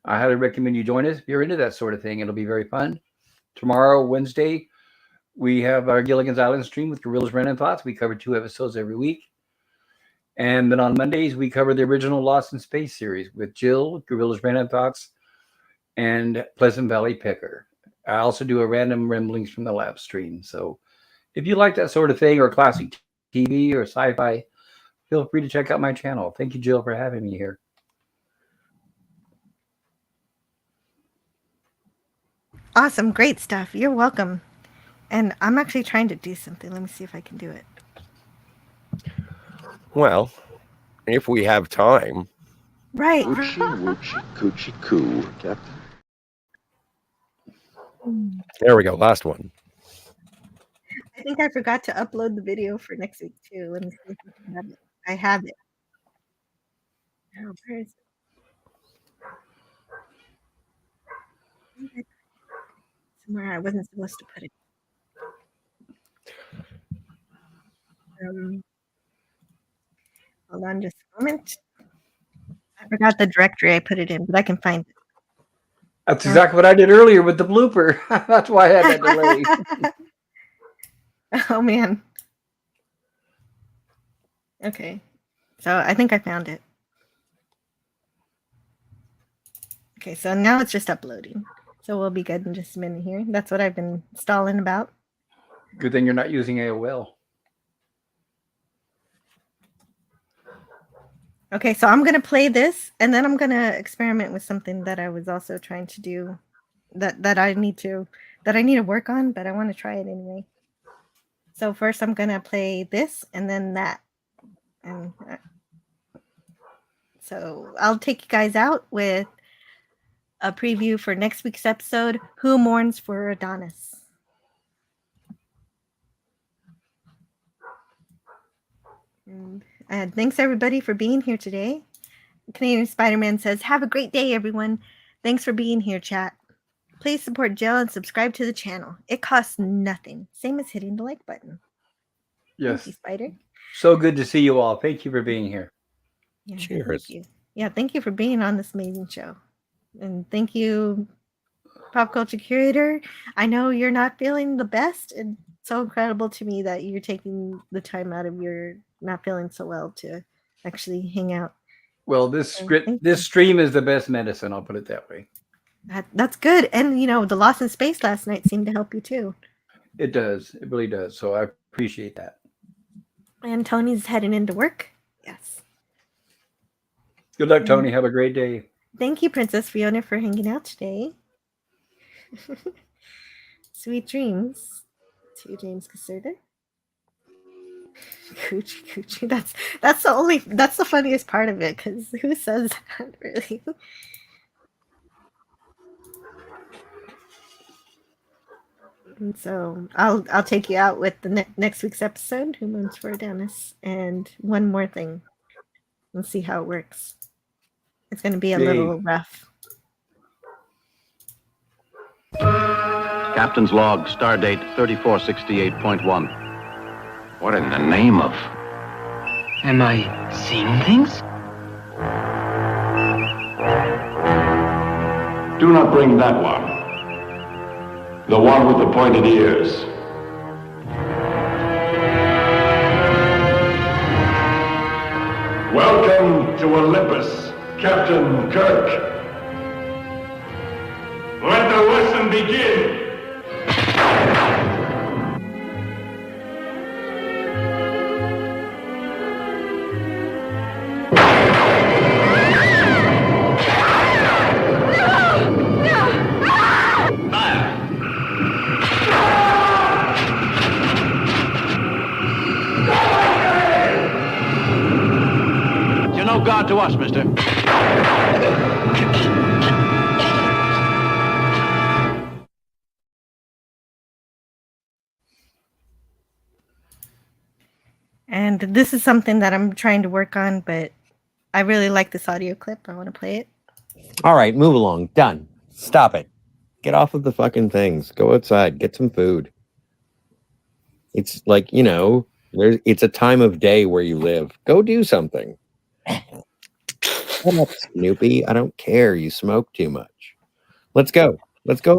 I highly recommend you join us. If you're into that sort of thing, it'll be very fun. Tomorrow, Wednesday, we have our Gilligan's Island stream with Gorillas Random Thoughts. We cover 2 episodes every week. And then on Mondays, we cover the original Lost in Space series with Jill, Gorillas Random Thoughts, and Pleasant Valley Picker. I also do a random ramblings from the lab stream. So if you like that sort of thing, or classic TV or sci-fi, feel free to check out my channel. Thank you, Jill, for having me here. Awesome. Great stuff. You're welcome. And I'm actually trying to do something. Let me see if I can do it. Well, if we have time. Right. Woochie, woochie, coochie, coo, Captain. There we go. Last one. I think I forgot to upload the video for next week too. Let me see if I have it. I have it. Oh, where is it? Somewhere I wasn't supposed to put it. Hold on just a moment. I forgot the directory I put it in, but I can find it. That's exactly what I did earlier with the blooper. That's why I had that delay. Oh, man. Okay. So I think I found it. Okay, so now it's just uploading. So we'll be good in just a minute here. That's what I've been stalling about. Good thing you're not using AOL. Okay, so I'm going to play this, and then I'm going to experiment with something that I was also trying to do that I need to work on, but I want to try it anyway. So first I'm going to play this and then that. And so I'll take you guys out with a preview for next week's episode, Who Mourns for Adonis? And thanks everybody for being here today. Canadian Spider-Man says, have a great day, everyone. Thanks for being here, chat. Please support Jill and subscribe to the channel. It costs nothing. Same as hitting the like button. Yes. Thank you, Spider. So good to see you all. Thank you for being here. Yeah, Cheers. Thank you. Yeah, thank you for being on this amazing show. And thank you, Pop Culture Curator. I know you're not feeling the best. And so incredible to me that you're taking the time out of your not feeling so well to actually hang out. Well, this stream is the best medicine. I'll put it that way. That's good. And, you know, the Lost in Space last night seemed to help you too. It does. It really does. So I appreciate that. And Tony's heading into work. Yes. Good luck, Tony. Have a great day. Thank you, Princess Fiona, for hanging out today. Sweet dreams to James Caserta. Coochie coochie. That's the funniest part of it, because who says that really? And so I'll take you out with the next week's episode, Who Mourns for Adonis, and one more thing. Let's see how it works. It's going to be a little rough. Captain's log, stardate 3468.1. What in the name of... Am I seeing things? Do not bring that one. The one with the pointed ears. Welcome to Olympus, Captain Kirk. Let the lesson begin. no God to us, mister. And this is something that I'm trying to work on, but I really like this audio clip. I want to play it. All right, move along. Done. Stop it. Get off of the fucking things. Go outside. Get some food. It's like, you know, it's a time of day where you live. Go do something. Shut up, Snoopy. I don't care. You smoke too much. Let's go. Let's go.